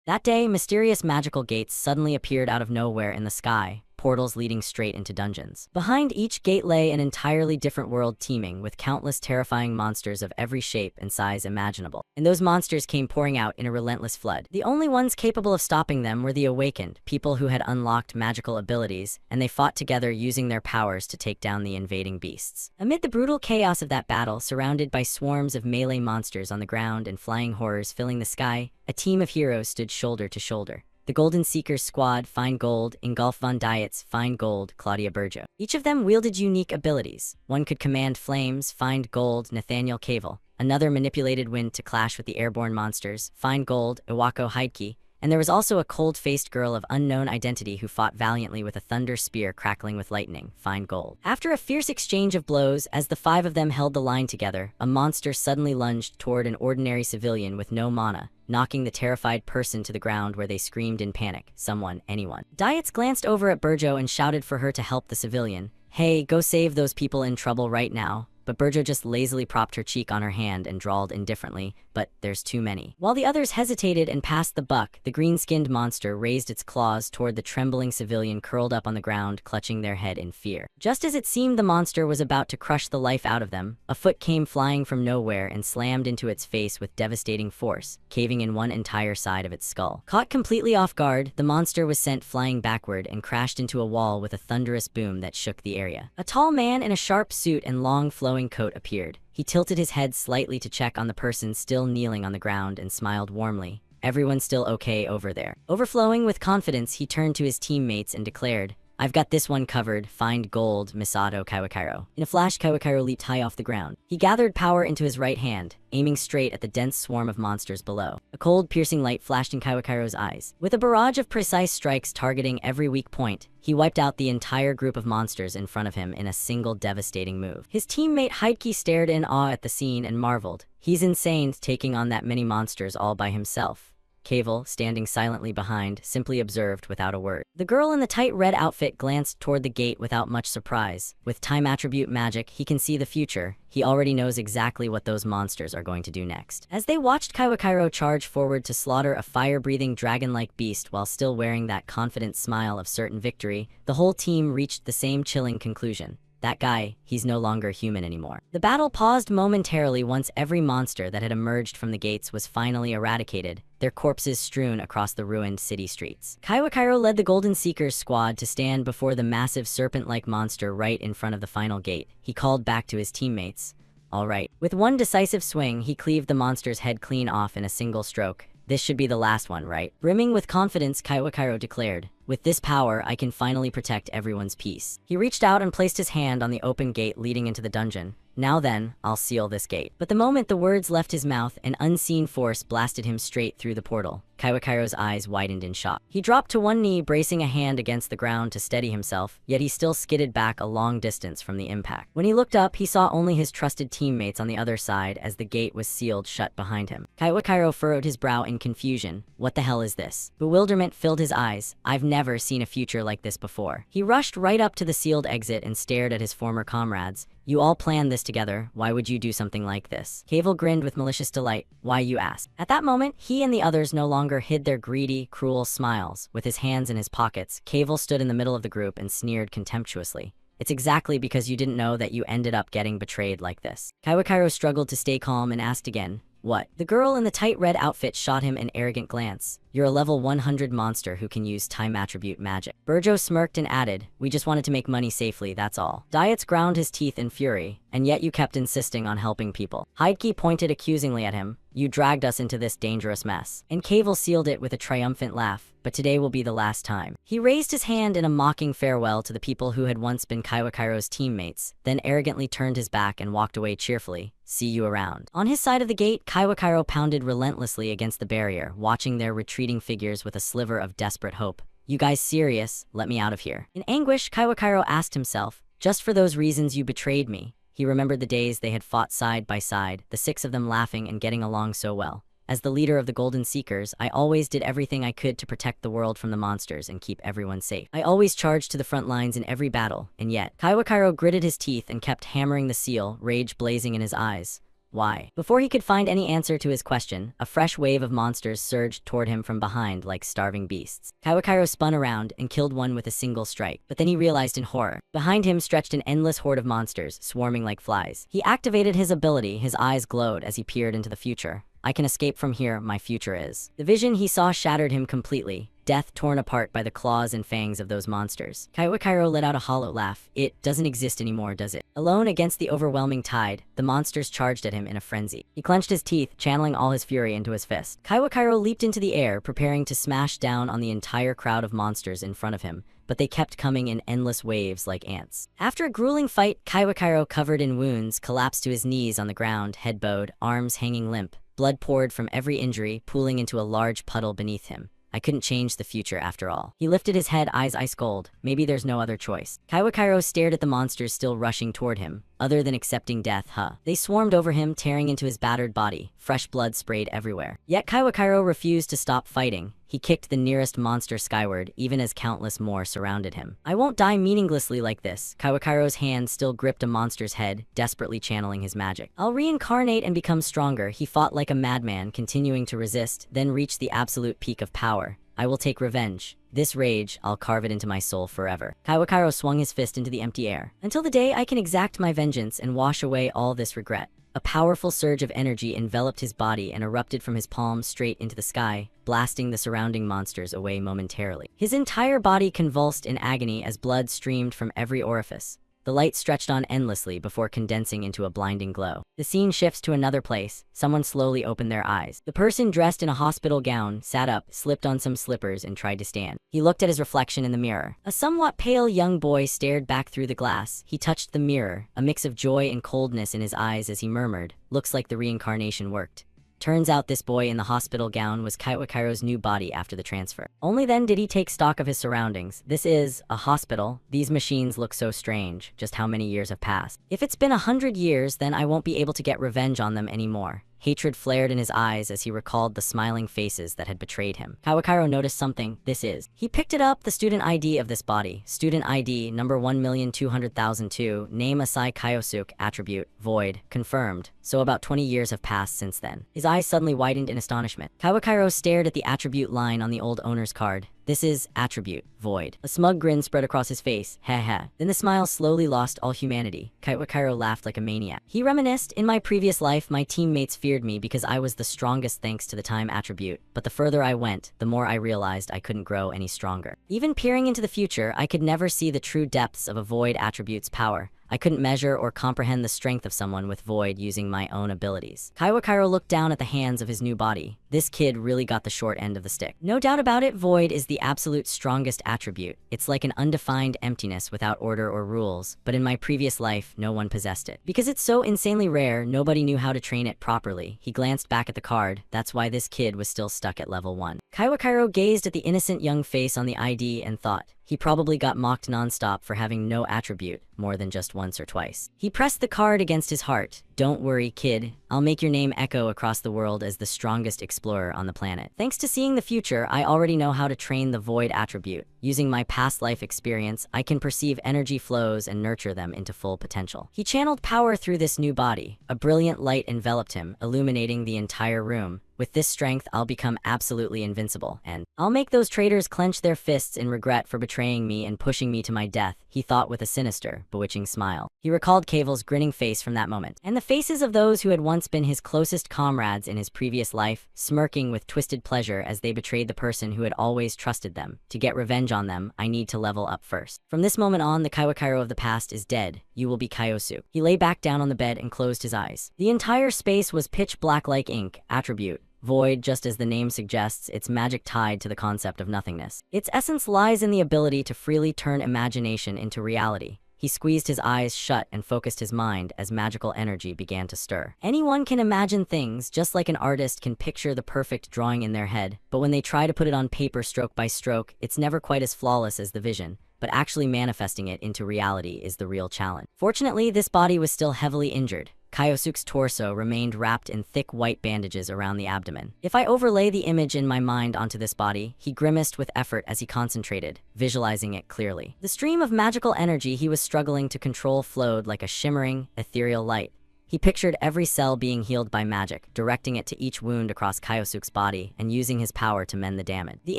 That day, mysterious magical gates suddenly appeared out of nowhere in the sky, portals leading straight into dungeons. Behind each gate lay an entirely different world teeming with countless terrifying monsters of every shape and size imaginable. And those monsters came pouring out in a relentless flood. The only ones capable of stopping them were the awakened, people who had unlocked magical abilities, and they fought together using their powers to take down the invading beasts. Amid the brutal chaos of that battle, surrounded by swarms of melee monsters on the ground and flying horrors filling the sky, a team of heroes stood shoulder to shoulder. The Golden Seekers Squad, Fine Gold, Ingolf von Dietz, Fine Gold, Claudia Burjo. Each of them wielded unique abilities. One could command flames, Fine Gold, Nathaniel Cavell. Another manipulated wind to clash with the airborne monsters, Fine Gold, Iwako Heidke. And there was also a cold-faced girl of unknown identity who fought valiantly with a thunder spear crackling with lightning, Fine Gold. After a fierce exchange of blows, as the five of them held the line together, a monster suddenly lunged toward an ordinary civilian with no mana, knocking the terrified person to the ground where they screamed in panic. Someone, anyone. Dietz glanced over at Burjo and shouted for her to help the civilian. Hey, go save those people in trouble right now. But Burjo just lazily propped her cheek on her hand and drawled indifferently, but there's too many. While the others hesitated and passed the buck, the green-skinned monster raised its claws toward the trembling civilian curled up on the ground, clutching their head in fear. Just as it seemed the monster was about to crush the life out of them, a foot came flying from nowhere and slammed into its face with devastating force, caving in one entire side of its skull. Caught completely off guard, the monster was sent flying backward and crashed into a wall with a thunderous boom that shook the area. A tall man in a sharp suit and long flowing coat appeared. He tilted his head slightly to check on the person still kneeling on the ground and smiled warmly. Everyone's still okay over there. Overflowing with confidence, he turned to his teammates and declared, I've got this one covered, Find Gold, Misato Kawakairo. In a flash, Kawakairo leaped high off the ground. He gathered power into his right hand, aiming straight at the dense swarm of monsters below. A cold, piercing light flashed in Kawakairo's eyes. With a barrage of precise strikes targeting every weak point, he wiped out the entire group of monsters in front of him in a single devastating move. His teammate Heidke stared in awe at the scene and marveled. He's insane taking on that many monsters all by himself. Cavell, standing silently behind, simply observed without a word. The girl in the tight red outfit glanced toward the gate without much surprise. With time attribute magic, he can see the future. He already knows exactly what those monsters are going to do next. As they watched Kawakairo charge forward to slaughter a fire-breathing dragon-like beast while still wearing that confident smile of certain victory, the whole team reached the same chilling conclusion. That guy, he's no longer human anymore. The battle paused momentarily once every monster that had emerged from the gates was finally eradicated, their corpses strewn across the ruined city streets. Kawakairo led the Golden Seekers squad to stand before the massive serpent-like monster right in front of the final gate. He called back to his teammates. All right. With one decisive swing, he cleaved the monster's head clean off in a single stroke. This should be the last one, right? Brimming with confidence, Kawakairo declared, with this power, I can finally protect everyone's peace. He reached out and placed his hand on the open gate leading into the dungeon. Now then, I'll seal this gate. But the moment the words left his mouth, an unseen force blasted him straight through the portal. Kawakairo's eyes widened in shock. He dropped to one knee, bracing a hand against the ground to steady himself, yet he still skidded back a long distance from the impact. When he looked up, he saw only his trusted teammates on the other side as the gate was sealed shut behind him. Kawakairo furrowed his brow in confusion. What the hell is this? Bewilderment filled his eyes. I've never seen a future like this before. He rushed right up to the sealed exit and stared at his former comrades. You all planned this together. Why would you do something like this? Cavell grinned with malicious delight. Why, you ask? At that moment, he and the others no longer hid their greedy, cruel smiles. With his hands in his pockets, Cavell stood in the middle of the group and sneered contemptuously. It's exactly because you didn't know that you ended up getting betrayed like this. Kawakairo struggled to stay calm and asked again, what? The girl in the tight red outfit shot him an arrogant glance. You're a level 100 monster who can use time attribute magic. Burjo smirked and added, we just wanted to make money safely, that's all. Dietz ground his teeth in fury, and yet you kept insisting on helping people. Heidke pointed accusingly at him. You dragged us into this dangerous mess. And Cavell sealed it with a triumphant laugh. But today will be the last time. He raised his hand in a mocking farewell to the people who had once been Kawakairo's teammates, then arrogantly turned his back and walked away cheerfully. See you around. On his side of the gate, Kawakairo pounded relentlessly against the barrier, watching their retreating figures with a sliver of desperate hope. You guys serious? Let me out of here. In anguish, Kawakairo asked himself, just for those reasons you betrayed me. He remembered the days they had fought side by side, the six of them laughing and getting along so well. As the leader of the Golden Seekers, I always did everything I could to protect the world from the monsters and keep everyone safe. I always charged to the front lines in every battle, and yet, Kawakairo gritted his teeth and kept hammering the seal, rage blazing in his eyes. Why? Before he could find any answer to his question, a fresh wave of monsters surged toward him from behind like starving beasts. Kawakairo spun around and killed one with a single strike, but then he realized in horror. Behind him stretched an endless horde of monsters, swarming like flies. He activated his ability, his eyes glowed as he peered into the future. I can escape from here, my future is. The vision he saw shattered him completely. Death torn apart by the claws and fangs of those monsters. Kawakairo let out a hollow laugh. It doesn't exist anymore, does it? Alone against the overwhelming tide, the monsters charged at him in a frenzy. He clenched his teeth, channeling all his fury into his fist. Kawakairo leaped into the air, preparing to smash down on the entire crowd of monsters in front of him, but they kept coming in endless waves like ants. After a grueling fight, Kawakairo, covered in wounds, collapsed to his knees on the ground, head bowed, arms hanging limp. Blood poured from every injury, pooling into a large puddle beneath him. I couldn't change the future after all. He lifted his head, eyes ice cold. Maybe there's no other choice. Kawakairo stared at the monsters still rushing toward him. Other than accepting death, They swarmed over him, tearing into his battered body. Fresh blood sprayed everywhere. Yet Kawakairo refused to stop fighting. He kicked the nearest monster skyward, even as countless more surrounded him. I won't die meaninglessly like this. Kawakairo's hand still gripped a monster's head, desperately channeling his magic. I'll reincarnate and become stronger. He fought like a madman, continuing to resist, then reached the absolute peak of power. I will take revenge. This rage, I'll carve it into my soul forever. Kawakairo swung his fist into the empty air. Until the day I can exact my vengeance and wash away all this regret. A powerful surge of energy enveloped his body and erupted from his palm straight into the sky, blasting the surrounding monsters away momentarily. His entire body convulsed in agony as blood streamed from every orifice. The light stretched on endlessly before condensing into a blinding glow. The scene shifts to another place. Someone slowly opened their eyes. The person dressed in a hospital gown sat up, slipped on some slippers, and tried to stand. He looked at his reflection in the mirror. A somewhat pale young boy stared back through the glass. He touched the mirror, a mix of joy and coldness in his eyes as he murmured, "Looks like the reincarnation worked." Turns out this boy in the hospital gown was Kawakairo's new body after the transfer. Only then did he take stock of his surroundings. This is a hospital. These machines look so strange. Just how many years have passed? If it's been 100 years, then I won't be able to get revenge on them anymore. Hatred flared in his eyes as he recalled the smiling faces that had betrayed him. Kawakairo noticed something. This is. He picked it up, the student ID of this body. Student ID number 1,200,002, name Asai Kyosuke, attribute, void, confirmed. So about 20 years have passed since then. His eyes suddenly widened in astonishment. Kawakairo stared at the attribute line on the old owner's card. This is attribute, void. A smug grin spread across his face. Heh. Then the smile slowly lost all humanity. Kawakairo laughed like a maniac. He reminisced, in my previous life, my teammates feared me because I was the strongest thanks to the time attribute. But the further I went, the more I realized I couldn't grow any stronger. Even peering into the future, I could never see the true depths of a void attribute's power. I couldn't measure or comprehend the strength of someone with void using my own abilities. Kawakairo looked down at the hands of his new body. This kid really got the short end of the stick. No doubt about it, void is the absolute strongest attribute. It's like an undefined emptiness without order or rules, but in my previous life, no one possessed it. Because it's so insanely rare, nobody knew how to train it properly. He glanced back at the card. That's why this kid was still stuck at level 1. Kawakairo gazed at the innocent young face on the ID and thought, he probably got mocked nonstop for having no attribute, more than just once or twice. He pressed the card against his heart. Don't worry, kid. I'll make your name echo across the world as the strongest explorer on the planet. Thanks to seeing the future, I already know how to train the void attribute. Using my past life experience, I can perceive energy flows and nurture them into full potential. He channeled power through this new body. A brilliant light enveloped him, illuminating the entire room. With this strength, I'll become absolutely invincible, and I'll make those traitors clench their fists in regret for betraying me and pushing me to my death, he thought with a sinister, bewitching smile. He recalled Cavel's grinning face from that moment, and the faces of those who had once been his closest comrades in his previous life, smirking with twisted pleasure as they betrayed the person who had always trusted them. To get revenge on them, I need to level up first. From this moment on, the Kawakairo of the past is dead. You will be Kyosuke. He lay back down on the bed and closed his eyes. The entire space was pitch black like ink, attribute. Void, just as the name suggests, its magic tied to the concept of nothingness. Its essence lies in the ability to freely turn imagination into reality. He squeezed his eyes shut and focused his mind as magical energy began to stir. Anyone can imagine things, just like an artist can picture the perfect drawing in their head, but when they try to put it on paper stroke by stroke, it's never quite as flawless as the vision. But actually manifesting it into reality is the real challenge. Fortunately, this body was still heavily injured. Kyosuke's torso remained wrapped in thick white bandages around the abdomen. If I overlay the image in my mind onto this body, he grimaced with effort as he concentrated, visualizing it clearly. The stream of magical energy he was struggling to control flowed like a shimmering, ethereal light. He pictured every cell being healed by magic, directing it to each wound across Kyosuke's body and using his power to mend the damage. The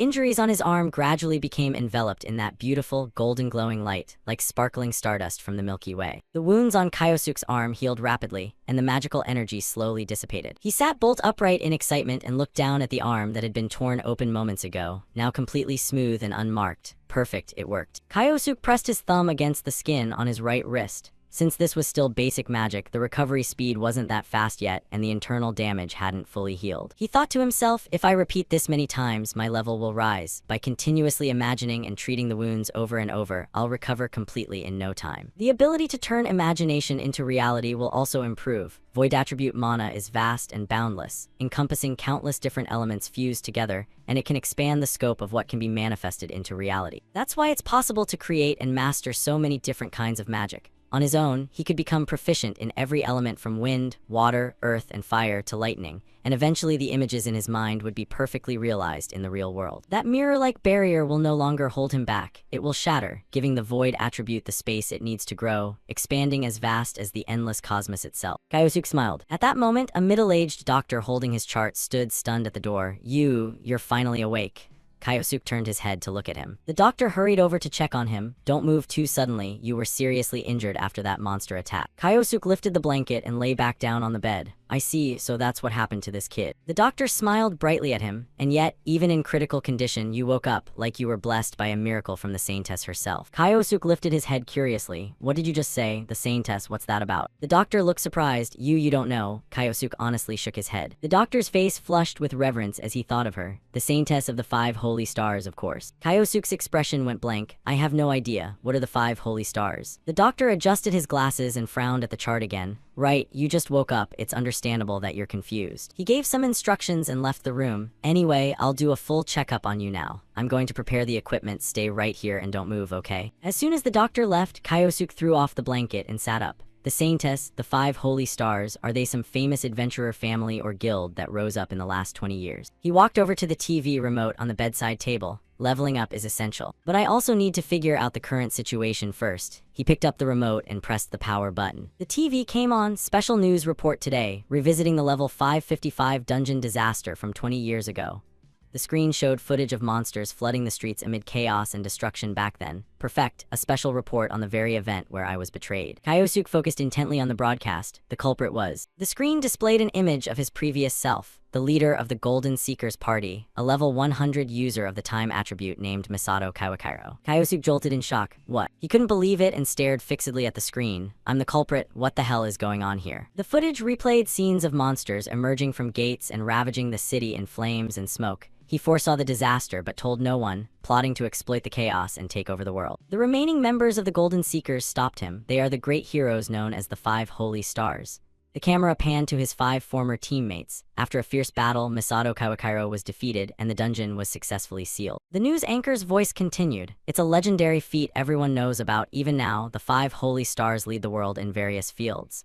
injuries on his arm gradually became enveloped in that beautiful, golden glowing light, like sparkling stardust from the Milky Way. The wounds on Kyosuke's arm healed rapidly, and the magical energy slowly dissipated. He sat bolt upright in excitement and looked down at the arm that had been torn open moments ago, now completely smooth and unmarked. Perfect, it worked. Kyosuke pressed his thumb against the skin on his right wrist. Since this was still basic magic, the recovery speed wasn't that fast yet, and the internal damage hadn't fully healed. He thought to himself, if I repeat this many times, my level will rise. By continuously imagining and treating the wounds over and over, I'll recover completely in no time. The ability to turn imagination into reality will also improve. Void attribute mana is vast and boundless, encompassing countless different elements fused together, and it can expand the scope of what can be manifested into reality. That's why it's possible to create and master so many different kinds of magic. On his own, he could become proficient in every element from wind, water, earth, and fire to lightning, and eventually the images in his mind would be perfectly realized in the real world. That mirror-like barrier will no longer hold him back. It will shatter, giving the void attribute the space it needs to grow, expanding as vast as the endless cosmos itself. Kyosuke smiled. At that moment, a middle-aged doctor holding his chart stood stunned at the door. You're finally awake. Kyosuke turned his head to look at him. The doctor hurried over to check on him. Don't move too suddenly. You were seriously injured after that monster attack. Kyosuke lifted the blanket and lay back down on the bed. I see, so that's what happened to this kid. The doctor smiled brightly at him, and yet, even in critical condition, you woke up like you were blessed by a miracle from the saintess herself. Kyosuke lifted his head curiously. What did you just say? The saintess, what's that about? The doctor looked surprised. You don't know. Kyosuke honestly shook his head. The doctor's face flushed with reverence as he thought of her. The saintess of the 5 holy stars, of course. Kyosuke's expression went blank. I have no idea. What are the 5 holy stars? The doctor adjusted his glasses and frowned at the chart again. Right, you just woke up. It's understandable that you're confused. He gave some instructions and left the room. Anyway, I'll do a full checkup on you now. I'm going to prepare the equipment. Stay right here and don't move, okay? As soon as the doctor left, Kyosuke threw off the blanket and sat up. The saintess, the 5 holy stars, are they some famous adventurer family or guild that rose up in the last 20 years? He walked over to the TV remote on the bedside table. Leveling up is essential. But I also need to figure out the current situation first. He picked up the remote and pressed the power button. The TV came on. Special news report today, revisiting the level 555 dungeon disaster from 20 years ago. The screen showed footage of monsters flooding the streets amid chaos and destruction back then. Perfect, a special report on the very event where I was betrayed. Kyosuke focused intently on the broadcast. The culprit was. The screen displayed an image of his previous self, the leader of the Golden Seekers Party, a level 100 user of the time attribute named Masato Kawakairo. Kyosuke jolted in shock. What? He couldn't believe it and stared fixedly at the screen. I'm the culprit. What the hell is going on here? The footage replayed scenes of monsters emerging from gates and ravaging the city in flames and smoke. He foresaw the disaster but told no one, plotting to exploit the chaos and take over the world. The remaining members of the Golden Seekers stopped him. They are the great heroes known as the 5 Holy Stars. The camera panned to his 5 former teammates. After a fierce battle, Masato Kawakairo was defeated and the dungeon was successfully sealed. The news anchor's voice continued. It's a legendary feat everyone knows about. Even now, the 5 Holy Stars lead the world in various fields.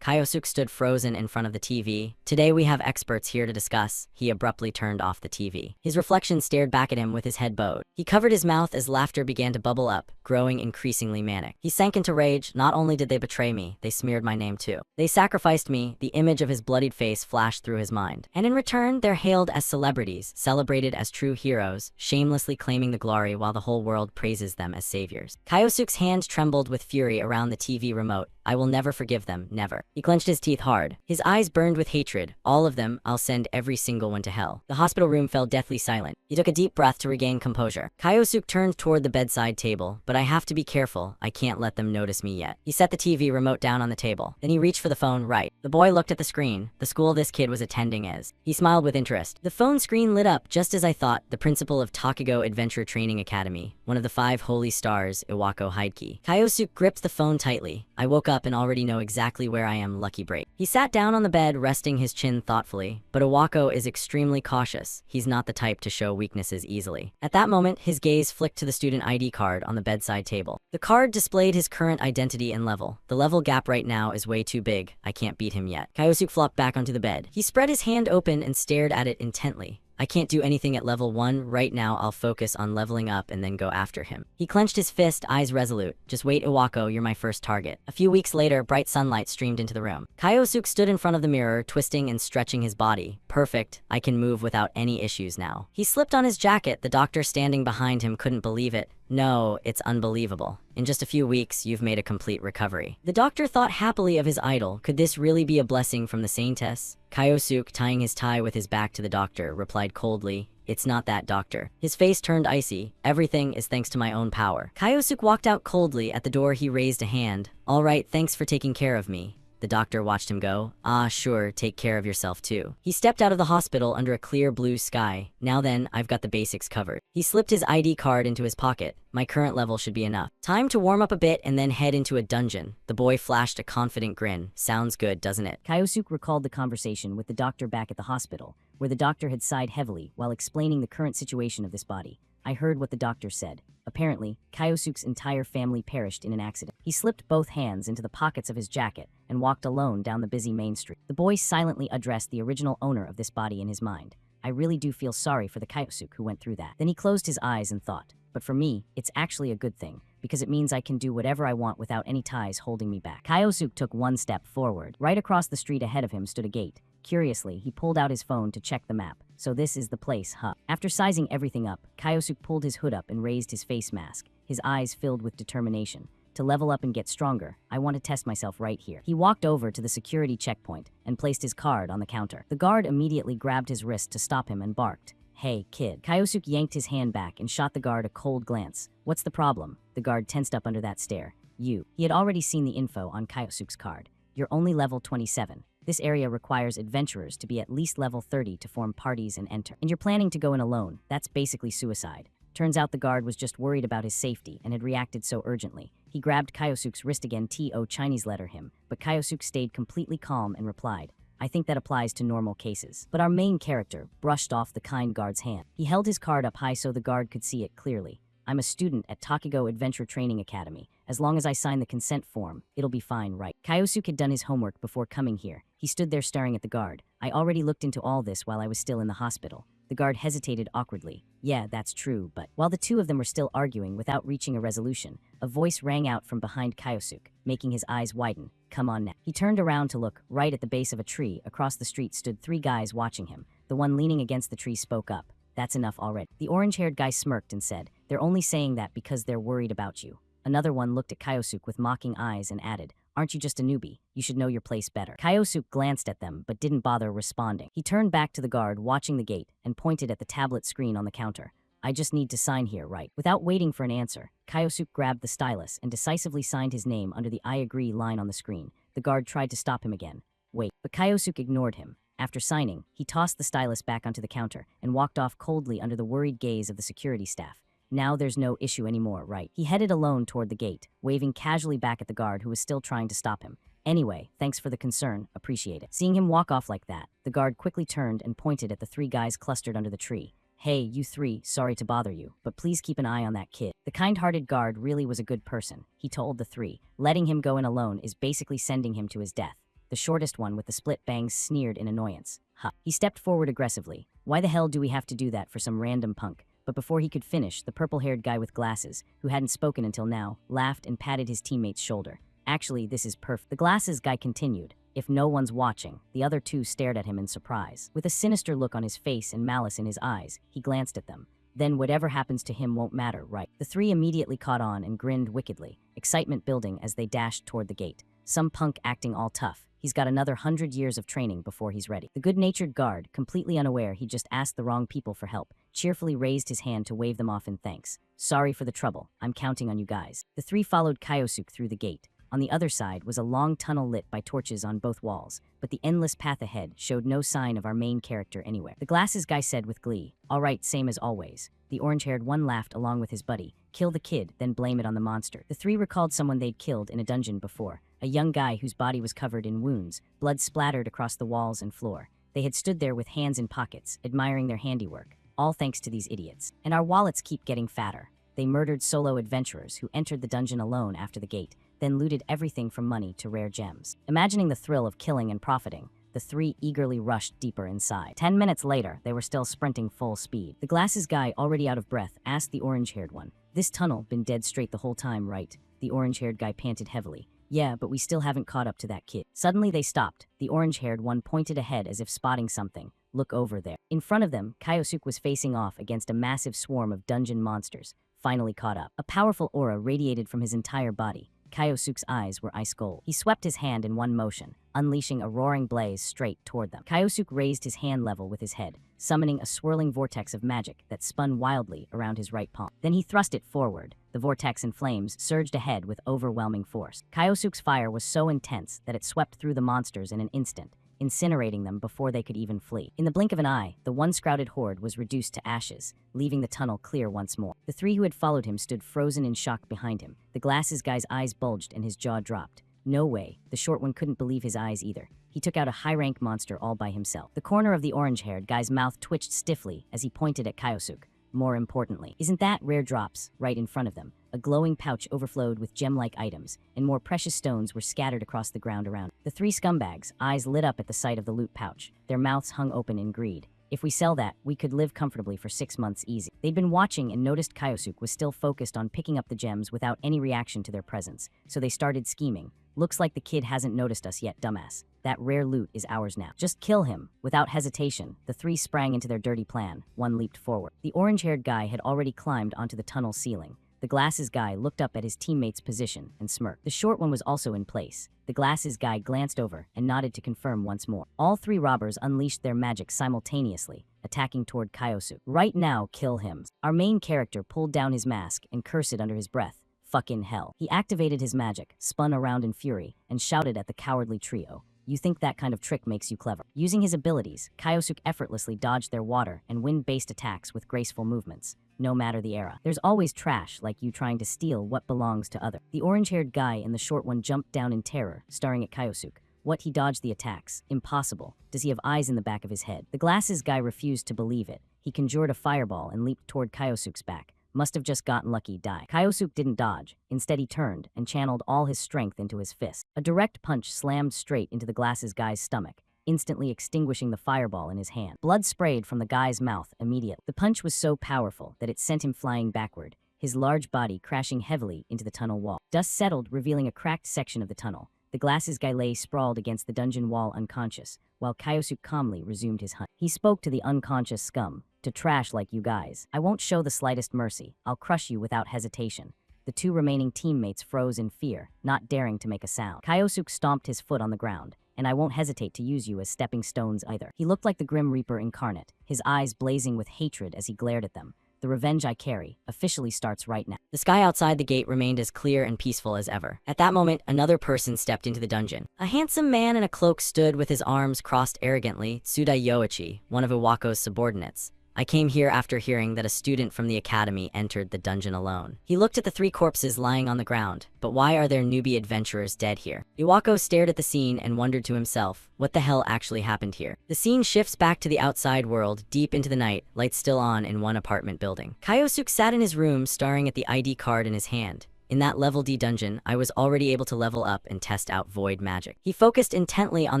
Kyosuke stood frozen in front of the TV. Today we have experts here to discuss. He abruptly turned off the TV. His reflection stared back at him with his head bowed. He covered his mouth as laughter began to bubble up, growing increasingly manic. He sank into rage. Not only did they betray me, they smeared my name too. They sacrificed me. The image of his bloodied face flashed through his mind. And in return, they're hailed as celebrities, celebrated as true heroes, shamelessly claiming the glory while the whole world praises them as saviors. Kyosuke's hand trembled with fury around the TV remote. I will never forgive them, never. He clenched his teeth hard. His eyes burned with hatred. All of them, I'll send every single one to hell. The hospital room fell deathly silent. He took a deep breath to regain composure. Kyosuke turned toward the bedside table, but I have to be careful. I can't let them notice me yet. He set the TV remote down on the table. Then he reached for the phone. Right. The boy looked at the screen. The school this kid was attending is. He smiled with interest. The phone screen lit up just as I thought. The principal of Takugo Adventure Training Academy, one of the 5 Holy Stars, Iwako Hideki. Kyosuke gripped the phone tightly. I woke up and already know exactly where I am. Lucky break. He sat down on the bed, resting his chin thoughtfully. But Iwako is extremely cautious. He's not the type to show weaknesses easily. At that moment, his gaze flicked to the student ID card on the bedside table. The card displayed his current identity and level. The level gap right now is way too big. I can't beat him yet. Kyosuke flopped back onto the bed. He spread his hand open and stared at it intently. I can't do anything at level 1 right now. I'll focus on leveling up and then go after him. He clenched his fist, eyes resolute. Just wait, Iwako, you're my first target. A few weeks later, bright sunlight streamed into the room. Kyosuke stood in front of the mirror, twisting and stretching his body. Perfect. I can move without any issues now. He slipped on his jacket. The doctor standing behind him couldn't believe it. No, it's unbelievable. In just a few weeks, you've made a complete recovery. The doctor thought happily of his idol. Could this really be a blessing from the saintess? Kyosuke, tying his tie with his back to the doctor, replied coldly, "It's not that, doctor." His face turned icy. "Everything is thanks to my own power." Kyosuke walked out coldly. At the door, he raised a hand. "All right, thanks for taking care of me." The doctor watched him go. "Ah, sure, take care of yourself too." He stepped out of the hospital under a clear blue sky. "Now then, I've got the basics covered." He slipped his ID card into his pocket. "My current level should be enough. Time to warm up a bit and then head into a dungeon." The boy flashed a confident grin. "Sounds good, doesn't it?" Kyosuke recalled the conversation with the doctor back at the hospital, where the doctor had sighed heavily while explaining the current situation of this body. I heard what the doctor said. Apparently, Kyosuke's entire family perished in an accident. He slipped both hands into the pockets of his jacket and walked alone down the busy main street. The boy silently addressed the original owner of this body in his mind. "I really do feel sorry for the Kyosuke who went through that." Then he closed his eyes and thought, "But for me, it's actually a good thing, because it means I can do whatever I want without any ties holding me back." Kyosuke took one step forward. Right across the street ahead of him stood a gate. Curiously, he pulled out his phone to check the map. "So this is the place, huh?" After sizing everything up, Kyosuke pulled his hood up and raised his face mask, his eyes filled with determination. "To level up and get stronger, I want to test myself right here." He walked over to the security checkpoint and placed his card on the counter. The guard immediately grabbed his wrist to stop him and barked, "Hey, kid." Kyosuke yanked his hand back and shot the guard a cold glance. "What's the problem?" The guard tensed up under that stare. "You." He had already seen the info on Kyosuke's card. "You're only level 27. This area requires adventurers to be at least level 30 to form parties and enter. And you're planning to go in alone. That's basically suicide." Turns out the guard was just worried about his safety and had reacted so urgently. He grabbed Kyosuke's wrist again, T.O. Chinese letter him, but Kyosuke stayed completely calm and replied, "I think that applies to normal cases." But our main character brushed off the kind guard's hand. He held his card up high so the guard could see it clearly. "I'm a student at Takigo Adventure Training Academy. As long as I sign the consent form, it'll be fine, right?" Kyosuke had done his homework before coming here. He stood there staring at the guard. "I already looked into all this while I was still in the hospital." The guard hesitated awkwardly. "Yeah, that's true, but..." While the two of them were still arguing without reaching a resolution, a voice rang out from behind Kyosuke, making his eyes widen. "Come on now." He turned around to look. Right at the base of a tree across the street stood 3 guys watching him. The one leaning against the tree spoke up. "That's enough already." The orange-haired guy smirked and said, "They're only saying that because they're worried about you." Another one looked at Kyosuke with mocking eyes and added, "Aren't you just a newbie? You should know your place better." Kyosuke glanced at them but didn't bother responding. He turned back to the guard watching the gate and pointed at the tablet screen on the counter. "I just need to sign here, right?" Without waiting for an answer, Kyosuke grabbed the stylus and decisively signed his name under the "I agree" line on the screen. The guard tried to stop him again. "Wait," but Kyosuke ignored him. After signing, he tossed the stylus back onto the counter and walked off coldly under the worried gaze of the security staff. Now there's no issue anymore, right? He headed alone toward the gate, waving casually back at the guard who was still trying to stop him. "Anyway, thanks for the concern, appreciate it." Seeing him walk off like that, the guard quickly turned and pointed at the 3 guys clustered under the tree. "Hey, you 3, sorry to bother you, but please keep an eye on that kid." The kind-hearted guard really was a good person, he told the 3. "Letting him go in alone is basically sending him to his death." The shortest one with the split bangs sneered in annoyance. "Huh." He stepped forward aggressively. "Why the hell do we have to do that for some random punk?" But before he could finish, the purple-haired guy with glasses, who hadn't spoken until now, laughed and patted his teammate's shoulder. "Actually, this is perfect." The glasses guy continued. "If no one's watching." The other 2 stared at him in surprise. With a sinister look on his face and malice in his eyes, he glanced at them. "Then whatever happens to him won't matter, right?" The 3 immediately caught on and grinned wickedly, excitement building as they dashed toward the gate. Some punk acting all tough. He's got another 100 years of training before he's ready. The good-natured guard, completely unaware he just asked the wrong people for help, cheerfully raised his hand to wave them off in thanks. "Sorry for the trouble. I'm counting on you guys." The 3 followed Kyosuke through the gate. On the other side was a long tunnel lit by torches on both walls, but the endless path ahead showed no sign of our main character anywhere. The glasses guy said with glee, "All right, same as always." The orange-haired one laughed along with his buddy. "Kill the kid, then blame it on the monster." The 3 recalled someone they'd killed in a dungeon before, a young guy whose body was covered in wounds, blood splattered across the walls and floor. They had stood there with hands in pockets, admiring their handiwork, all thanks to these idiots. And our wallets keep getting fatter. They murdered solo adventurers who entered the dungeon alone after the gate, then looted everything from money to rare gems. Imagining the thrill of killing and profiting, The three eagerly rushed deeper inside. 10 minutes later, they were still sprinting full speed. The glasses guy, already out of breath, asked the orange-haired one, "This tunnel been dead straight the whole time, right?" The orange-haired guy panted heavily. "Yeah, but we still haven't caught up to that kid." Suddenly they stopped. The orange-haired one pointed ahead as if spotting something. "Look over there." In front of them, Kyosuke was facing off against a massive swarm of dungeon monsters, finally caught up. A powerful aura radiated from his entire body. Kyosuke's eyes were ice cold. He swept his hand in one motion, unleashing a roaring blaze straight toward them. Kyosuke raised his hand level with his head, summoning a swirling vortex of magic that spun wildly around his right palm. Then he thrust it forward. The vortex and flames surged ahead with overwhelming force. Kyosuke's fire was so intense that it swept through the monsters in an instant, incinerating them before they could even flee. In the blink of an eye, the one-scrouted horde was reduced to ashes, leaving the tunnel clear once more. The three who had followed him stood frozen in shock behind him. The glasses guy's eyes bulged and his jaw dropped. No way. The short one couldn't believe his eyes either. He took out a high-rank monster all by himself. The corner of the orange-haired guy's mouth twitched stiffly as he pointed at Kyosuke. More importantly, isn't that rare drops right in front of them? A glowing pouch overflowed with gem-like items, and more precious stones were scattered across the ground around. The three scumbags' eyes lit up at the sight of the loot pouch. Their mouths hung open in greed. "If we sell that, we could live comfortably for 6 months easy." They'd been watching and noticed Kyosuke was still focused on picking up the gems without any reaction to their presence, so they started scheming. "Looks like the kid hasn't noticed us yet, dumbass. That rare loot is ours now. Just kill him." Without hesitation, the three sprang into their dirty plan. One leaped forward. The orange-haired guy had already climbed onto the tunnel ceiling. The glasses guy looked up at his teammate's position and smirked. The short one was also in place. The glasses guy glanced over and nodded to confirm once more. All three robbers unleashed their magic simultaneously, attacking toward Kyosuke. "Right now, kill him." Our main character pulled down his mask and cursed under his breath. "Fucking hell." He activated his magic, spun around in fury, and shouted at the cowardly trio. "You think that kind of trick makes you clever?" Using his abilities, Kyosuke effortlessly dodged their water and wind-based attacks with graceful movements. No matter the era, there's always trash like you trying to steal what belongs to others. The orange-haired guy and the short one jumped down in terror, staring at Kyosuke. What, he dodged the attacks? Impossible. Does he have eyes in the back of his head? The glasses guy refused to believe it. He conjured a fireball and leaped toward Kyosuke's back. Must have just gotten lucky, die. Kyosuke didn't dodge. Instead, he turned and channeled all his strength into his fist. A direct punch slammed straight into the glasses guy's stomach, instantly extinguishing the fireball in his hand. Blood sprayed from the guy's mouth immediately. The punch was so powerful that it sent him flying backward, his large body crashing heavily into the tunnel wall. Dust settled, revealing a cracked section of the tunnel. The glasses guy lay sprawled against the dungeon wall unconscious, while Kyosuke calmly resumed his hunt. He spoke to the unconscious scum. "To trash like you guys, I won't show the slightest mercy. I'll crush you without hesitation." The two remaining teammates froze in fear, not daring to make a sound. Kyosuke stomped his foot on the ground. "And I won't hesitate to use you as stepping stones either." He looked like the Grim Reaper incarnate, his eyes blazing with hatred as he glared at them. "The revenge I carry officially starts right now." The sky outside the gate remained as clear and peaceful as ever. At that moment, another person stepped into the dungeon. A handsome man in a cloak stood with his arms crossed arrogantly. Tsudai Yoichi, one of Iwako's subordinates. "I came here after hearing that a student from the academy entered the dungeon alone." He looked at the three corpses lying on the ground. "But why are there newbie adventurers dead here?" Iwako stared at the scene and wondered to himself, what the hell actually happened here? The scene shifts back to the outside world, deep into the night, lights still on in one apartment building. Kyosuke sat in his room staring at the ID card in his hand. In that level D dungeon, I was already able to level up and test out void magic. He focused intently on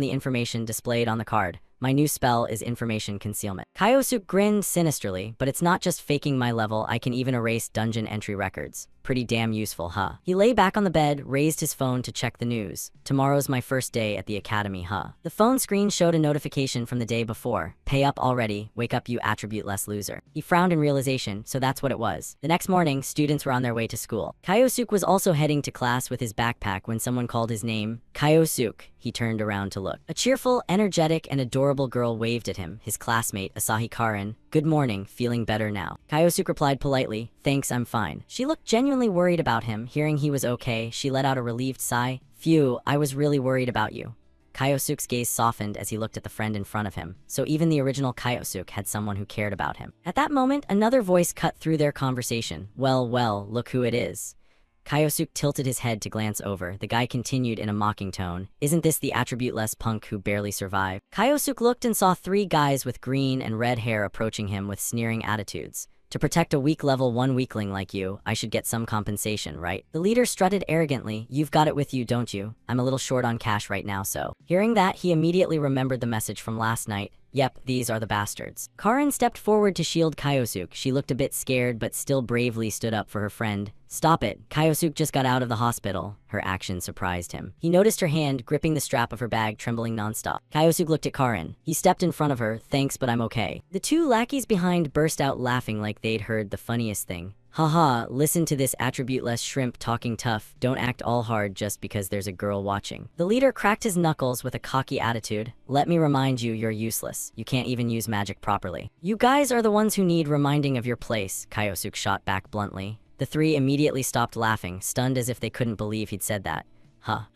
the information displayed on the card. "My new spell is information concealment." Kyosuke grinned sinisterly, "But it's not just faking my level, I can even erase dungeon entry records. Pretty damn useful, huh?" He lay back on the bed, raised his phone to check the news. "Tomorrow's my first day at the academy, huh?" The phone screen showed a notification from the day before. "Pay up already, wake up you attribute-less loser." He frowned in realization, so that's what it was. The next morning, students were on their way to school. Kyosuke was also heading to class with his backpack when someone called his name. "Kyosuke." He turned around to look. A cheerful, energetic, and adorable girl waved at him, his classmate, Asahi Karin. "Good morning, feeling better now?" Kyosuke replied politely, "Thanks, I'm fine." She looked genuinely worried about him. Hearing he was okay, she let out a relieved sigh. "Phew, I was really worried about you." Kyosuke's gaze softened as he looked at the friend in front of him. So even the original Kyosuke had someone who cared about him. At that moment, another voice cut through their conversation. Well, look who it is." Kyosuke tilted his head to glance over. The guy continued in a mocking tone. "Isn't this the attribute-less punk who barely survived?" Kyosuke looked and saw three guys with green and red hair approaching him with sneering attitudes. To protect a weak level 1 weakling like you, I should get some compensation, right? The leader strutted arrogantly. You've got it with you, don't you? I'm a little short on cash right now, so. Hearing that, he immediately remembered the message from last night. Yep, these are the bastards. Karin stepped forward to shield Kyosuke. She looked a bit scared but still bravely stood up for her friend. Stop it. Kyosuke just got out of the hospital. Her action surprised him. He noticed her hand gripping the strap of her bag, trembling nonstop. Kyosuke looked at Karin. He stepped in front of her. Thanks, but I'm okay. The two lackeys behind burst out laughing like they'd heard the funniest thing. Haha, listen to this attribute-less shrimp talking tough. Don't act all hard just because there's a girl watching. The leader cracked his knuckles with a cocky attitude. Let me remind you, you're useless. You can't even use magic properly. You guys are the ones who need reminding of your place, Kyosuke shot back bluntly. The three immediately stopped laughing, stunned as if they couldn't believe he'd said that.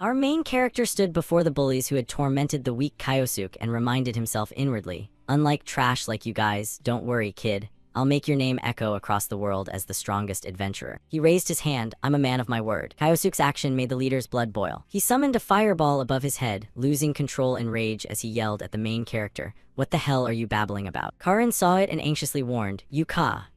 Our main character stood before the bullies who had tormented the weak Kyosuke and reminded himself inwardly. Unlike trash like you guys, don't worry, kid. I'll make your name echo across the world as the strongest adventurer. He raised his hand. I'm a man of my word. Kyosuke's action made the leader's blood boil. He summoned a fireball above his head, losing control in rage as he yelled at the main character. What the hell are you babbling about? Karin saw it and anxiously warned,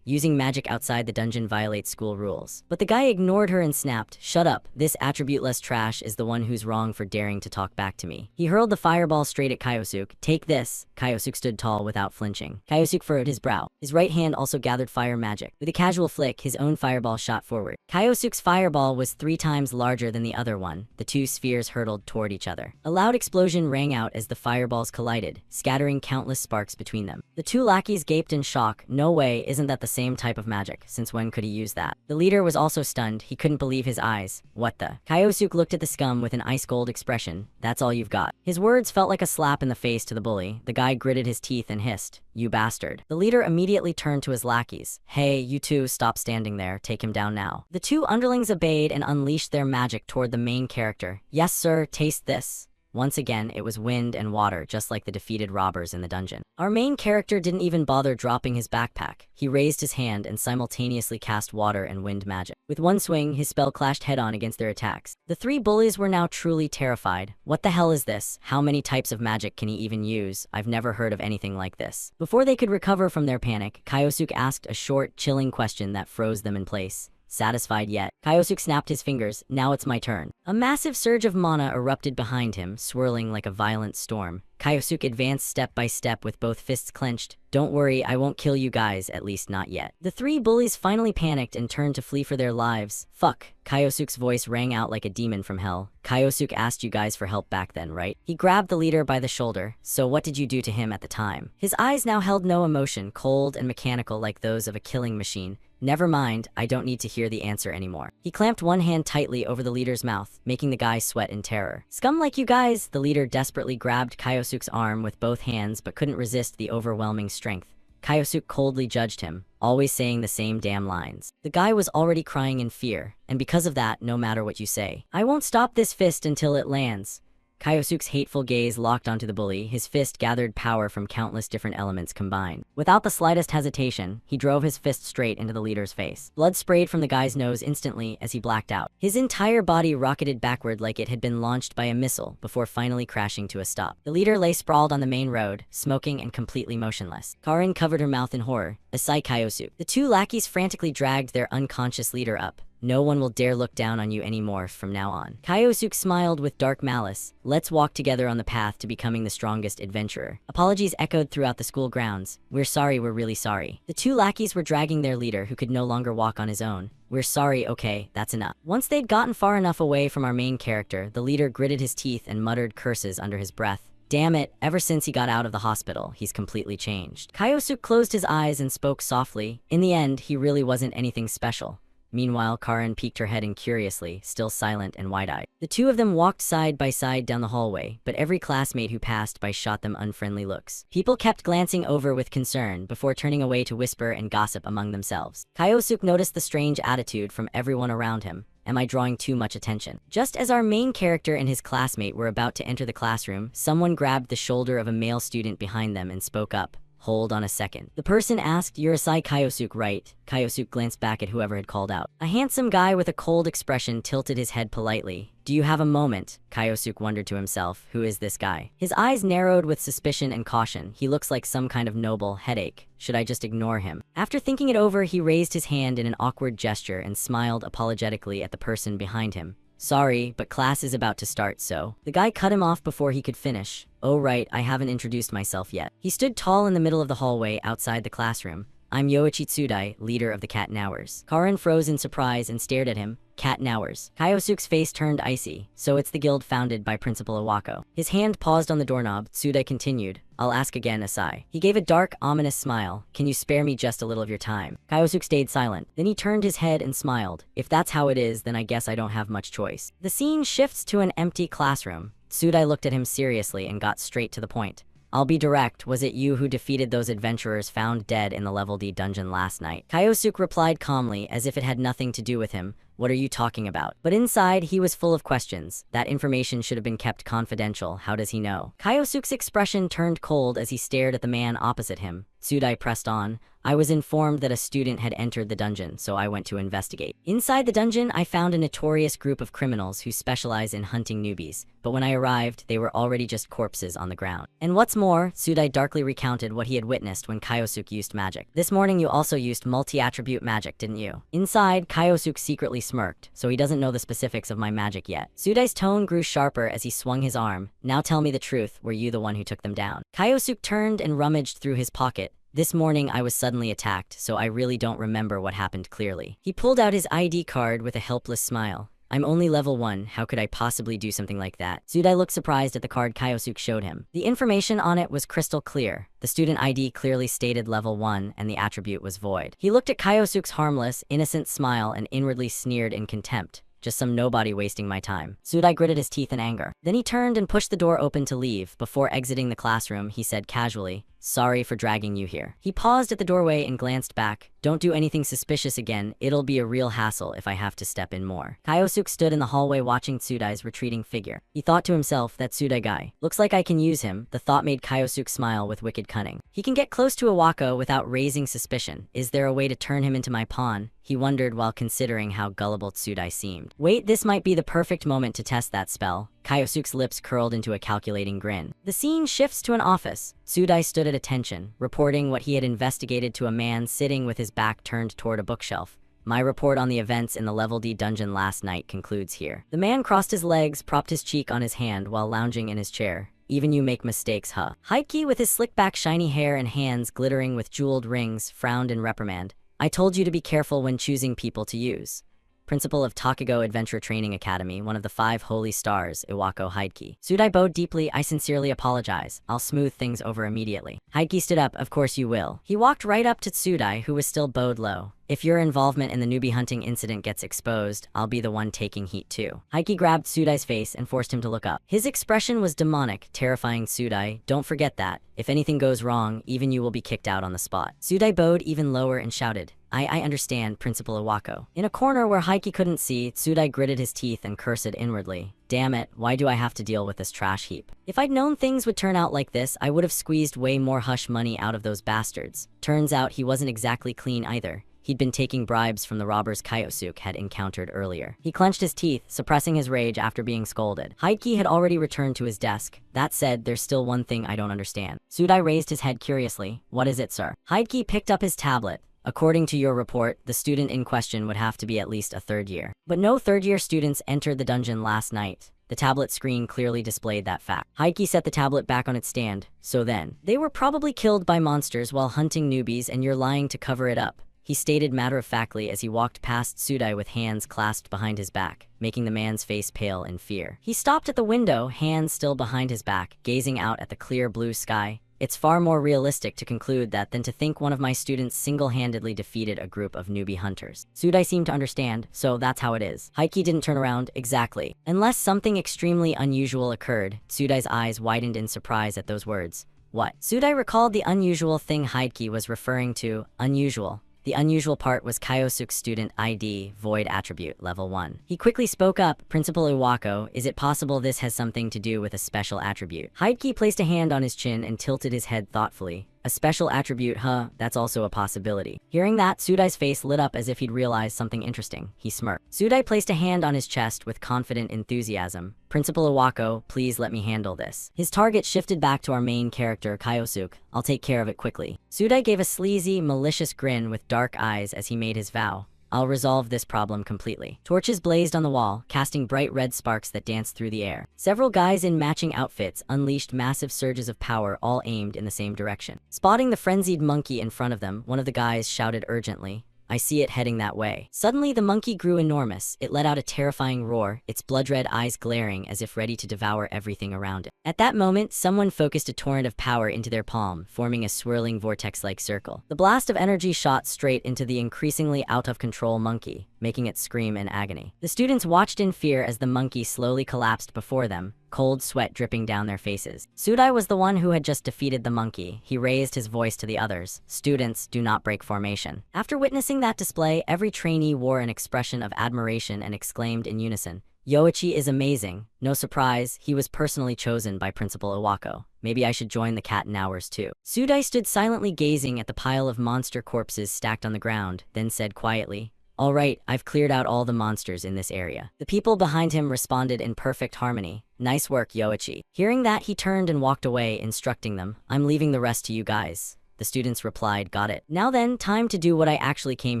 using magic outside the dungeon violates school rules. But the guy ignored her and snapped, shut up. This attribute-less trash is the one who's wrong for daring to talk back to me. He hurled the fireball straight at Kyosuke. Take this. Kyosuke stood tall without flinching. Kyosuke furrowed his brow. His right hand also gathered fire magic. With a casual flick, his own fireball shot forward. Kyosuke's fireball was 3 times larger than the other one. The two spheres hurtled toward each other. A loud explosion rang out as the fireballs collided, scattering countless sparks between them. The two lackeys gaped in shock. No way, isn't that the same type of magic? Since when could he use that? The leader was also stunned. He couldn't believe his eyes. What the? Kyosuke looked at the scum with an ice-cold expression. That's all you've got. His words felt like a slap in the face to the bully. The guy gritted his teeth and hissed, you bastard. The leader immediately turned to his lackeys. Hey, you two, stop standing there. Take him down now. The two underlings obeyed and unleashed their magic toward the main character. Yes, sir, taste this. Once again, it was wind and water, just like the defeated robbers in the dungeon. Our main character didn't even bother dropping his backpack. He raised his hand and simultaneously cast water and wind magic. With one swing, his spell clashed head-on against their attacks. The three bullies were now truly terrified. What the hell is this? How many types of magic can he even use? I've never heard of anything like this. Before they could recover from their panic, Kyosuke asked a short, chilling question that froze them in place. Satisfied yet? Kyosuke snapped his fingers. Now it's my turn. A massive surge of mana erupted behind him, swirling like a violent storm. Kyosuke advanced step by step with both fists clenched. Don't worry, I won't kill you guys, at least not yet. The three bullies finally panicked and turned to flee for their lives. Fuck. Kyosuke's voice rang out like a demon from hell. Kyosuke asked you guys for help back then, right? He grabbed the leader by the shoulder. So what did you do to him at the time? His eyes now held no emotion, cold and mechanical like those of a killing machine. Never mind, I don't need to hear the answer anymore. He clamped one hand tightly over the leader's mouth, making the guy sweat in terror. Scum like you guys, the leader desperately grabbed Kyosuke's arm with both hands but couldn't resist the overwhelming strength. Kyosuke coldly judged him, always saying the same damn lines. The guy was already crying in fear, and because of that, no matter what you say, I won't stop this fist until it lands. Kyosuke's hateful gaze locked onto the bully, his fist gathered power from countless different elements combined. Without the slightest hesitation, he drove his fist straight into the leader's face. Blood sprayed from the guy's nose instantly as he blacked out. His entire body rocketed backward like it had been launched by a missile before finally crashing to a stop. The leader lay sprawled on the main road, smoking and completely motionless. Karin covered her mouth in horror, aside Kyosuke. The two lackeys frantically dragged their unconscious leader up. No one will dare look down on you anymore from now on. Kyosuke smiled with dark malice. Let's walk together on the path to becoming the strongest adventurer. Apologies echoed throughout the school grounds. We're sorry, we're really sorry. The two lackeys were dragging their leader who could no longer walk on his own. We're sorry, okay, that's enough. Once they'd gotten far enough away from our main character, the leader gritted his teeth and muttered curses under his breath. Damn it, ever since he got out of the hospital, he's completely changed. Kyosuke closed his eyes and spoke softly. In the end, he really wasn't anything special. Meanwhile, Karin peeked her head in curiously, still silent and wide-eyed. The two of them walked side by side down the hallway, but every classmate who passed by shot them unfriendly looks. People kept glancing over with concern before turning away to whisper and gossip among themselves. Kyosuke noticed the strange attitude from everyone around him. Am I drawing too much attention? Just as our main character and his classmate were about to enter the classroom, someone grabbed the shoulder of a male student behind them and spoke up. hold on a second. The person asked, "You're Asai Kyosuke, right?" Kyosuke glanced back at whoever had called out. A handsome guy with a cold expression tilted his head politely. "Do you have a moment?" Kyosuke wondered to himself. Who is this guy? His eyes narrowed with suspicion and caution. He looks like some kind of noble headache. Should I just ignore him? After thinking it over, he raised his hand in an awkward gesture and smiled apologetically at the person behind him. "Sorry, but class is about to start, so..." The guy cut him off before he could finish. "Oh right, I haven't introduced myself yet." He stood tall in the middle of the hallway outside the classroom. "I'm Yoichi Tsudai, leader of the Cat Nowers." Karin froze in surprise and stared at him. Cat Nowers. Kyosuke's face turned icy. "So it's the guild founded by Principal Iwako." His hand paused on the doorknob. Tsudai continued, "I'll ask again, Asai." He gave a dark, ominous smile. "Can you spare me just a little of your time?" Kyosuke stayed silent. Then he turned his head and smiled. "If that's how it is, then I guess I don't have much choice." The scene shifts to an empty classroom. Tsudai looked at him seriously and got straight to the point. "I'll be direct. Was it you who defeated those adventurers found dead in the Level D dungeon last night?" Kyosuke replied calmly, as if it had nothing to do with him. "What are you talking about?" But inside, he was full of questions. That information should have been kept confidential. How does he know? Kyosuke's expression turned cold as he stared at the man opposite him. Tsudai pressed on. "I was informed that a student had entered the dungeon, so I went to investigate. Inside the dungeon, I found a notorious group of criminals who specialize in hunting newbies. But when I arrived, they were already just corpses on the ground. And what's more," Tsudai darkly recounted what he had witnessed when Kyosuke used magic. "This morning you also used multi-attribute magic, didn't you?" Inside, Kyosuke secretly smirked, so he doesn't know the specifics of my magic yet. Tsudai's tone grew sharper as he swung his arm. "Now tell me the truth, were you the one who took them down?" Kyosuke turned and rummaged through his pocket. "This morning I was suddenly attacked, so I really don't remember what happened clearly." He pulled out his ID card with a helpless smile. "I'm only level 1, how could I possibly do something like that?" Tsudai looked surprised at the card Kyosuke showed him. The information on it was crystal clear. The student ID clearly stated level 1, and the attribute was void. He looked at Kyosuke's harmless, innocent smile and inwardly sneered in contempt. "Just some nobody wasting my time." Tsudai gritted his teeth in anger. Then he turned and pushed the door open to leave. Before exiting the classroom, he said casually, "Sorry for dragging you here." He paused at the doorway and glanced back. "Don't do anything suspicious again. It'll be a real hassle if I have to step in more." Kyosuke stood in the hallway watching Tsudai's retreating figure. He thought to himself, that Tsudai guy. Looks like I can use him. The thought made Kyosuke smile with wicked cunning. He can get close to Iwako without raising suspicion. Is there a way to turn him into my pawn? He wondered while considering how gullible Tsudai seemed. Wait, this might be the perfect moment to test that spell. Kyosuke's lips curled into a calculating grin. The scene shifts to an office. Tsudai stood at attention, reporting what he had investigated to a man sitting with his back turned toward a bookshelf. "My report on the events in the Level D dungeon last night concludes here." The man crossed his legs, propped his cheek on his hand while lounging in his chair. "Even you make mistakes, huh?" Heike, with his slick-back shiny hair and hands glittering with jeweled rings, frowned in reprimand. "I told you to be careful when choosing people to use." Principal of Takugo Adventure Training Academy, one of the 5 holy stars, Iwako Heike. Tsudai bowed deeply. "I sincerely apologize. I'll smooth things over immediately." Heike stood up. "Of course you will." He walked right up to Tsudai, who was still bowed low. "If your involvement in the newbie hunting incident gets exposed, I'll be the one taking heat too." Heike grabbed Tsudai's face and forced him to look up. His expression was demonic, terrifying Tsudai. "Don't forget that. If anything goes wrong, even you will be kicked out on the spot." Tsudai bowed even lower and shouted, I understand, Principal Iwako." In a corner where Heike couldn't see, Tsudai gritted his teeth and cursed inwardly. "Damn it, why do I have to deal with this trash heap? If I'd known things would turn out like this, I would have squeezed way more hush money out of those bastards." Turns out he wasn't exactly clean either. He'd been taking bribes from the robbers Kyosuke had encountered earlier. He clenched his teeth, suppressing his rage after being scolded. Heike had already returned to his desk. "That said, there's still one thing I don't understand." Tsudai raised his head curiously. "What is it, sir?" Heike picked up his tablet. "According to your report, the student in question would have to be at least a 3rd year. But no 3rd-year students entered the dungeon last night." The tablet screen clearly displayed that fact. Heike set the tablet back on its stand. "So then, they were probably killed by monsters while hunting newbies and you're lying to cover it up," he stated matter-of-factly as he walked past Tsudai with hands clasped behind his back, making the man's face pale in fear. He stopped at the window, hands still behind his back, gazing out at the clear blue sky. "It's far more realistic to conclude that than to think one of my students single-handedly defeated a group of newbie hunters." Tsudai seemed to understand, "So that's how it is." Heike didn't turn around. "Exactly. Unless something extremely unusual occurred." Tsudai's eyes widened in surprise at those words. "What?" Tsudai recalled the unusual thing Heike was referring to. Unusual. The unusual part was Kyosuke's student ID, void attribute, level 1. He quickly spoke up. "Principal Iwako, is it possible this has something to do with a special attribute?" Heike placed a hand on his chin and tilted his head thoughtfully. A special attribute, huh? That's also a possibility. Hearing that, Sudai's face lit up as if he'd realized something interesting. He smirked. Sudai placed a hand on his chest with confident enthusiasm. Principal Iwako, please let me handle this. His target shifted back to our main character, Kyosuke. I'll take care of it quickly. Sudai gave a sleazy, malicious grin with dark eyes as he made his vow. I'll resolve this problem completely. Torches blazed on the wall, casting bright red sparks that danced through the air. Several guys in matching outfits unleashed massive surges of power, all aimed in the same direction. Spotting the frenzied monkey in front of them, one of the guys shouted urgently, I see it heading that way. Suddenly, the monkey grew enormous. It let out a terrifying roar, its blood-red eyes glaring as if ready to devour everything around it. At that moment, someone focused a torrent of power into their palm, forming a swirling vortex-like circle. The blast of energy shot straight into the increasingly out-of-control monkey, making it scream in agony. The students watched in fear as the monkey slowly collapsed before them, cold sweat dripping down their faces. Sudai was the one who had just defeated the monkey. He raised his voice to the others. Students, do not break formation. After witnessing that display, every trainee wore an expression of admiration and exclaimed in unison, Yoichi is amazing. No surprise, he was personally chosen by Principal Iwako. Maybe I should join the cat and hours too. Sudai stood silently gazing at the pile of monster corpses stacked on the ground, then said quietly, all right, I've cleared out all the monsters in this area. The people behind him responded in perfect harmony. Nice work, Yoichi. Hearing that, he turned and walked away, instructing them, I'm leaving the rest to you guys. The students replied, got it. Now then, time to do what I actually came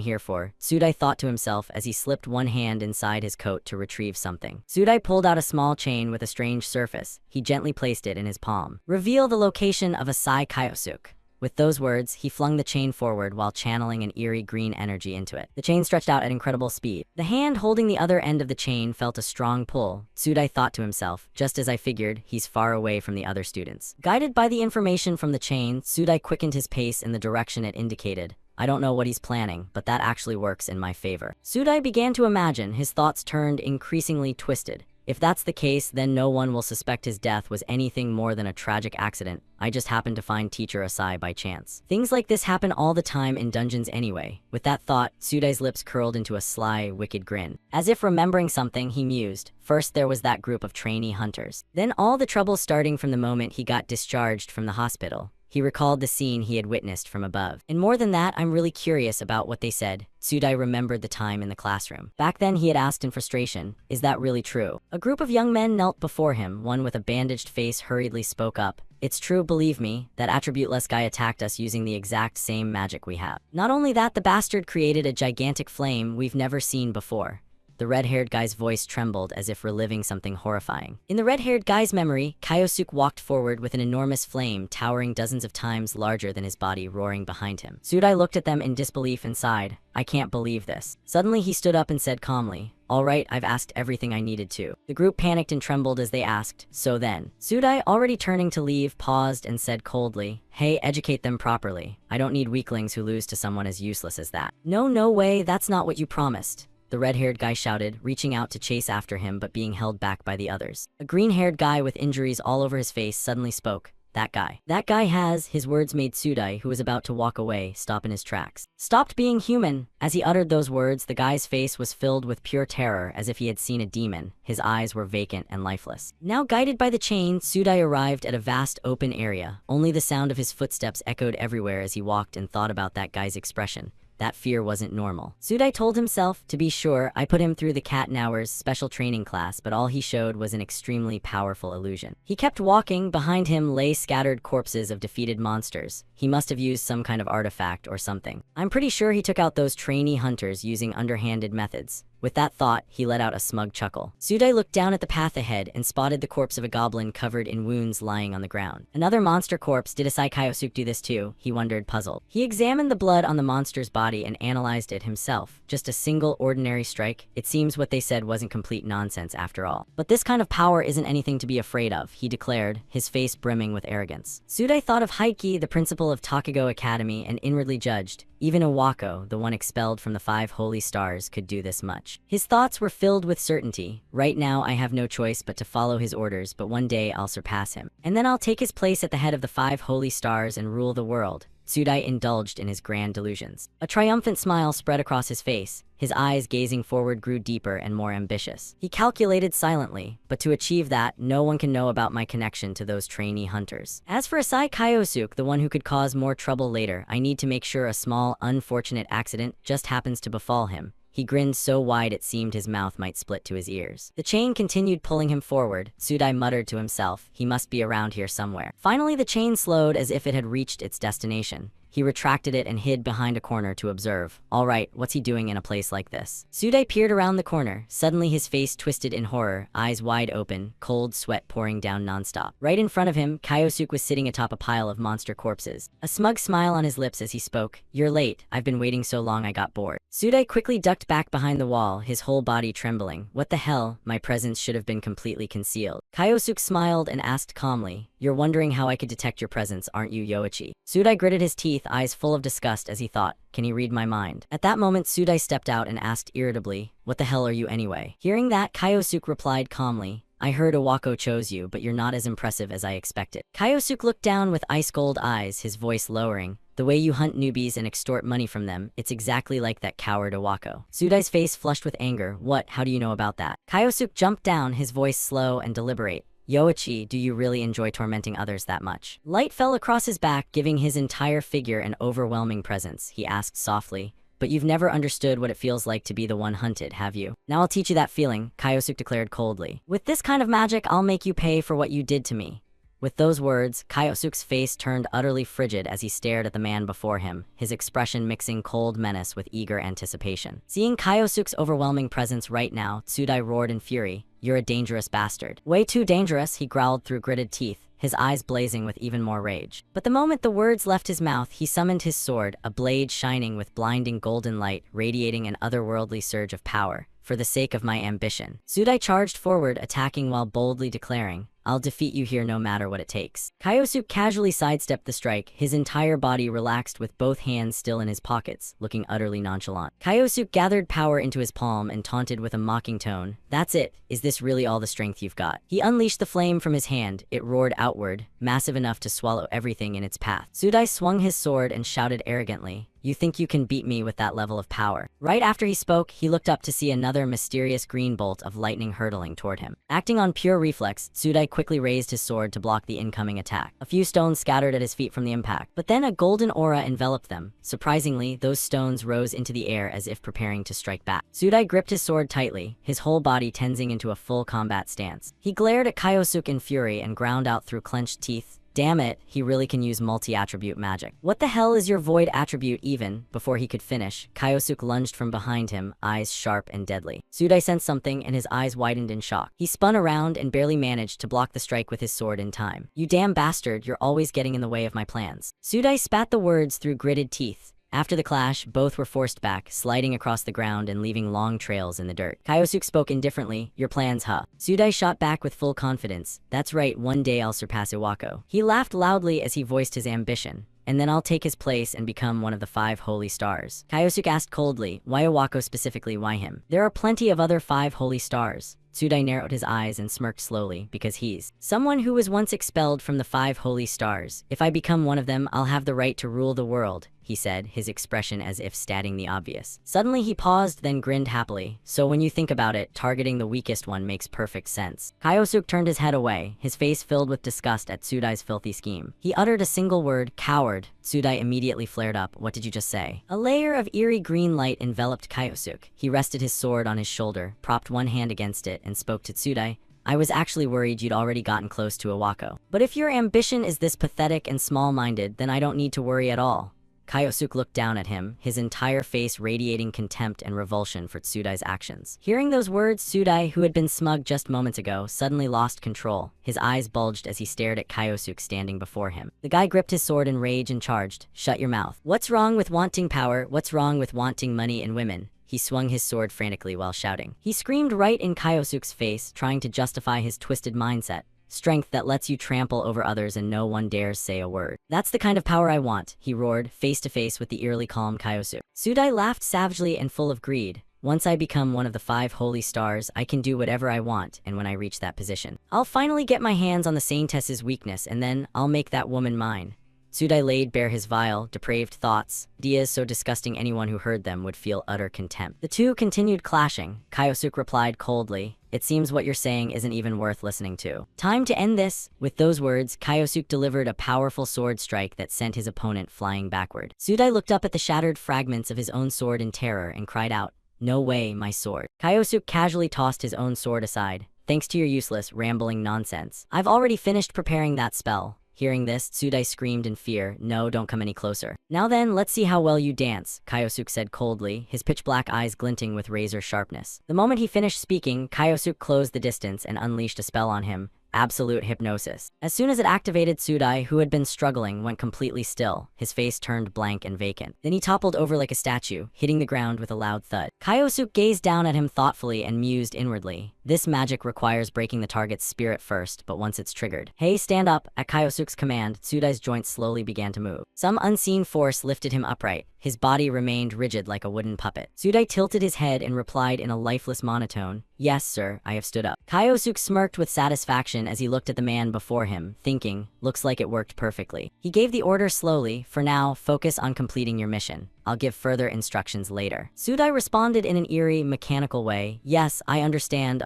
here for, Sudai thought to himself as he slipped one hand inside his coat to retrieve something. Sudai pulled out a small chain with a strange surface. He gently placed it in his palm. Reveal the location of Asai Kyosuke. With those words, he flung the chain forward while channeling an eerie green energy into it. The chain stretched out at incredible speed. The hand holding the other end of the chain felt a strong pull. Sudai thought to himself, just as I figured, he's far away from the other students. Guided by the information from the chain, Sudai quickened his pace in the direction it indicated. I don't know what he's planning, but that actually works in my favor. Sudai began to imagine, his thoughts turned increasingly twisted. If that's the case, then no one will suspect his death was anything more than a tragic accident. I just happened to find Teacher Asai by chance. Things like this happen all the time in dungeons anyway. With that thought, Sudai's lips curled into a sly, wicked grin. As if remembering something, he mused. First there was that group of trainee hunters. Then all the trouble starting from the moment he got discharged from the hospital. He recalled the scene he had witnessed from above. And more than that, I'm really curious about what they said. Sudai remembered the time in the classroom. Back then, he had asked in frustration, is that really true? A group of young men knelt before him. One with a bandaged face hurriedly spoke up. It's true, believe me, that attribute-less guy attacked us using the exact same magic we have. Not only that, the bastard created a gigantic flame we've never seen before. The red-haired guy's voice trembled as if reliving something horrifying. In the red-haired guy's memory, Kyosuke walked forward with an enormous flame towering dozens of times larger than his body roaring behind him. Sudai looked at them in disbelief and sighed. I can't believe this. Suddenly he stood up and said calmly, all right, I've asked everything I needed to. The group panicked and trembled as they asked, so then? Sudai, already turning to leave, paused and said coldly, hey, educate them properly. I don't need weaklings who lose to someone as useless as that. No way, that's not what you promised. The red-haired guy shouted, reaching out to chase after him but being held back by the others. A green-haired guy with injuries all over his face suddenly spoke. That guy has, his words made Sudai, who was about to walk away, stop in his tracks. Stopped being human. As he uttered those words, the guy's face was filled with pure terror as if he had seen a demon. His eyes were vacant and lifeless. Now guided by the chain, Sudai arrived at a vast open area. Only the sound of his footsteps echoed everywhere as he walked and thought about that guy's expression. That fear wasn't normal. Sudai told himself, to be sure, I put him through the Cat and Hours special training class, but all he showed was an extremely powerful illusion. He kept walking. Behind him lay scattered corpses of defeated monsters. He must have used some kind of artifact or something. I'm pretty sure he took out those trainee hunters using underhanded methods. With that thought, he let out a smug chuckle. Sudai looked down at the path ahead and spotted the corpse of a goblin covered in wounds lying on the ground. Another monster corpse. Did Asai Kyosuke do this too? He wondered, puzzled. He examined the blood on the monster's body and analyzed it himself. Just a single ordinary strike? It seems what they said wasn't complete nonsense after all. But this kind of power isn't anything to be afraid of, he declared, his face brimming with arrogance. Sudai thought of Heiki, the principal of Takugo Academy, and inwardly judged. Even Iwako, the one expelled from the 5 holy stars, could do this much. His thoughts were filled with certainty. Right now, I have no choice but to follow his orders, but one day I'll surpass him. And then I'll take his place at the head of the 5 holy stars and rule the world. Tsudai indulged in his grand delusions. A triumphant smile spread across his face. His eyes gazing forward grew deeper and more ambitious. He calculated silently, but to achieve that, no one can know about my connection to those trainee hunters. As for Asai Kyosuke, the one who could cause more trouble later, I need to make sure a small, unfortunate accident just happens to befall him. He grinned so wide it seemed his mouth might split to his ears. The chain continued pulling him forward. Tsudai muttered to himself, he must be around here somewhere. Finally, the chain slowed as if it had reached its destination. He retracted it and hid behind a corner to observe. All right, what's he doing in a place like this? Tsudai peered around the corner. Suddenly his face twisted in horror, eyes wide open, cold sweat pouring down nonstop. Right in front of him, Kyosuke was sitting atop a pile of monster corpses. A smug smile on his lips as he spoke. You're late. I've been waiting so long I got bored. Tsudai quickly ducked back behind the wall, his whole body trembling. What the hell? My presence should have been completely concealed. Kyosuke smiled and asked calmly, you're wondering how I could detect your presence, aren't you, Yoichi? Tsudai gritted his teeth, eyes full of disgust as he thought, can he read my mind? At that moment, Tsudai stepped out and asked irritably, what the hell are you anyway? Hearing that, Kyosuke replied calmly, I heard Iwako chose you, but you're not as impressive as I expected. Kyosuke looked down with ice-cold eyes, his voice lowering. The way you hunt newbies and extort money from them, it's exactly like that coward Iwako. Tsudai's face flushed with anger. What? How do you know about that? Kyosuke jumped down, his voice slow and deliberate. Yoichi, do you really enjoy tormenting others that much? Light fell across his back, giving his entire figure an overwhelming presence. He asked softly, but you've never understood what it feels like to be the one hunted, have you? Now I'll teach you that feeling, Kyosuke declared coldly. With this kind of magic, I'll make you pay for what you did to me. With those words, Kyosuke's face turned utterly frigid as he stared at the man before him, his expression mixing cold menace with eager anticipation. Seeing Kyosuke's overwhelming presence right now, Tsudai roared in fury. You're a dangerous bastard. Way too dangerous, he growled through gritted teeth, his eyes blazing with even more rage. But the moment the words left his mouth, he summoned his sword, a blade shining with blinding golden light, radiating an otherworldly surge of power. For the sake of my ambition. Tsudai charged forward, attacking while boldly declaring, I'll defeat you here no matter what it takes. Kyosuke casually sidestepped the strike, his entire body relaxed with both hands still in his pockets, looking utterly nonchalant. Kyosuke gathered power into his palm and taunted with a mocking tone. That's it. Is this really all the strength you've got? He unleashed the flame from his hand. It roared outward, massive enough to swallow everything in its path. Tsudai swung his sword and shouted arrogantly, you think you can beat me with that level of power? Right after he spoke, he looked up to see another mysterious green bolt of lightning hurtling toward him. Acting on pure reflex, Tsudai quickly raised his sword to block the incoming attack. A few stones scattered at his feet from the impact, but then a golden aura enveloped them. Surprisingly, those stones rose into the air as if preparing to strike back. Tsudai gripped his sword tightly, his whole body tensing into a full combat stance. He glared at Kyosuke in fury and ground out through clenched teeth. Damn it, he really can use multi-attribute magic. What the hell is your void attribute even? Before he could finish, Kyosuke lunged from behind him, eyes sharp and deadly. Tsudai sensed something and his eyes widened in shock. He spun around and barely managed to block the strike with his sword in time. You damn bastard, you're always getting in the way of my plans. Tsudai spat the words through gritted teeth. After the clash, both were forced back, sliding across the ground and leaving long trails in the dirt. Kyosuke spoke indifferently, your plans, huh? Tsudai shot back with full confidence. That's right, one day I'll surpass Iwako. He laughed loudly as he voiced his ambition. And then I'll take his place and become one of the 5 holy stars. Kyosuke asked coldly, why Iwako specifically, why him? There are plenty of other 5 holy stars. Tsudai narrowed his eyes and smirked slowly, because he's someone who was once expelled from the 5 holy stars. If I become one of them, I'll have the right to rule the world, he said, his expression as if stating the obvious. Suddenly he paused, then grinned happily. So when you think about it, targeting the weakest one makes perfect sense. Kyosuke turned his head away, his face filled with disgust at Tsudai's filthy scheme. He uttered a single word, coward. Tsudai immediately flared up. What did you just say? A layer of eerie green light enveloped Kyosuke. He rested his sword on his shoulder, propped one hand against it, and spoke to Tsudai. I was actually worried you'd already gotten close to Iwako. But if your ambition is this pathetic and small-minded, then I don't need to worry at all. Kyosuke looked down at him, his entire face radiating contempt and revulsion for Tsudai's actions. Hearing those words, Tsudai, who had been smug just moments ago, suddenly lost control. His eyes bulged as he stared at Kyosuke standing before him. The guy gripped his sword in rage and charged. Shut your mouth. What's wrong with wanting power? What's wrong with wanting money and women? He swung his sword frantically while shouting. He screamed right in Kyosuke's face, trying to justify his twisted mindset. Strength that lets you trample over others and no one dares say a word. That's the kind of power I want, he roared, face to face with the eerily calm Kyosuke. Tsudai laughed savagely and full of greed. Once I become one of the 5 holy stars, I can do whatever I want, and when I reach that position, I'll finally get my hands on the Saintess's weakness, and then I'll make that woman mine. Sudai laid bare his vile, depraved thoughts, ideas so disgusting anyone who heard them would feel utter contempt. The two continued clashing. Kyosuke replied coldly, "It seems what you're saying isn't even worth listening to. Time to end this." With those words, Kyosuke delivered a powerful sword strike that sent his opponent flying backward. Sudai looked up at the shattered fragments of his own sword in terror and cried out, "No way, my sword." Kyosuke casually tossed his own sword aside. "Thanks to your useless, rambling nonsense. I've already finished preparing that spell." Hearing this, Sudai screamed in fear, "No, don't come any closer." "Now then, let's see how well you dance," Kyosuke said coldly, his pitch-black eyes glinting with razor sharpness. The moment he finished speaking, Kyosuke closed the distance and unleashed a spell on him. Absolute hypnosis. As soon as it activated, Sudai, who had been struggling, went completely still. His face turned blank and vacant. Then he toppled over like a statue, hitting the ground with a loud thud. Kyosuke gazed down at him thoughtfully and mused inwardly. This magic requires breaking the target's spirit first, but once it's triggered. "Hey, stand up!" At Kyosuke's command, Sudai's joints slowly began to move. Some unseen force lifted him upright. His body remained rigid like a wooden puppet. Sudai tilted his head and replied in a lifeless monotone, "Yes, sir, I have stood up." Kyosuke smirked with satisfaction as he looked at the man before him, thinking, "Looks like it worked perfectly." He gave the order slowly, "For now, focus on completing your mission. I'll give further instructions later." Sudai responded in an eerie, mechanical way, "Yes, I understand.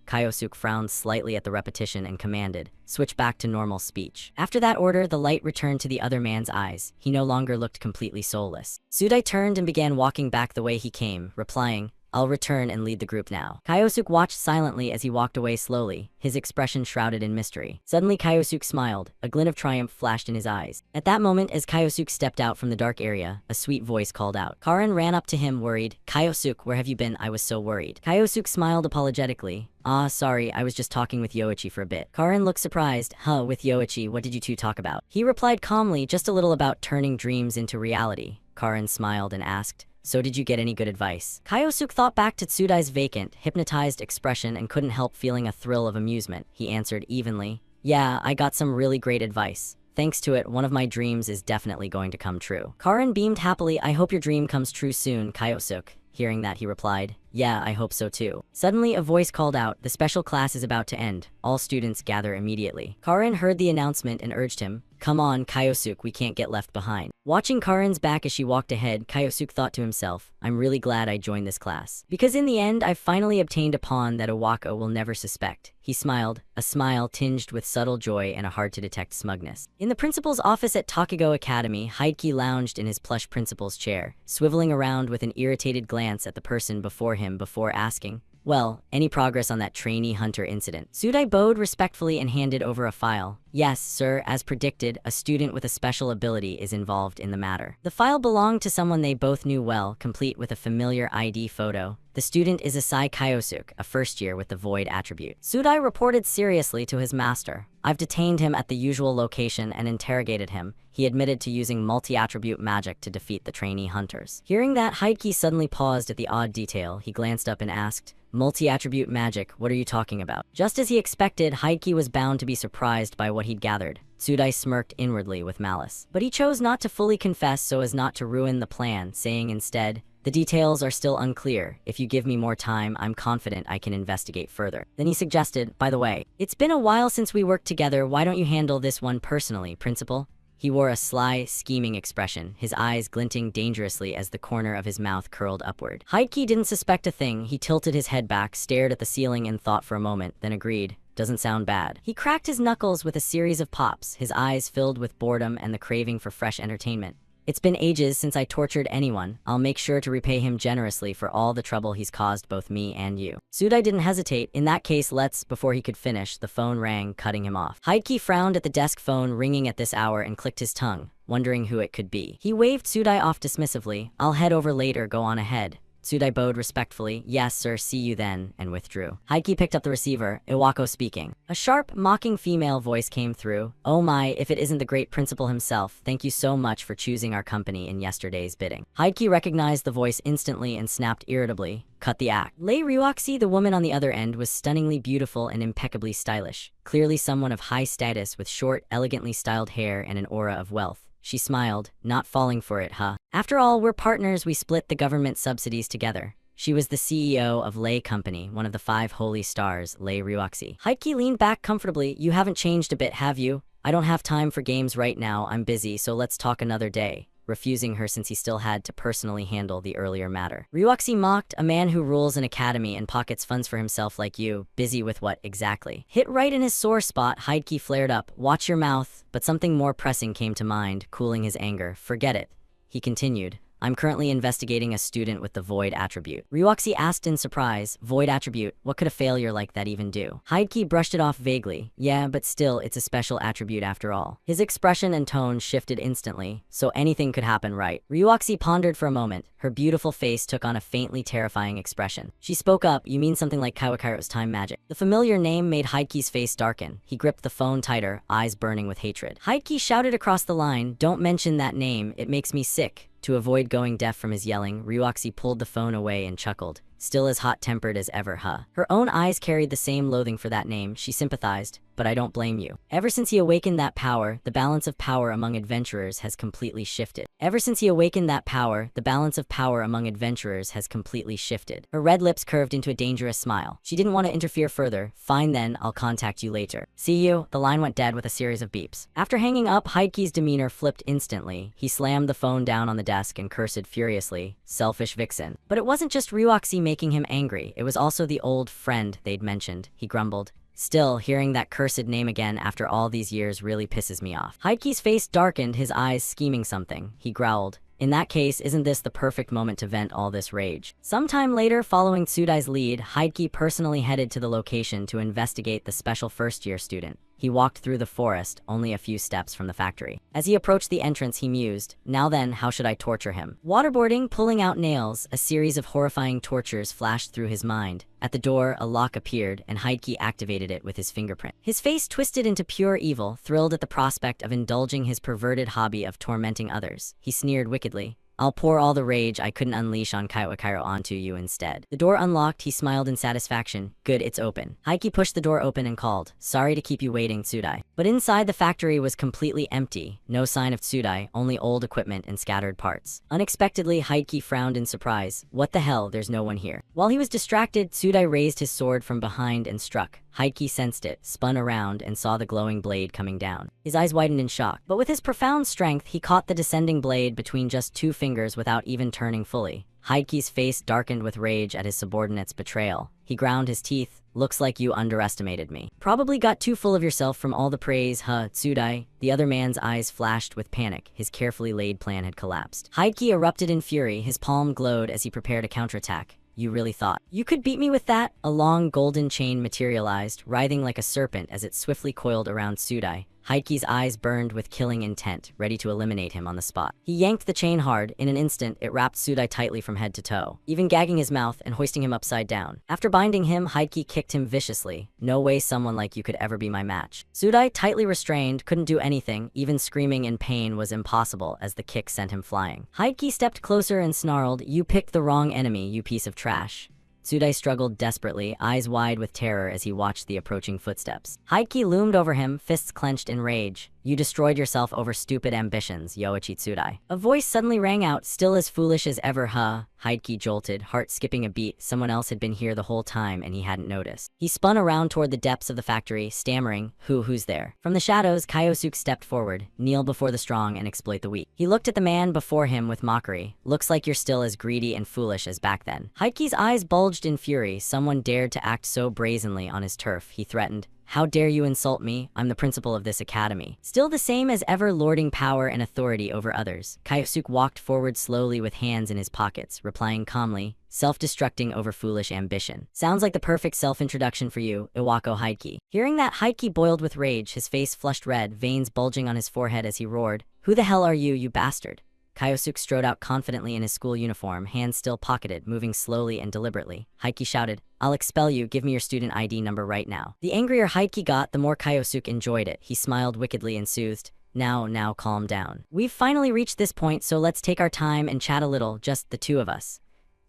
Kyosuke frowned slightly at the repetition and commanded, "Switch back to normal speech." After that order, the light returned to the other man's eyes. He no longer looked completely soulless. Sudai turned and began walking back the way he came, replying, "I'll return and lead the group now." Kyosuke watched silently as he walked away slowly, his expression shrouded in mystery. Suddenly Kyosuke smiled. A glint of triumph flashed in his eyes. At that moment, as Kyosuke stepped out from the dark area, a sweet voice called out. Karin ran up to him, worried. "Kyosuke, where have you been? I was so worried." Kyosuke smiled apologetically. "Ah, sorry, I was just talking with Yoichi for a bit." Karin looked surprised. "Huh, with Yoichi, what did you two talk about?" He replied calmly, "Just a little about turning dreams into reality." Karin smiled and asked, "So did you get any good advice?" Kyosuke thought back to Tsudai's vacant, hypnotized expression and couldn't help feeling a thrill of amusement. He answered evenly, "Yeah, I got some really great advice. Thanks to it, one of my dreams is definitely going to come true." Karin beamed happily. "I hope your dream comes true soon, Kyosuke." Hearing that, he replied, "Yeah, I hope so too." Suddenly, a voice called out, "The special class is about to end. All students gather immediately." Karin heard the announcement and urged him, "Come on, Kyosuke, we can't get left behind." Watching Karin's back as she walked ahead, Kyosuke thought to himself, "I'm really glad I joined this class. Because in the end, I've finally obtained a pawn that Owako will never suspect." He smiled, a smile tinged with subtle joy and a hard-to-detect smugness. In the principal's office at Takigo Academy, Hideki lounged in his plush principal's chair, swiveling around with an irritated glance at the person before him before asking, "Well, any progress on that trainee hunter incident?" Sudai bowed respectfully and handed over a file. "Yes, sir, as predicted, a student with a special ability is involved in the matter." The file belonged to someone they both knew well, complete with a familiar ID photo. The student is Asai Kyosuke, a first year with the Void attribute. Sudai reported seriously to his master. "I've detained him at the usual location and interrogated him. He admitted to using multi-attribute magic to defeat the trainee hunters." Hearing that, Hideki suddenly paused at the odd detail. He glanced up and asked, "Multi-attribute magic, what are you talking about?" Just as he expected, Hideki was bound to be surprised by what he'd gathered. Sudai smirked inwardly with malice. But he chose not to fully confess so as not to ruin the plan, saying instead, "The details are still unclear. If you give me more time, I'm confident I can investigate further." Then he suggested, "By the way, it's been a while since we worked together. Why don't you handle this one personally, Principal?" He wore a sly, scheming expression, his eyes glinting dangerously as the corner of his mouth curled upward. Hideki didn't suspect a thing. He tilted his head back, stared at the ceiling and thought for a moment, then agreed. "Doesn't sound bad." He cracked his knuckles with a series of pops, his eyes filled with boredom and the craving for fresh entertainment. "It's been ages since I tortured anyone. I'll make sure to repay him generously for all the trouble he's caused both me and you." Sudai didn't hesitate. "In that case, let's..." Before he could finish, the phone rang, cutting him off. Hideki frowned at the desk phone ringing at this hour and clicked his tongue, wondering who it could be. He waved Sudai off dismissively. "I'll head over later, go on ahead." Sudai bowed respectfully. "Yes, sir, see you then," and withdrew. Hideki picked up the receiver. Iwako speaking. A sharp, mocking female voice came through. "Oh my, if it isn't the great principal himself, thank you so much for choosing our company in yesterday's bidding." Hideki recognized the voice instantly and snapped irritably, "Cut the act." Lei Ryuaxi, the woman on the other end, was stunningly beautiful and impeccably stylish. Clearly someone of high status with short, elegantly styled hair and an aura of wealth. She smiled, "Not falling for it, huh? After all, we're partners, we split the government subsidies together." She was the CEO of Lei Company, one of the 5 holy stars, Lei Ryuaxi. Hideki leaned back comfortably. "You haven't changed a bit, have you?" I don't have time for games right now, I'm busy, so let's talk another day, refusing her since he still had to personally handle the earlier matter. Ryuoxi mocked, a man who rules an academy and pockets funds for himself like you, busy with what exactly? Hit right in his sore spot, Heidki flared up, watch your mouth, but something more pressing came to mind, cooling his anger. Forget it. He continued, I'm currently investigating a student with the void attribute. Ryuoxi asked in surprise, void attribute, what could a failure like that even do? Heidki brushed it off vaguely. Yeah, but still, it's a special attribute after all. His expression and tone shifted instantly, so anything could happen, right? Ryuoxi pondered for a moment. Her beautiful face took on a faintly terrifying expression. She spoke up, you mean something like Kawakaro's time magic. The familiar name made Heidki's face darken. He gripped the phone tighter, eyes burning with hatred. Heidki shouted across the line, don't mention that name, it makes me sick. To avoid going deaf from his yelling, Ryuoxi pulled the phone away and chuckled, still as hot-tempered as ever, huh? Her own eyes carried the same loathing for that name. She sympathized, but I don't blame you. Ever since he awakened that power, the balance of power among adventurers has completely shifted. Ever since he awakened that power, the balance of power among adventurers has completely shifted. Her red lips curved into a dangerous smile. She didn't want to interfere further. Fine then, I'll contact you later. See you. The line went dead with a series of beeps. After hanging up, Heidki's demeanor flipped instantly. He slammed the phone down on the desk and cursed furiously, selfish vixen. But it wasn't just Ryuoxi making him angry, it was also the old friend they'd mentioned. He grumbled, still, hearing that cursed name again after all these years really pisses me off. Heidki's face darkened, his eyes scheming something. He growled, in that case, isn't this the perfect moment to vent all this rage? Sometime later, following Tsudai's lead, Heidki personally headed to the location to investigate the special first-year student. He walked through the forest, only a few steps from the factory. As he approached the entrance, he mused, now then, how should I torture him? Waterboarding, pulling out nails, a series of horrifying tortures flashed through his mind. At the door, a lock appeared, and Heidki activated it with his fingerprint. His face twisted into pure evil, thrilled at the prospect of indulging his perverted hobby of tormenting others. He sneered wickedly, I'll pour all the rage I couldn't unleash on Kaiwa onto you instead. The door unlocked, he smiled in satisfaction. Good, it's open. Heidki pushed the door open and called, sorry to keep you waiting, Tsudai. But inside the factory was completely empty. No sign of Tsudai, only old equipment and scattered parts. Unexpectedly, Heidki frowned in surprise. What the hell, there's no one here. While he was distracted, Tsudai raised his sword from behind and struck. Heidki sensed it, spun around, and saw the glowing blade coming down. His eyes widened in shock, but with his profound strength, he caught the descending blade between just 2 fingers without even turning fully. Heidki's face darkened with rage at his subordinate's betrayal. He ground his teeth. Looks like you underestimated me. Probably got too full of yourself from all the praise, huh, Tsudai? The other man's eyes flashed with panic. His carefully laid plan had collapsed. Heidki erupted in fury. His palm glowed as he prepared a counterattack. You really thought you could beat me with that? A long golden chain materialized, writhing like a serpent as it swiftly coiled around Tsudai. Heidki's eyes burned with killing intent, ready to eliminate him on the spot. He yanked the chain hard. In an instant, it wrapped Tsudai tightly from head to toe, even gagging his mouth and hoisting him upside down. After binding him, Heidki kicked him viciously. No way someone like you could ever be my match. Tsudai, tightly restrained, couldn't do anything. Even screaming in pain was impossible as the kick sent him flying. Heidki stepped closer and snarled, you picked the wrong enemy, you piece of trash. Tsudai struggled desperately, eyes wide with terror as he watched the approaching footsteps. Heidki loomed over him, fists clenched in rage. You destroyed yourself over stupid ambitions, Yoichi Tsudai. A voice suddenly rang out, still as foolish as ever, huh? Heidki jolted, heart skipping a beat. Someone else had been here the whole time and he hadn't noticed. He spun around toward the depths of the factory, stammering, who's there? From the shadows, Kaiosuk stepped forward, kneel before the strong and exploit the weak. He looked at the man before him with mockery. Looks like you're still as greedy and foolish as back then. Heidki's eyes bulged in fury. Someone dared to act so brazenly on his turf, he threatened. How dare you insult me? I'm the principal of this academy. Still the same as ever, lording power and authority over others. Kaiosuk walked forward slowly with hands in his pockets, replying calmly, self-destructing over foolish ambition. Sounds like the perfect self-introduction for you, Iwako Heidki. Hearing that, Heidki boiled with rage, his face flushed red, veins bulging on his forehead as he roared, who the hell are you, you bastard? Kaiosuk strode out confidently in his school uniform, hands still pocketed, moving slowly and deliberately. Heidki shouted, I'll expel you, give me your student ID number right now. The angrier Heidki got, the more Kaiosuk enjoyed it. He smiled wickedly and soothed, now calm down. We've finally reached this point, so let's take our time and chat a little, just the two of us.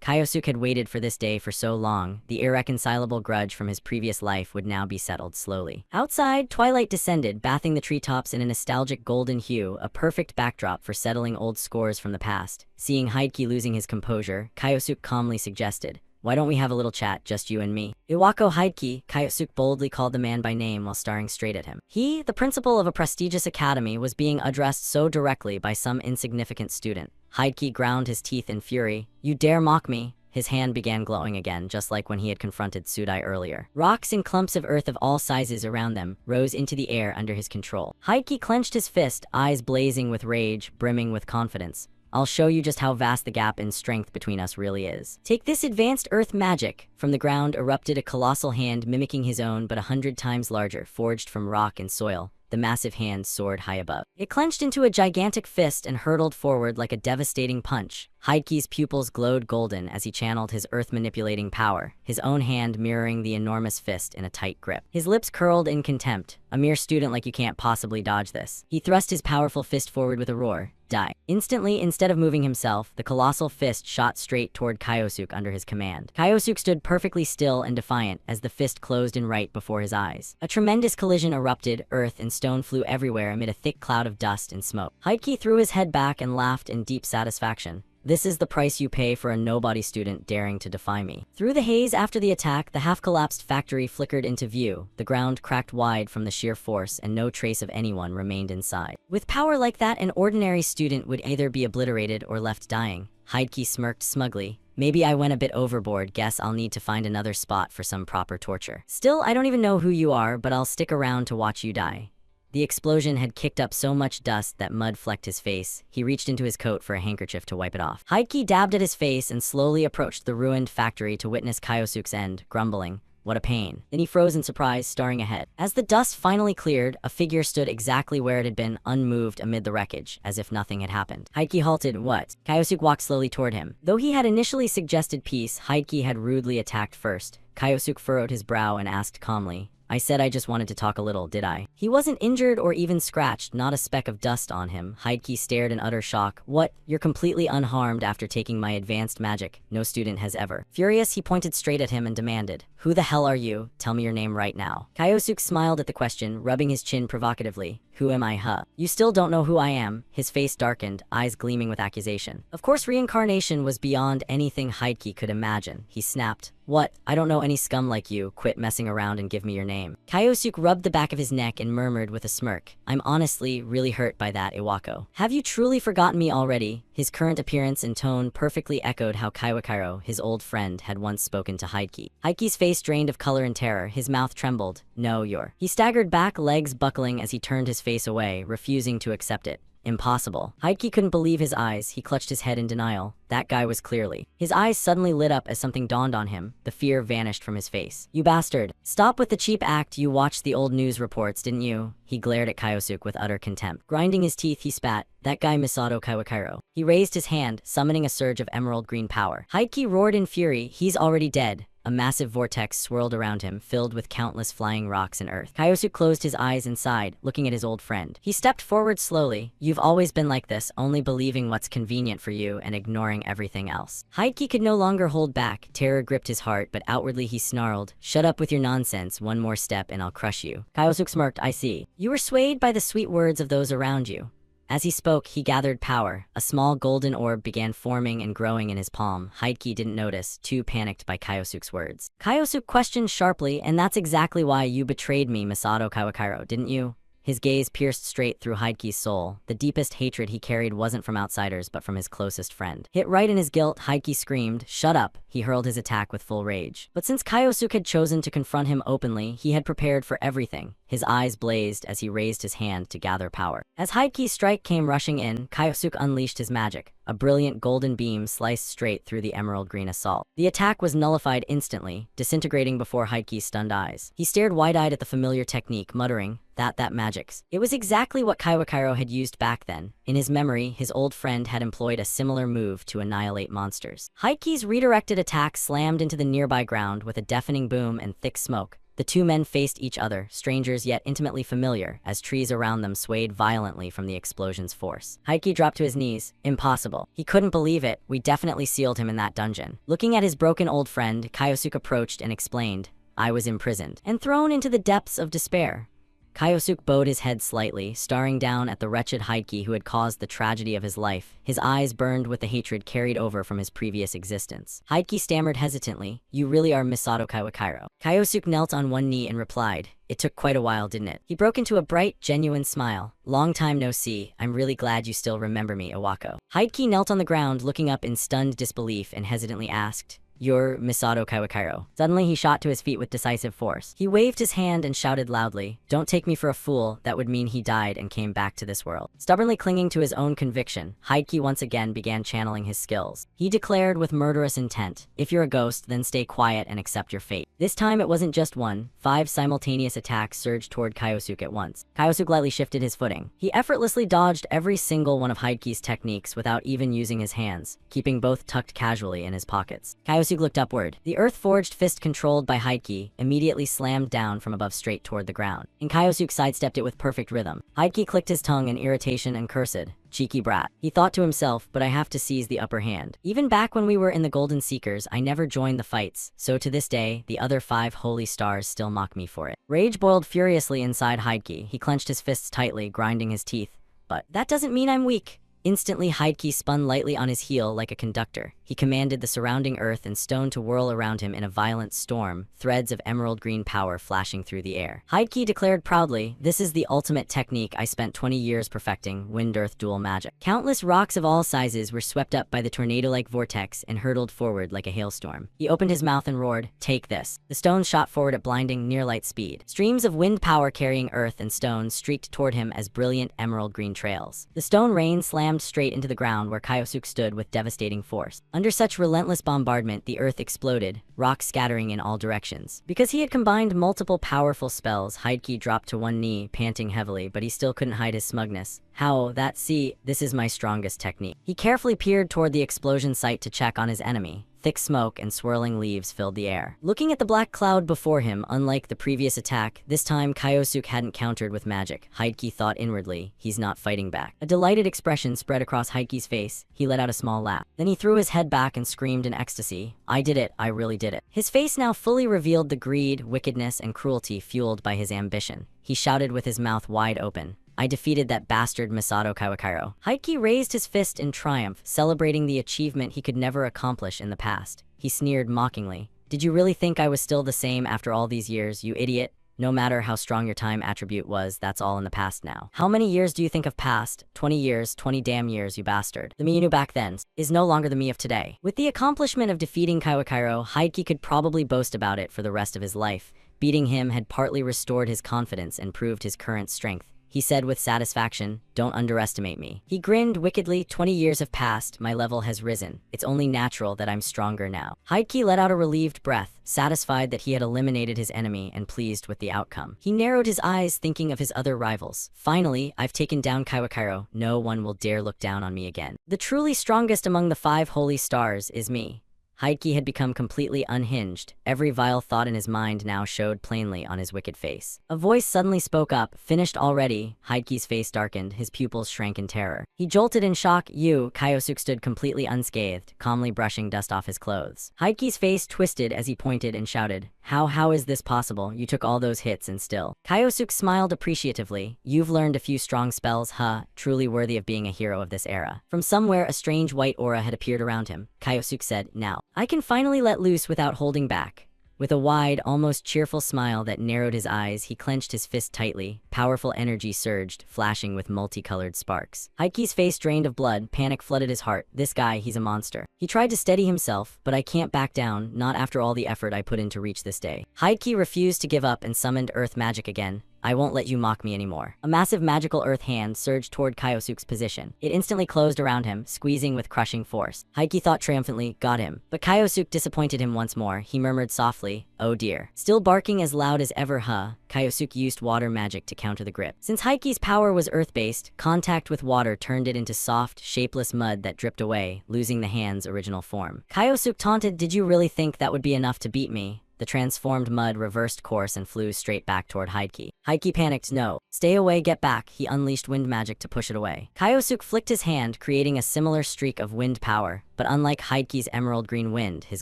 Kaiosuk had waited for this day for so long, the irreconcilable grudge from his previous life would now be settled slowly. Outside, twilight descended, bathing the treetops in a nostalgic golden hue, a perfect backdrop for settling old scores from the past. Seeing Heidki losing his composure, Kaiosuk calmly suggested, Why don't we have a little chat, just you and me? Iwako Hideki, Kyosuke boldly called the man by name while staring straight at him. He, the principal of a prestigious academy, was being addressed so directly by some insignificant student. Hideki ground his teeth in fury. You dare mock me? His hand began glowing again, just like when he had confronted Sudai earlier. Rocks and clumps of earth of all sizes around them rose into the air under his control. Hideki clenched his fist, eyes blazing with rage, brimming with confidence. I'll show you just how vast the gap in strength between us really is. Take this advanced earth magic. From the ground erupted a colossal hand mimicking his own but 100 times larger, forged from rock and soil. The massive hand soared high above. It clenched into a gigantic fist and hurtled forward like a devastating punch. Hideki's pupils glowed golden as he channeled his earth-manipulating power, his own hand mirroring the enormous fist in a tight grip. His lips curled in contempt. A mere student like you can't possibly dodge this. He thrust his powerful fist forward with a roar. Die. Instantly, instead of moving himself, the colossal fist shot straight toward Kyosuke under his command. Kyosuke stood perfectly still and defiant as the fist closed in right before his eyes. A tremendous collision erupted, earth and stone flew everywhere amid a thick cloud of dust and smoke. Hideki threw his head back and laughed in deep satisfaction. This is the price you pay for a nobody student daring to defy me. Through the haze after the attack, the half-collapsed factory flickered into view. The ground cracked wide from the sheer force, and no trace of anyone remained inside. With power like that, an ordinary student would either be obliterated or left dying. Hideki smirked smugly. Maybe I went a bit overboard. Guess I'll need to find another spot for some proper torture. Still, I don't even know who you are, but I'll stick around to watch you die. The explosion had kicked up so much dust that mud flecked his face. He reached into his coat for a handkerchief to wipe it off. Hideki dabbed at his face and slowly approached the ruined factory to witness Kyosuke's end, grumbling, "What a pain." Then he froze in surprise, staring ahead. As the dust finally cleared, a figure stood exactly where it had been, unmoved amid the wreckage, as if nothing had happened. Hideki halted. What? Kyosuke walked slowly toward him. Though he had initially suggested peace, Hideki had rudely attacked first. Kyosuke furrowed his brow and asked calmly, I said I just wanted to talk a little, did I? He wasn't injured or even scratched, not a speck of dust on him. Hideki stared in utter shock. What? You're completely unharmed after taking my advanced magic. No student has ever. Furious, he pointed straight at him and demanded, Who the hell are you? Tell me your name right now. Kyosuke smiled at the question, rubbing his chin provocatively. Who am I, huh? You still don't know who I am? His face darkened, eyes gleaming with accusation. Of course, reincarnation was beyond anything Hideki could imagine. He snapped. What? I don't know any scum like you. Quit messing around and give me your name. Kyosuke rubbed the back of his neck and murmured with a smirk. I'm honestly really hurt by that, Iwako. Have you truly forgotten me already? His current appearance and tone perfectly echoed how Kaiwakiro, his old friend, had once spoken to Hideki. Hideki's face drained of color and terror. His mouth trembled. No, you're. He staggered back, legs buckling as he turned his face away, refusing to accept it. Impossible. Hideki couldn't believe his eyes. He clutched his head in denial. That guy was clearly. His eyes suddenly lit up as something dawned on him. The fear vanished from his face. You bastard. Stop with the cheap act. You watched the old news reports, didn't you? He glared at Kyosuke with utter contempt. Grinding his teeth, he spat. That guy Misato Kaiwakiro. He raised his hand, summoning a surge of emerald green power. Hideki roared in fury. He's already dead. A massive vortex swirled around him, filled with countless flying rocks and earth. Kyosuke closed his eyes and sighed, looking at his old friend. He stepped forward slowly. You've always been like this, only believing what's convenient for you and ignoring everything else. Hideki could no longer hold back. Terror gripped his heart, but outwardly he snarled, Shut up with your nonsense. One more step and I'll crush you. Kyosuke smirked. I see. You were swayed by the sweet words of those around you. As he spoke, he gathered power. A small golden orb began forming and growing in his palm. Hideki didn't notice, too panicked by Kyosuke's words. Kyosuke questioned sharply, and that's exactly why you betrayed me, Misato Kaiwakiro, didn't you? His gaze pierced straight through Hideki's soul. The deepest hatred he carried wasn't from outsiders, but from his closest friend. Hit right in his guilt, Hideki screamed, Shut up! He hurled his attack with full rage. But since Kyosuke had chosen to confront him openly, he had prepared for everything. His eyes blazed as he raised his hand to gather power. As Hideki's strike came rushing in, Kyosuke unleashed his magic. A brilliant golden beam sliced straight through the emerald green assault. The attack was nullified instantly, disintegrating before Hideki's stunned eyes. He stared wide-eyed at the familiar technique, muttering, that magics. It was exactly what Kaiwakiro had used back then. In his memory, his old friend had employed a similar move to annihilate monsters. Hideki's redirected attack slammed into the nearby ground with a deafening boom and thick smoke. The two men faced each other, strangers yet intimately familiar, as trees around them swayed violently from the explosion's force. Hideki dropped to his knees. Impossible. He couldn't believe it. We definitely sealed him in that dungeon. Looking at his broken old friend, Kyosuke approached and explained, I was imprisoned and thrown into the depths of despair. Kyosuke bowed his head slightly, staring down at the wretched Heike who had caused the tragedy of his life. His eyes burned with the hatred carried over from his previous existence. Heike stammered hesitantly, "You really are Misato Kawakairo." Kyosuke knelt on one knee and replied, "It took quite a while, didn't it?" He broke into a bright, genuine smile. "Long time no see. I'm really glad you still remember me, Iwako." Heike knelt on the ground, looking up in stunned disbelief, and hesitantly asked, "You're Misato Kawakairo." Suddenly he shot to his feet with decisive force. He waved his hand and shouted loudly, "Don't take me for a fool. That would mean he died and came back to this world." Stubbornly clinging to his own conviction, Heike once again began channeling his skills. He declared with murderous intent, "If you're a ghost, then stay quiet and accept your fate." This time it wasn't just one. 5 simultaneous attacks surged toward Kyosuke at once. Kyosuke lightly shifted his footing. He effortlessly dodged every single one of Heike's techniques without even using his hands, keeping both tucked casually in his pockets. Kyosuke looked upward. The earth-forged fist controlled by Heike immediately slammed down from above straight toward the ground, and Kyosuke sidestepped it with perfect rhythm. Heike clicked his tongue in irritation and cursed, "Cheeky brat." He thought to himself, "But I have to seize the upper hand. Even back when we were in the Golden Seekers, I never joined the fights, so to this day, the other 5 holy stars still mock me for it." Rage boiled furiously inside Heike. He clenched his fists tightly, grinding his teeth. "But that doesn't mean I'm weak." Instantly, Heike spun lightly on his heel like a conductor. He commanded the surrounding earth and stone to whirl around him in a violent storm, threads of emerald green power flashing through the air. Heike declared proudly, "This is the ultimate technique I spent 20 years perfecting, wind-earth dual magic." Countless rocks of all sizes were swept up by the tornado-like vortex and hurtled forward like a hailstorm. He opened his mouth and roared, "Take this." The stones shot forward at blinding, near-light speed. Streams of wind power carrying earth and stones streaked toward him as brilliant emerald green trails. The stone rain slammed straight into the ground where Kyosuke stood with devastating force. Under such relentless bombardment, the earth exploded, rocks scattering in all directions. Because he had combined multiple powerful spells, Heike dropped to one knee, panting heavily, but he still couldn't hide his smugness. This is my strongest technique." He carefully peered toward the explosion site to check on his enemy. Thick smoke and swirling leaves filled the air. Looking at the black cloud before him, unlike the previous attack, this time Kyosuke hadn't countered with magic. Heike thought inwardly, "He's not fighting back." A delighted expression spread across Heike's face. He let out a small laugh. Then he threw his head back and screamed in ecstasy, "I did it, I really did it." His face now fully revealed the greed, wickedness, and cruelty fueled by his ambition. He shouted with his mouth wide open, "I defeated that bastard Misato Kawakairo." Heike raised his fist in triumph, celebrating the achievement he could never accomplish in the past. He sneered mockingly, "Did you really think I was still the same after all these years, you idiot? No matter how strong your time attribute was, that's all in the past now. How many years do you think have passed? 20 years, 20 damn years, you bastard. The me you knew back then is no longer the me of today." With the accomplishment of defeating Kawakairo, Heike could probably boast about it for the rest of his life. Beating him had partly restored his confidence and proved his current strength. He said with satisfaction, "Don't underestimate me." He grinned wickedly, 20 years have passed, my level has risen. It's only natural that I'm stronger now. Heike let out a relieved breath, satisfied that he had eliminated his enemy and pleased with the outcome. He narrowed his eyes, thinking of his other rivals. "Finally, I've taken down Kawakairo. No one will dare look down on me again. The truly strongest among the 5 holy stars is me." Heike had become completely unhinged. Every vile thought in his mind now showed plainly on his wicked face. A voice suddenly spoke up, "Finished already?" Heike's face darkened, his pupils shrank in terror. He jolted in shock. "You." Kyosuke stood completely unscathed, calmly brushing dust off his clothes. Heike's face twisted as he pointed and shouted, How is this possible? You took all those hits and still." Kyosuke smiled appreciatively. "You've learned a few strong spells, huh? Truly worthy of being a hero of this era." From somewhere, a strange white aura had appeared around him. Kyosuke said, "Now, I can finally let loose without holding back." With a wide, almost cheerful smile that narrowed his eyes, he clenched his fist tightly. Powerful energy surged, flashing with multicolored sparks. Heike's face drained of blood, panic flooded his heart. This guy, he's a monster. He tried to steady himself, "But I can't back down, not after all the effort I put in to reach this day." Heike refused to give up and summoned earth magic again. "I won't let you mock me anymore." A massive magical earth hand surged toward Kyosuke's position. It instantly closed around him, squeezing with crushing force. Heike thought triumphantly, "Got him." But Kyosuke disappointed him once more. He murmured softly, "Oh dear." Still barking as loud as ever, Kyosuke used water magic to counter the grip. Since Heike's power was earth-based, contact with water turned it into soft, shapeless mud that dripped away, losing the hand's original form. Kyosuke taunted, "Did you really think that would be enough to beat me?" The transformed mud reversed course and flew straight back toward Heike. Heike panicked, "No. Stay away, get back." He unleashed wind magic to push it away. Kyosuke flicked his hand, creating a similar streak of wind power. but unlike Heiki's emerald green wind, his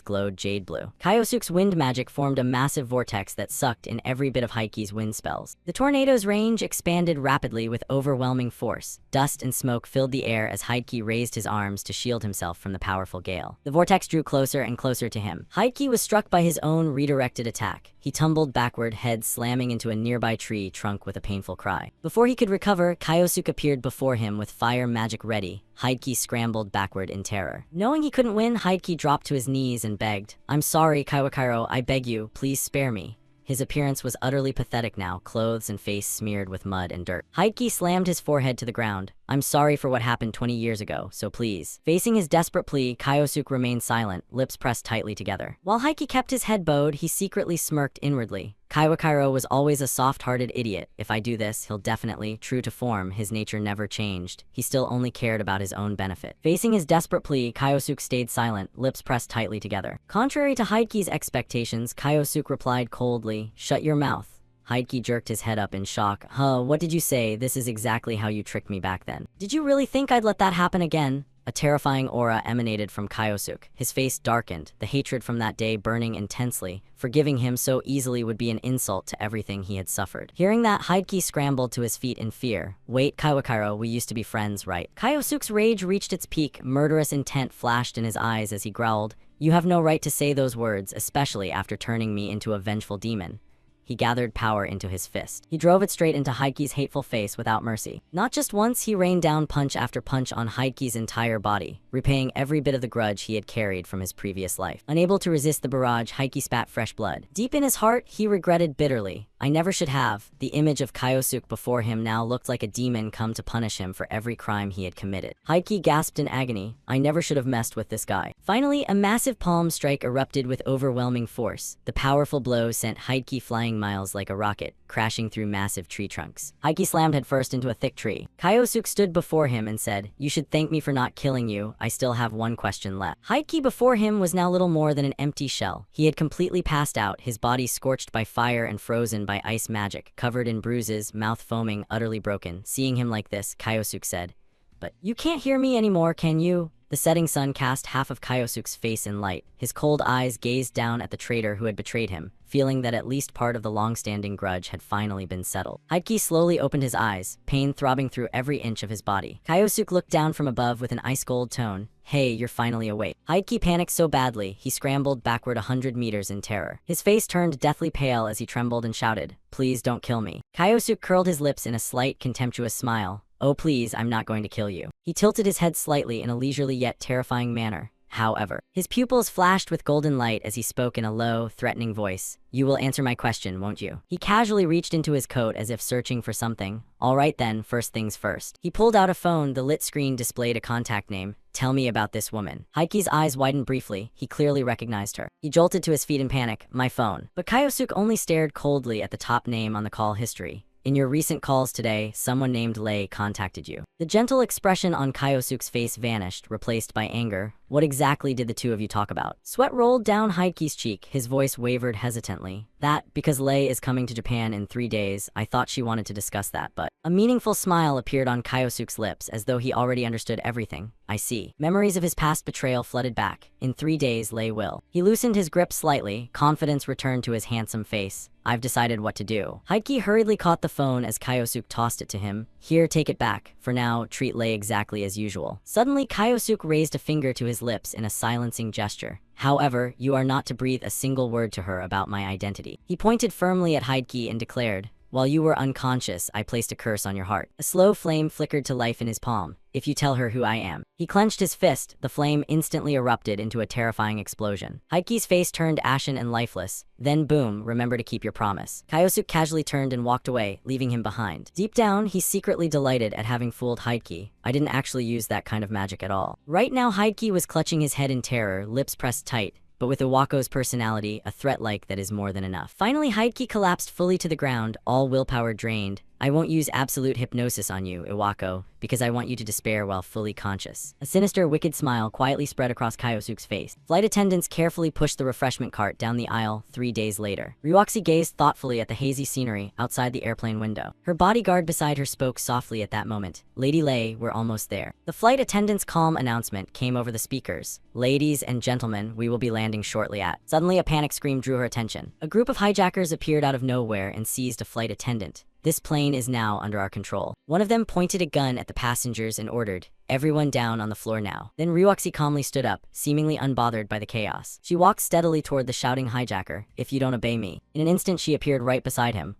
glowed jade blue. Kyosuke's wind magic formed a massive vortex that sucked in every bit of Heiki's wind spells. The tornado's range expanded rapidly with overwhelming force. Dust and smoke filled the air as Heiki raised his arms to shield himself from the powerful gale. The vortex drew closer and closer to him. Heiki was struck by his own redirected attack. He tumbled backward, head slamming into a nearby tree trunk with a painful cry. Before he could recover, Kyosuke appeared before him with fire magic ready. Heiki scrambled backward in terror. Knowing he couldn't win, Heiki dropped to his knees and begged, "I'm sorry, Kawakiro, I beg you, please spare me." His appearance was utterly pathetic now, clothes and face smeared with mud and dirt. Heiki slammed his forehead to the ground. "I'm sorry for what happened 20 years ago, so please." Facing his desperate plea, Kyosuke remained silent, lips pressed tightly together. While Heiki kept his head bowed, he secretly smirked inwardly. Kawakiro was always a soft-hearted idiot. If I do this, he'll definitely, true to form, his nature never changed. He still only cared about his own benefit. Facing his desperate plea, Kyosuke stayed silent, lips pressed tightly together. Contrary to Heiki's expectations, Kyosuke replied coldly, "Shut your mouth." Heiki jerked his head up in shock. "Huh, what did you say? This is exactly how you tricked me back then. Did you really think I'd let that happen again?" A terrifying aura emanated from Kyosuke. His face darkened, the hatred from that day burning intensely. Forgiving him so easily would be an insult to everything he had suffered. Hearing that, Heiki scrambled to his feet in fear. "Wait, Kawakiro, we used to be friends, right?" Kyosuke's rage reached its peak. Murderous intent flashed in his eyes as he growled, "You have no right to say those words, especially after turning me into a vengeful demon." He gathered power into his fist. He drove it straight into Heiki's hateful face without mercy. Not just once, he rained down punch after punch on Heiki's entire body, repaying every bit of the grudge he had carried from his previous life. Unable to resist the barrage, Heiki spat fresh blood. Deep in his heart, he regretted bitterly. "I never should have." The image of Kyosuke before him now looked like a demon come to punish him for every crime he had committed. Heiki gasped in agony. "I never should have messed with this guy." Finally, a massive palm strike erupted with overwhelming force. The powerful blow sent Heiki flying miles like a rocket, crashing through massive tree trunks. Heiki slammed headfirst into a thick tree. Kyosuke stood before him and said, "You should thank me for not killing you. I still have one question left." Heiki before him was now little more than an empty shell. He had completely passed out, his body scorched by fire and frozen by ice magic, covered in bruises, mouth foaming, utterly broken. Seeing him like this, Kyosuke said, "But you can't hear me anymore, can you?" The setting sun cast half of Kyosuke's face in light. His cold eyes gazed down at the traitor who had betrayed him, feeling that at least part of the long-standing grudge had finally been settled. Heiki slowly opened his eyes, pain throbbing through every inch of his body. Kyosuke looked down from above with an ice-cold tone. "Hey, you're finally awake." Heiki panicked so badly, he scrambled backward 100 meters in terror. His face turned deathly pale as he trembled and shouted, "Please don't kill me." Kyosuke curled his lips in a slight, contemptuous smile. "Oh please, I'm not going to kill you." He tilted his head slightly in a leisurely yet terrifying manner. However, his pupils flashed with golden light as he spoke in a low, threatening voice. "You will answer my question, won't you?" He casually reached into his coat as if searching for something. "All right then, first things first." He pulled out a phone. The lit screen displayed a contact name. "Tell me about this woman." Heiki's eyes widened briefly. He clearly recognized her. He jolted to his feet in panic. "My phone." But Kyosuke only stared coldly at the top name on the call history. "In your recent calls today, someone named Lei contacted you." The gentle expression on Kyosuke's face vanished, replaced by anger. "What exactly did the two of you talk about?" Sweat rolled down Heiki's cheek. His voice wavered hesitantly. "That, because Lei is coming to Japan in 3 days, I thought she wanted to discuss that, but..." A meaningful smile appeared on Kyosuke's lips, as though he already understood everything. "I see." Memories of his past betrayal flooded back. "In 3 days, Lei will." He loosened his grip slightly. Confidence returned to his handsome face. "I've decided what to do." Heiki hurriedly caught the phone as Kyosuke tossed it to him. "Here, take it back. For now, treat Lei exactly as usual." Suddenly, Kyosuke raised a finger to his lips in a silencing gesture. "However, you are not to breathe a single word to her about my identity." He pointed firmly at Heiki and declared, "While you were unconscious, I placed a curse on your heart." A slow flame flickered to life in his palm. "If you tell her who I am." He clenched his fist. The flame instantly erupted into a terrifying explosion. Heiki's face turned ashen and lifeless. Then boom, "Remember to keep your promise." Kyosuke casually turned and walked away, leaving him behind. Deep down, he secretly delighted at having fooled Heiki. "I didn't actually use that kind of magic at all." Right now, Heiki was clutching his head in terror, lips pressed tight. But with Iwako's personality, a threat like that is more than enough. Finally, Heiki collapsed fully to the ground, all willpower drained. I won't use absolute hypnosis on you, Iwako, because I want you to despair while fully conscious. A sinister, wicked smile quietly spread across Kyosuke's face. Flight attendants carefully pushed the refreshment cart down the aisle 3 days later. Ryuoxi gazed thoughtfully at the hazy scenery outside the airplane window. Her bodyguard beside her spoke softly at that moment. Lady Lei, we're almost there. The flight attendant's calm announcement came over the speakers. Ladies and gentlemen, we will be landing shortly at. Suddenly, a panic scream drew her attention. A group of hijackers appeared out of nowhere and seized a flight attendant. This plane is now under our control. One of them pointed a gun at the passengers and ordered, everyone down on the floor now. Then Ryuoxi calmly stood up, seemingly unbothered by the chaos. She walked steadily toward the shouting hijacker, if you don't obey me. In an instant, she appeared right beside him.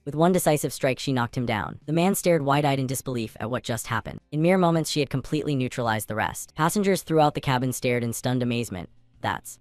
With one decisive strike, she knocked him down. The man stared wide-eyed in disbelief at what just happened. In mere moments, she had completely neutralized the rest. Passengers throughout the cabin stared in stunned amazement.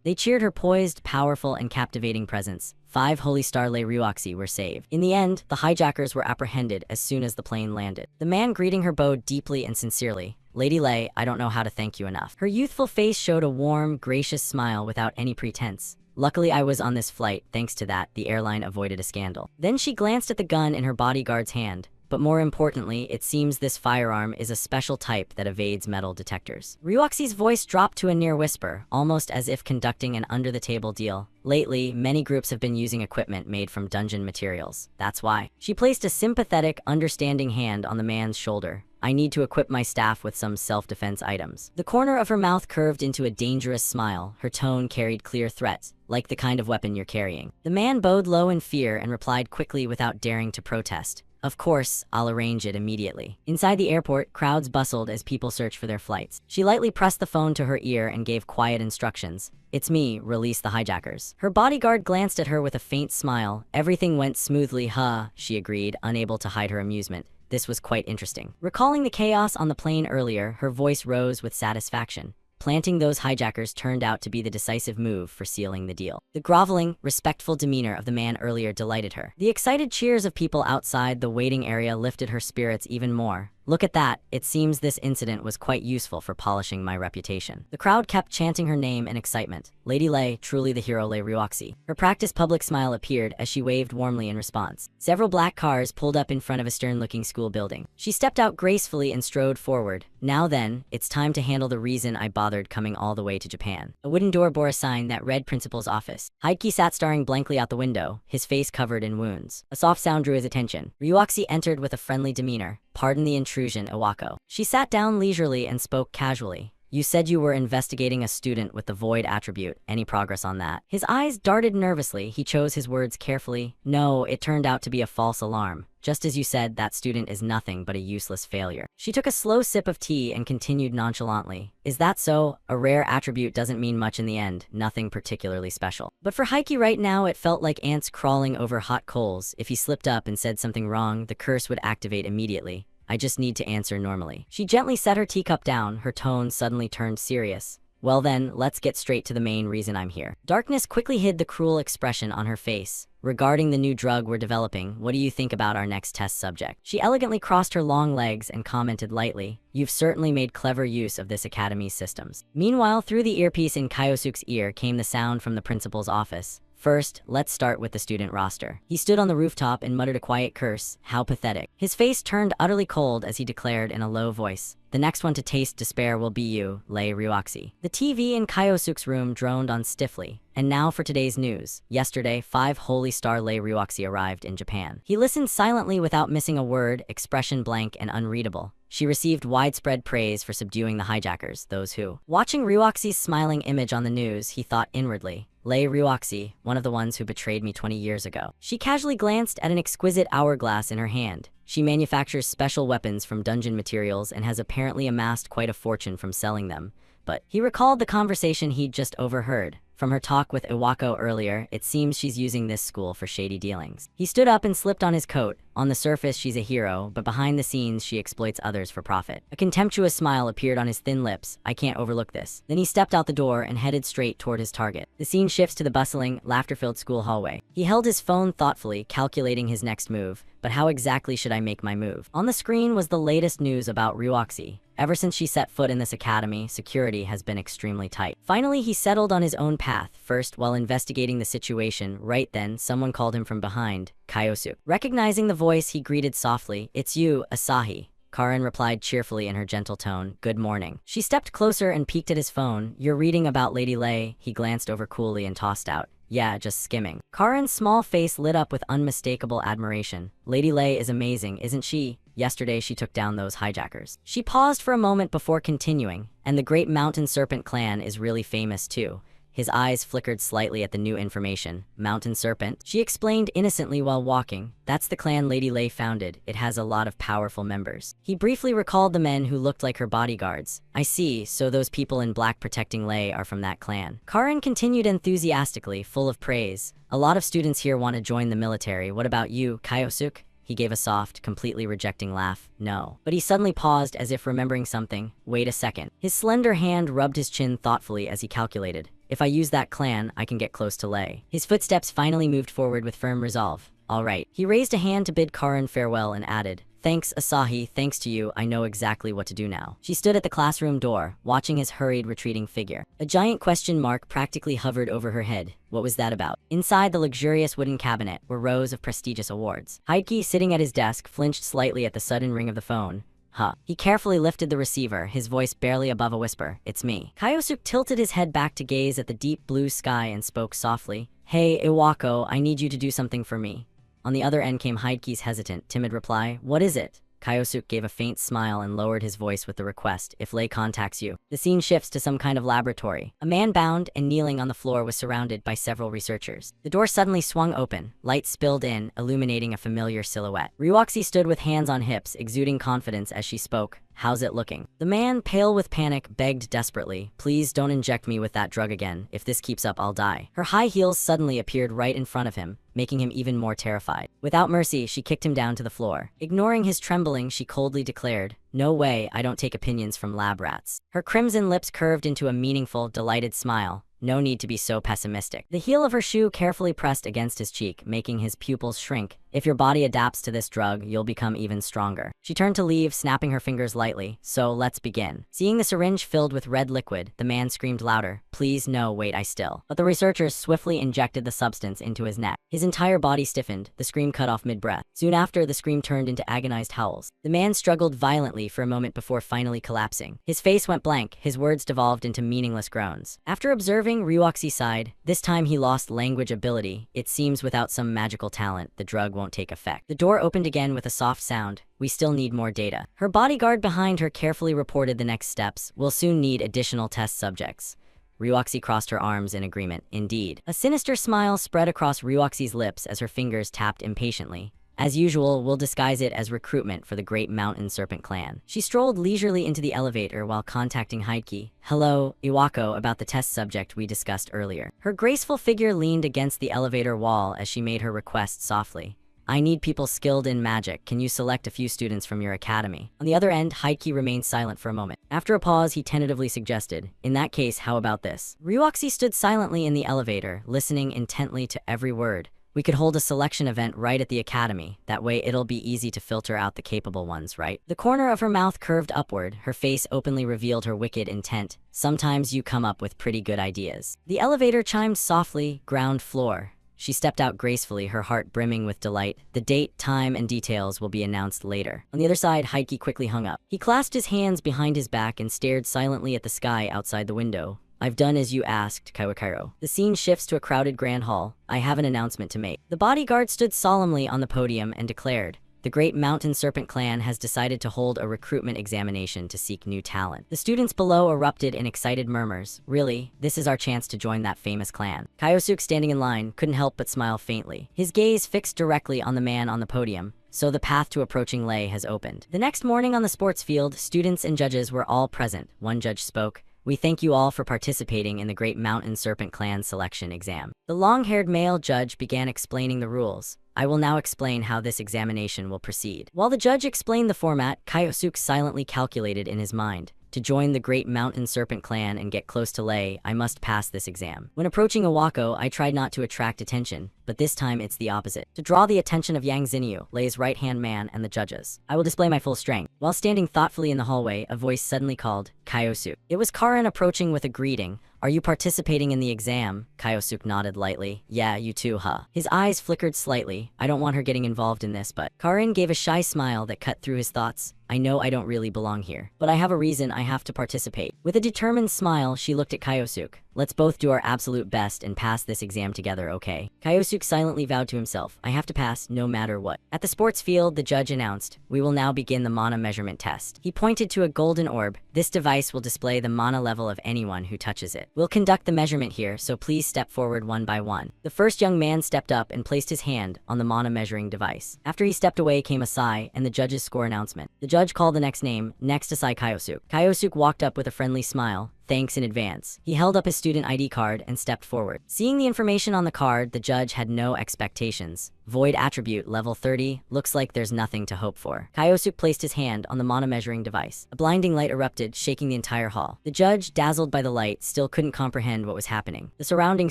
They cheered her poised, powerful, and captivating presence. 5 Holy Star Lei Ryuoxi were saved. In the end, the hijackers were apprehended as soon as the plane landed. The man greeting her bowed deeply and sincerely. Lady Lei, I don't know how to thank you enough. Her youthful face showed a warm, gracious smile without any pretense. Luckily, I was on this flight. Thanks to that, the airline avoided a scandal. Then she glanced at the gun in her bodyguard's hand. But more importantly, it seems this firearm is a special type that evades metal detectors. Ryuoxi's voice dropped to a near whisper, almost as if conducting an under-the-table deal. Lately, many groups have been using equipment made from dungeon materials. That's why. She placed a sympathetic, understanding hand on the man's shoulder. I need to equip my staff with some self-defense items. The corner of her mouth curved into a dangerous smile. Her tone carried clear threats, like the kind of weapon you're carrying. The man bowed low in fear and replied quickly without daring to protest. Of course, I'll arrange it immediately. Inside the airport, crowds bustled as people searched for their flights. She lightly pressed the phone to her ear and gave quiet instructions. It's me, release the hijackers. Her bodyguard glanced at her with a faint smile. Everything went smoothly, she agreed, unable to hide her amusement. This was quite interesting. Recalling the chaos on the plane earlier, her voice rose with satisfaction. Planting those hijackers turned out to be the decisive move for sealing the deal. The groveling, respectful demeanor of the man earlier delighted her. The excited cheers of people outside the waiting area lifted her spirits even more. Look at that, it seems this incident was quite useful for polishing my reputation. The crowd kept chanting her name in excitement. Lady Lei, truly the hero Lei Ryuoxi. Her practiced public smile appeared as she waved warmly in response. Several black cars pulled up in front of a stern-looking school building. She stepped out gracefully and strode forward. Now then, it's time to handle the reason I bothered coming all the way to Japan. A wooden door bore a sign that read Principal's office. Heidki sat staring blankly out the window, his face covered in wounds. A soft sound drew his attention. Ryuoxi entered with a friendly demeanor. Pardon the intrusion, Iwako. She sat down leisurely and spoke casually. You said you were investigating a student with the void attribute. Any progress on that? His eyes darted nervously. He chose his words carefully. No, it turned out to be a false alarm. Just as you said, that student is nothing but a useless failure. She took a slow sip of tea and continued nonchalantly. Is that so? A rare attribute doesn't mean much in the end, nothing particularly special. But for Heike right now, it felt like ants crawling over hot coals. If he slipped up and said something wrong, the curse would activate immediately. I just need to answer normally. She gently set her teacup down, her tone suddenly turned serious. Well then, let's get straight to the main reason I'm here. Darkness quickly hid the cruel expression on her face. Regarding the new drug we're developing, what do you think about our next test subject? She elegantly crossed her long legs and commented lightly, you've certainly made clever use of this academy's systems. Meanwhile, through the earpiece in Kyosuke's ear came the sound from the principal's office. First, let's start with the student roster. He stood on the rooftop and muttered a quiet curse. How pathetic. His face turned utterly cold as he declared in a low voice. The next one to taste despair will be you, Lei Ryuoxi. The TV in Kyosuke's room droned on stiffly. And now for today's news. Yesterday, 5 Holy Star Lei Ryuoxi arrived in Japan. He listened silently without missing a word, expression blank and unreadable. She received widespread praise for subduing the hijackers, those who. Watching Ryuoxi's smiling image on the news, he thought inwardly. Lei Ryuoxi, one of the ones who betrayed me 20 years ago. She casually glanced at an exquisite hourglass in her hand. She manufactures special weapons from dungeon materials and has apparently amassed quite a fortune from selling them. But he recalled the conversation he'd just overheard. From her talk with Iwako earlier, it seems she's using this school for shady dealings. He stood up and slipped on his coat. On the surface, she's a hero, but behind the scenes, she exploits others for profit. A contemptuous smile appeared on his thin lips. I can't overlook this. Then he stepped out the door and headed straight toward his target. The scene shifts to the bustling, laughter-filled school hallway. He held his phone thoughtfully, calculating his next move. But how exactly should I make my move? On the screen was the latest news about Ryuoxi. Ever since she set foot in this academy, security has been extremely tight. Finally, he settled on his own path. First, while investigating the situation, right then, someone called him from behind. Kyosuke. Recognizing the voice, he greeted softly, "It's you, Asahi." Karin replied cheerfully in her gentle tone, "Good morning." She stepped closer and peeked at his phone. "You're reading about Lady Lei," he glanced over coolly and tossed out. "Yeah, just skimming." Karin's small face lit up with unmistakable admiration. "Lady Lei is amazing, isn't she? Yesterday she took down those hijackers." She paused for a moment before continuing, "And the Great Mountain Serpent clan is really famous too." His eyes flickered slightly at the new information. "Mountain Serpent?" She explained innocently while walking. "That's the clan Lady Lei founded. It has a lot of powerful members." He briefly recalled the men who looked like her bodyguards. "I see, so those people in black protecting Lei are from that clan." Karin continued enthusiastically, full of praise. "A lot of students here want to join the military. What about you, Kyosuke?" He gave a soft, completely rejecting laugh. "No." But he suddenly paused as if remembering something. "Wait a second." His slender hand rubbed his chin thoughtfully as he calculated. "If I use that clan, I can get close to Lei." His footsteps finally moved forward with firm resolve. "All right." He raised a hand to bid Karin farewell and added, "Thanks, Asahi, thanks to you, I know exactly what to do now." She stood at the classroom door, watching his hurried, retreating figure. A giant question mark practically hovered over her head. What was that about? Inside the luxurious wooden cabinet were rows of prestigious awards. Heidki, sitting at his desk, flinched slightly at the sudden ring of the phone. "Huh." He carefully lifted the receiver, his voice barely above a whisper. "It's me." Kyosuke tilted his head back to gaze at the deep blue sky and spoke softly. "Hey, Iwako, I need you to do something for me." On the other end came Heidki's hesitant, timid reply. "What is it?" Kyosuke gave a faint smile and lowered his voice with the request, "If Lei contacts you." The scene shifts to some kind of laboratory. A man bound and kneeling on the floor was surrounded by several researchers. The door suddenly swung open. Light spilled in, illuminating a familiar silhouette. Ryuoxi stood with hands on hips, exuding confidence as she spoke. "How's it looking?" The man, pale with panic, begged desperately, "Please don't inject me with that drug again. If this keeps up, I'll die." Her high heels suddenly appeared right in front of him, making him even more terrified. Without mercy, she kicked him down to the floor. Ignoring his trembling, she coldly declared, "No way, I don't take opinions from lab rats." Her crimson lips curved into a meaningful, delighted smile. "No need to be so pessimistic." The heel of her shoe carefully pressed against his cheek, making his pupils shrink. "If your body adapts to this drug, you'll become even stronger." She turned to leave, snapping her fingers lightly. "So, let's begin." Seeing the syringe filled with red liquid, the man screamed louder, "Please, no, wait, I still." But the researchers swiftly injected the substance into his neck. His entire body stiffened, the scream cut off mid-breath. Soon after, the scream turned into agonized howls. The man struggled violently for a moment before finally collapsing. His face went blank, his words devolved into meaningless groans. After observing, Ryuoxi sighed. This time he lost language ability. "It seems without some magical talent, the drug won't take effect." The door opened again with a soft sound. "We still need more data." Her bodyguard behind her carefully reported the next steps. "We'll soon need additional test subjects." Ryuoxi crossed her arms in agreement. "Indeed." A sinister smile spread across Ryuoxi's lips as her fingers tapped impatiently. "As usual, we'll disguise it as recruitment for the Great Mountain Serpent clan." She strolled leisurely into the elevator while contacting Heidki. "Hello, Iwako, about the test subject we discussed earlier." Her graceful figure leaned against the elevator wall as she made her request softly. "I need people skilled in magic. Can you select a few students from your academy?" On the other end, Heidki remained silent for a moment. After a pause, he tentatively suggested, "In that case, how about this?" Ryuoxi stood silently in the elevator, listening intently to every word. "We could hold a selection event right at the academy. That way it'll be easy to filter out the capable ones, right?" The corner of her mouth curved upward. Her face openly revealed her wicked intent. "Sometimes you come up with pretty good ideas." The elevator chimed softly, ground floor. She stepped out gracefully, her heart brimming with delight. "The date, time, and details will be announced later." On the other side, Heidki quickly hung up. He clasped his hands behind his back and stared silently at the sky outside the window. "I've done as you asked, Kawakairo." The scene shifts to a crowded grand hall. "I have an announcement to make." The bodyguard stood solemnly on the podium and declared, "The Great Mountain Serpent clan has decided to hold a recruitment examination to seek new talent." The students below erupted in excited murmurs. "Really? This is our chance to join that famous clan." Kyosuke, standing in line, couldn't help but smile faintly. His gaze fixed directly on the man on the podium. So the path to approaching Lei has opened. The next morning on the sports field, students and judges were all present. One judge spoke. "We thank you all for participating in the Great Mountain Serpent clan selection exam." The long-haired male judge began explaining the rules. "I will now explain how this examination will proceed." While the judge explained the format, Kyosuke silently calculated in his mind. "To join the Great Mountain Serpent clan and get close to Lei, I must pass this exam." When approaching Iwako, I tried not to attract attention, but this time it's the opposite. To draw the attention of Yang Zinyu, Lei's right-hand man, and the judges. I will display my full strength. While standing thoughtfully in the hallway, a voice suddenly called, "Kyosuke." It was Karin approaching with a greeting, Are you participating in the exam? Kyosuke nodded lightly. Yeah, you too, huh? His eyes flickered slightly. I don't want her getting involved in this, but Karin gave a shy smile that cut through his thoughts. I know I don't really belong here, but I have a reason I have to participate. With a determined smile, she looked at Kyosuke. Let's both do our absolute best and pass this exam together, okay? Kyosuke silently vowed to himself, I have to pass no matter what. At the sports field, the judge announced, we will now begin the mana measurement test. He pointed to a golden orb. This device will display the mana level of anyone who touches it. We'll conduct the measurement here, so please step forward one by one. The first young man stepped up and placed his hand on the mana measuring device. After he stepped away came a sigh and the judge's score announcement. The judge called the next name, next to Sai Kyosuke. Kyosuke walked up with a friendly smile. Thanks in advance. He held up his student ID card and stepped forward. Seeing the information on the card, the judge had no expectations. Void attribute level 30, looks like there's nothing to hope for. Kyosuke placed his hand on the mana measuring device. A blinding light erupted, shaking the entire hall. The judge, dazzled by the light, still couldn't comprehend what was happening. The surrounding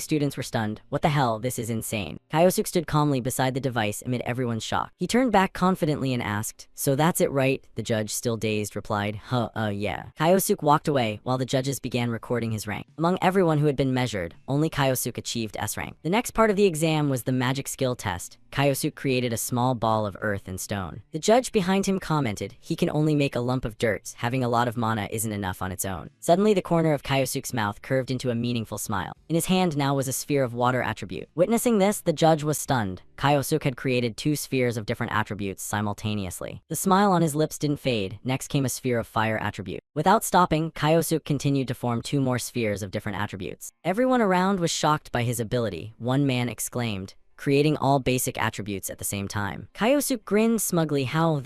students were stunned. What the hell, this is insane. Kyosuke stood calmly beside the device amid everyone's shock. He turned back confidently and asked, so that's it, right? The judge, still dazed, replied, yeah. Kyosuke walked away while the judges began recording his rank. Among everyone who had been measured, only Kyosuke achieved S rank. The next part of the exam was the magic skill test. Kyosuke created a small ball of earth and stone. The judge behind him commented, he can only make a lump of dirt, having a lot of mana isn't enough on its own. Suddenly the corner of Kyosuke's mouth curved into a meaningful smile. In his hand now was a sphere of water attribute. Witnessing this, the judge was stunned. Kyosuke had created 2 spheres of different attributes simultaneously. The smile on his lips didn't fade. Next came a sphere of fire attribute. Without stopping, Kyosuke continued to form 2 more spheres of different attributes. Everyone around was shocked by his ability. One man exclaimed, creating all basic attributes at the same time. Kyosuke grinned smugly. How's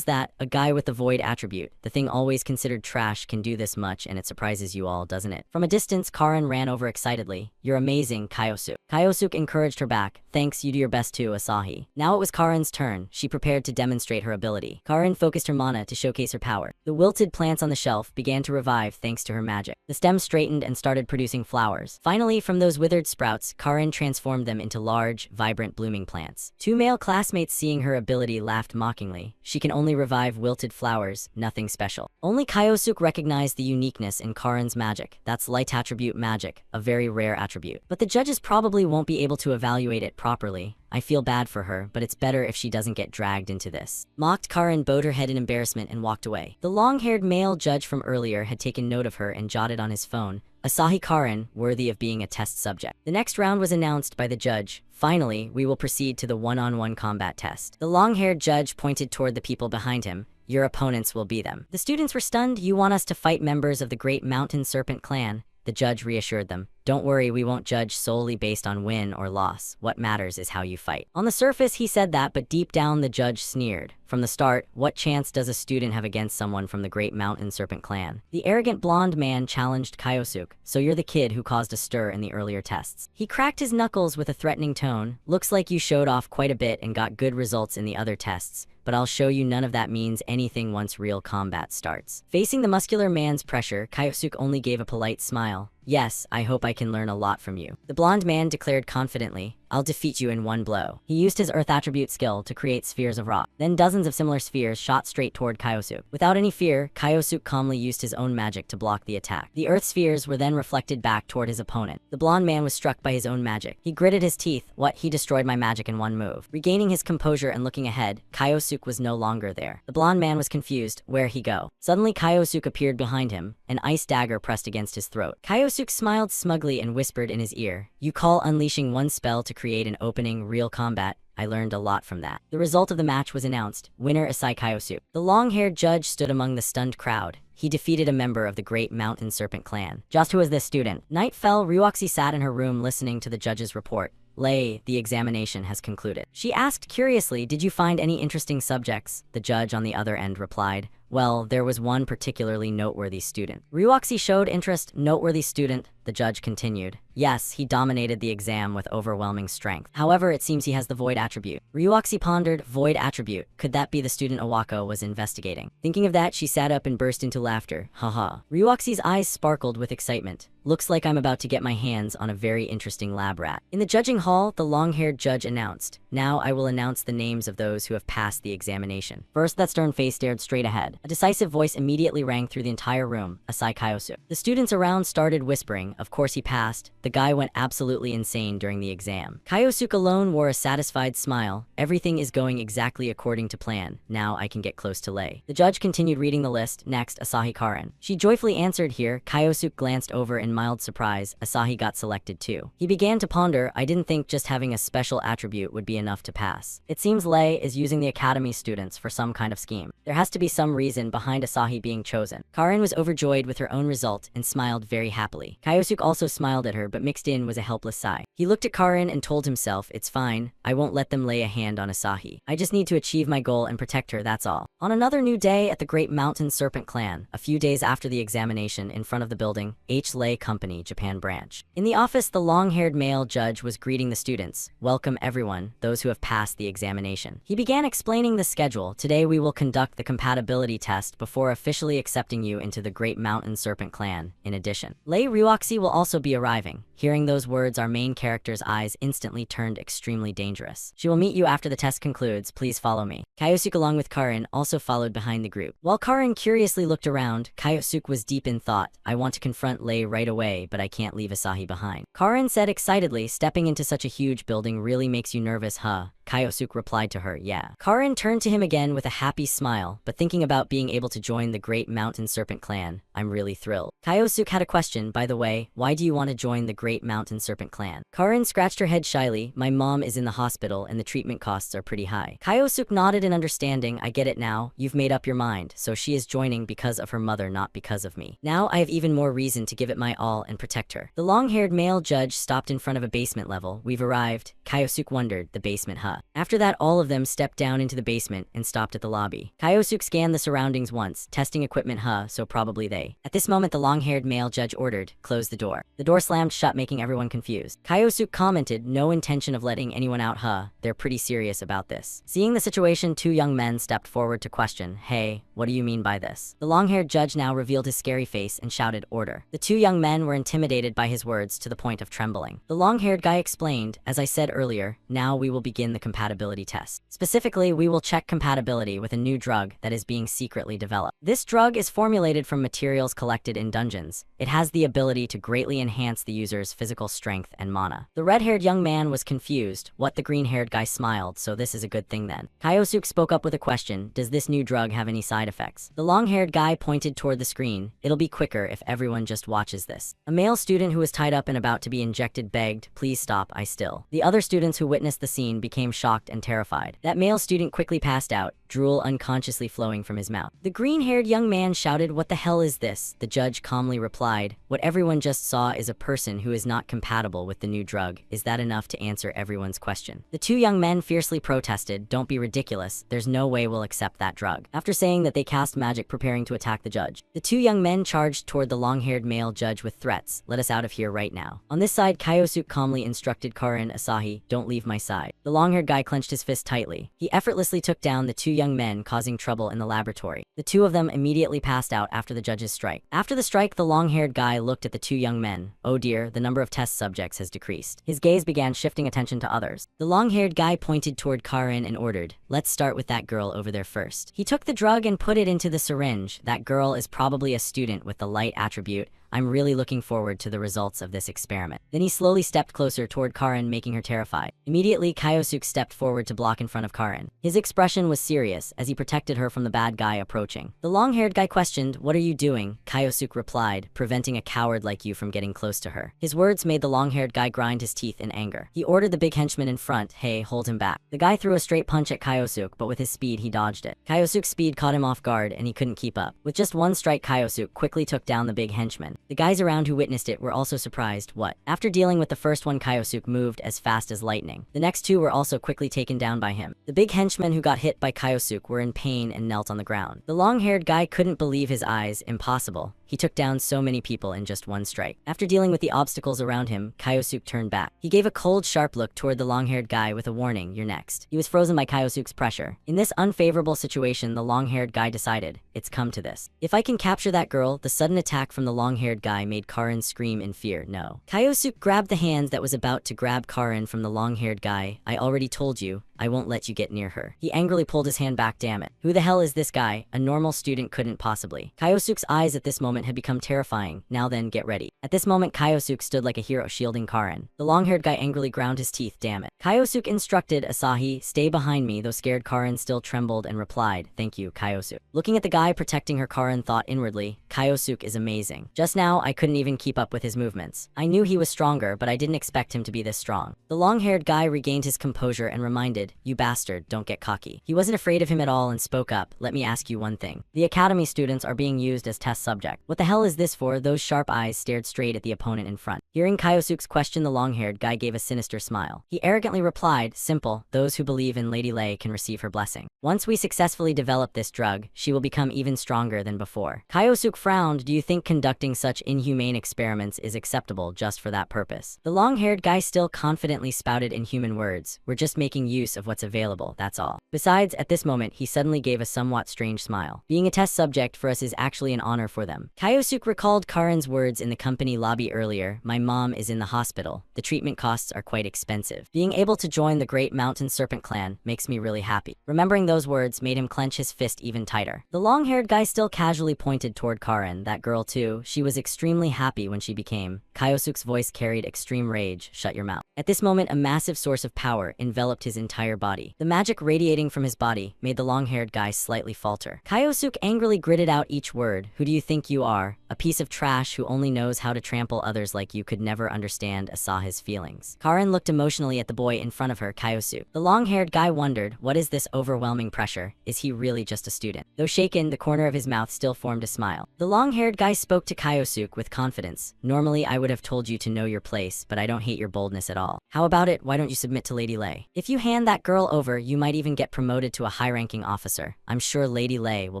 that? A guy with the void attribute. The thing always considered trash can do this much, and it surprises you all, doesn't it? From a distance, Karin ran over excitedly. You're amazing, Kyosuke. Kyosuke encouraged her back. Thanks, you do your best too, Asahi. Now it was Karin's turn. She prepared to demonstrate her ability. Karin focused her mana to showcase her power. The wilted plants on the shelf began to revive thanks to her magic. The stems straightened and started producing flowers. Finally, from those withered sprouts, Karin transformed them into large, vibrant blooming plants. 2 male classmates seeing her ability laughed mockingly. She can only revive wilted flowers, nothing special. Only Kyosuke recognized the uniqueness in Karin's magic. That's light attribute magic, a very rare attribute. But the judges probably won't be able to evaluate it properly. I feel bad for her, but it's better if she doesn't get dragged into this. Mocked Karin bowed her head in embarrassment and walked away. The long-haired male judge from earlier had taken note of her and jotted on his phone, Asahi Karin, worthy of being a test subject. The next round was announced by the judge. Finally, we will proceed to the one-on-one combat test. The long-haired judge pointed toward the people behind him. Your opponents will be them. The students were stunned. You want us to fight members of the Great Mountain Serpent Clan? The judge reassured them. Don't worry, we won't judge solely based on win or loss. What matters is how you fight. On the surface, he said that, but deep down, the judge sneered. From the start, what chance does a student have against someone from the Great Mountain Serpent Clan? The arrogant blonde man challenged Kyosuke. So you're the kid who caused a stir in the earlier tests. He cracked his knuckles with a threatening tone. Looks like you showed off quite a bit and got good results in the other tests. But I'll show you none of that means anything once real combat starts. Facing the muscular man's pressure, Kyosuke only gave a polite smile. Yes, I hope I can learn a lot from you. The blonde man declared confidently, I'll defeat you in one blow. He used his earth attribute skill to create spheres of rock. Then dozens of similar spheres shot straight toward Kyosuke. Without any fear, Kyosuke calmly used his own magic to block the attack. The earth spheres were then reflected back toward his opponent. The blonde man was struck by his own magic. He gritted his teeth. What? He destroyed my magic in one move. Regaining his composure and looking ahead, Kyosuke was no longer there. The blonde man was confused. Where'd he go? Suddenly, Kyosuke appeared behind him, an ice dagger pressed against his throat. Kyosuke smiled smugly and whispered in his ear, You call unleashing one spell to create an opening, real combat? I learned a lot from that. The result of the match was announced. Winner Asai Kyosuke. The long-haired judge stood among the stunned crowd. He defeated a member of the Great Mountain Serpent Clan. Just who was this student? Night fell. Ryuoxi sat in her room listening to the judge's report. Lei, the examination has concluded. She asked curiously, did you find any interesting subjects? The judge on the other end replied, well, there was one particularly noteworthy student. Ryuoxi showed interest. Noteworthy student, the judge continued. Yes, he dominated the exam with overwhelming strength. However, it seems he has the void attribute. Ryuoxi pondered, void attribute. Could that be the student Owako was investigating? Thinking of that, she sat up and burst into laughter. Haha. Ryuoxi's eyes sparkled with excitement. Looks like I'm about to get my hands on a very interesting lab rat. In the judging hall, the long-haired judge announced, Now I will announce the names of those who have passed the examination. First, that stern face stared straight ahead. A decisive voice immediately rang through the entire room, Asai Kyosuke. The students around started whispering, everything. Of course he passed. The guy went absolutely insane during the exam. Kyosuke alone wore a satisfied smile. Everything is going exactly according to plan. Now I can get close to Lei. The judge continued reading the list. Next, Asahi Karin. She joyfully answered here. Kyosuke glanced over in mild surprise. Asahi got selected too. He began to ponder. I didn't think just having a special attribute would be enough to pass. It seems Lei is using the academy students for some kind of scheme. There has to be some reason behind Asahi being chosen. Karin was overjoyed with her own result and smiled very happily. Kyosuke also smiled at her, but mixed in was a helpless sigh. He looked at Karin and told himself, it's fine, I won't let them lay a hand on Asahi. I just need to achieve my goal and protect her, that's all. On another new day at the Great Mountain Serpent Clan, a few days after the examination, in front of the building, H. Lei Company, Japan branch. In the office, the long-haired male judge was greeting the students. Welcome everyone, those who have passed the examination. He began explaining the schedule. Today we will conduct the compatibility test before officially accepting you into the Great Mountain Serpent Clan. In addition, Lei Ryuoxi will also be arriving. Hearing those words, our main character's eyes instantly turned extremely dangerous. She will meet you after the test concludes. Please follow me. Kyosuke along with Karin also followed behind the group. While Karin curiously looked around, Kyosuke was deep in thought. I want to confront Lei right away, but I can't leave Asahi behind. Karin said excitedly, stepping into such a huge building really makes you nervous, huh? Kyosuke replied to her, yeah. Karin turned to him again with a happy smile, but thinking about being able to join the Great Mountain Serpent Clan, I'm really thrilled. Kyosuke had a question, by the way, why do you want to join the Great Mountain Serpent Clan? Karin scratched her head shyly, my mom is in the hospital and the treatment costs are pretty high. Kyosuke nodded in understanding, I get it now, you've made up your mind, so she is joining because of her mother, not because of me. Now I have even more reason to give it my all and protect her. The long-haired male judge stopped in front of a basement level. We've arrived. Kyosuke wondered, the basement, huh? After that, all of them stepped down into the basement and stopped at the lobby. Kyosuke scanned the surroundings once, testing equipment, huh, so probably they. At this moment, the long-haired male judge ordered, close the door. The door slammed shut, making everyone confused. Kyosuke commented, no intention of letting anyone out, huh? They're pretty serious about this. Seeing the situation, two young men stepped forward to question, hey, what do you mean by this? The long-haired judge now revealed his scary face and shouted, order. The two young men were intimidated by his words to the point of trembling. The long-haired guy explained, as I said earlier, now we will begin the compatibility test. Specifically, we will check compatibility with a new drug that is being secretly developed. This drug is formulated from materials collected in dungeons. It has the ability to greatly enhance the user's physical strength and mana. The red-haired young man was confused. What? The green-haired guy smiled, so this is a good thing then. Kyosuke spoke up with a question, does this new drug have any side effects? The long-haired guy pointed toward the screen. It'll be quicker if everyone just watches this. A male student who was tied up and about to be injected begged, please stop, I still. The other students who witnessed the scene became shocked and terrified. That male student quickly passed out, drool unconsciously flowing from his mouth. The green-haired young man shouted, what the hell is this? The judge calmly replied, what everyone just saw is a person who is not compatible with the new drug. Is that enough to answer everyone's question? The two young men fiercely protested, don't be ridiculous, there's no way we'll accept that drug. After saying that, they cast magic preparing to attack the judge. The two young men charged toward the long-haired male judge with threats, let us out of here right now. On this side, Kyosuke calmly instructed Karin, Asahi, don't leave my side. The long-haired guy clenched his fist tightly. He effortlessly took down the two young men, causing trouble in the laboratory. The two of them immediately passed out after the judge's strike. After the strike, the long-haired guy looked at the two young men. Oh dear, the number of test subjects has decreased. His gaze began shifting attention to others. The long-haired guy pointed toward Karin and ordered, let's start with that girl over there first. He took the drug and put it into the syringe. That girl is probably a student with the light attribute. I'm really looking forward to the results of this experiment. Then he slowly stepped closer toward Karin, making her terrified. Immediately, Kyosuke stepped forward to block in front of Karin. His expression was serious as he protected her from the bad guy approaching. The long-haired guy questioned, what are you doing? Kyosuke replied, preventing a coward like you from getting close to her. His words made the long-haired guy grind his teeth in anger. He ordered the big henchman in front, hey, hold him back. The guy threw a straight punch at Kyosuke, but with his speed, he dodged it. Kyosuke's speed caught him off guard and he couldn't keep up. With just one strike, Kyosuke quickly took down the big henchman. The guys around who witnessed it were also surprised. What? After dealing with the first one, Kyosuke moved as fast as lightning. The next two were also quickly taken down by him. The big henchmen who got hit by Kyosuke were in pain and knelt on the ground. The long-haired guy couldn't believe his eyes. Impossible. He took down so many people in just one strike. After dealing with the obstacles around him, Kyosuke turned back. He gave a cold, sharp look toward the long-haired guy with a warning, you're next. He was frozen by Kyosuke's pressure. In this unfavorable situation, the long-haired guy decided, it's come to this. If I can capture that girl, the sudden attack from the long-haired guy made Karin scream in fear. No. Kyosuke grabbed the hand that was about to grab Karin from the long-haired guy. I already told you, I won't let you get near her. He angrily pulled his hand back. Damn it. Who the hell is this guy? A normal student couldn't possibly. Kyosuke's eyes at this moment had become terrifying. Now then, get ready. At this moment, Kyosuke stood like a hero shielding Karin. The long-haired guy angrily ground his teeth. Damn it. Kyosuke instructed Asahi, stay behind me, though scared Karin still trembled and replied, thank you, Kyosuke. Looking at the guy protecting her, Karin thought inwardly, Kyosuke is amazing. Just now, I couldn't even keep up with his movements. I knew he was stronger, but I didn't expect him to be this strong. The long-haired guy regained his composure and reminded, you bastard, don't get cocky. He wasn't afraid of him at all and spoke up, let me ask you one thing. The academy students are being used as test subject. What the hell is this for? Those sharp eyes stared straight at the opponent in front. Hearing Kyosuke's question, the long-haired guy gave a sinister smile. He arrogantly replied, simple, those who believe in Lady Lei can receive her blessing. Once we successfully develop this drug, she will become even stronger than before. Kyosuke frowned, do you think conducting such inhumane experiments is acceptable just for that purpose? The long-haired guy still confidently spouted inhuman words, we're just making use of what's available, that's all. Besides, at this moment, he suddenly gave a somewhat strange smile. Being a test subject for us is actually an honor for them. Kyosuke recalled Karin's words in the company lobby earlier, my mom is in the hospital. The treatment costs are quite expensive. Being able to join the Great Mountain Serpent clan makes me really happy. Remembering those words made him clench his fist even tighter. The long-haired guy still casually pointed toward Karin, that girl too, she was extremely happy when she became. Kyosuke's voice carried extreme rage, shut your mouth. At this moment, a massive source of power enveloped his entire body. The magic radiating from his body made the long-haired guy slightly falter. Kyosuke angrily gritted out each word, who do you think you are? A piece of trash who only knows how to trample others like you could never understand Asahi's feelings. Karin looked emotionally at the boy in front of her, Kyosuke. The long-haired guy wondered, what is this overwhelming pressure? Is he really just a student? Though shaken, the corner of his mouth still formed a smile. The long-haired guy spoke to Kyosuke with confidence. Normally, I would have told you to know your place, but I don't hate your boldness at all. How about it, why don't you submit to Lady Lei? If you hand that girl over, you might even get promoted to a high-ranking officer. I'm sure Lady Lei will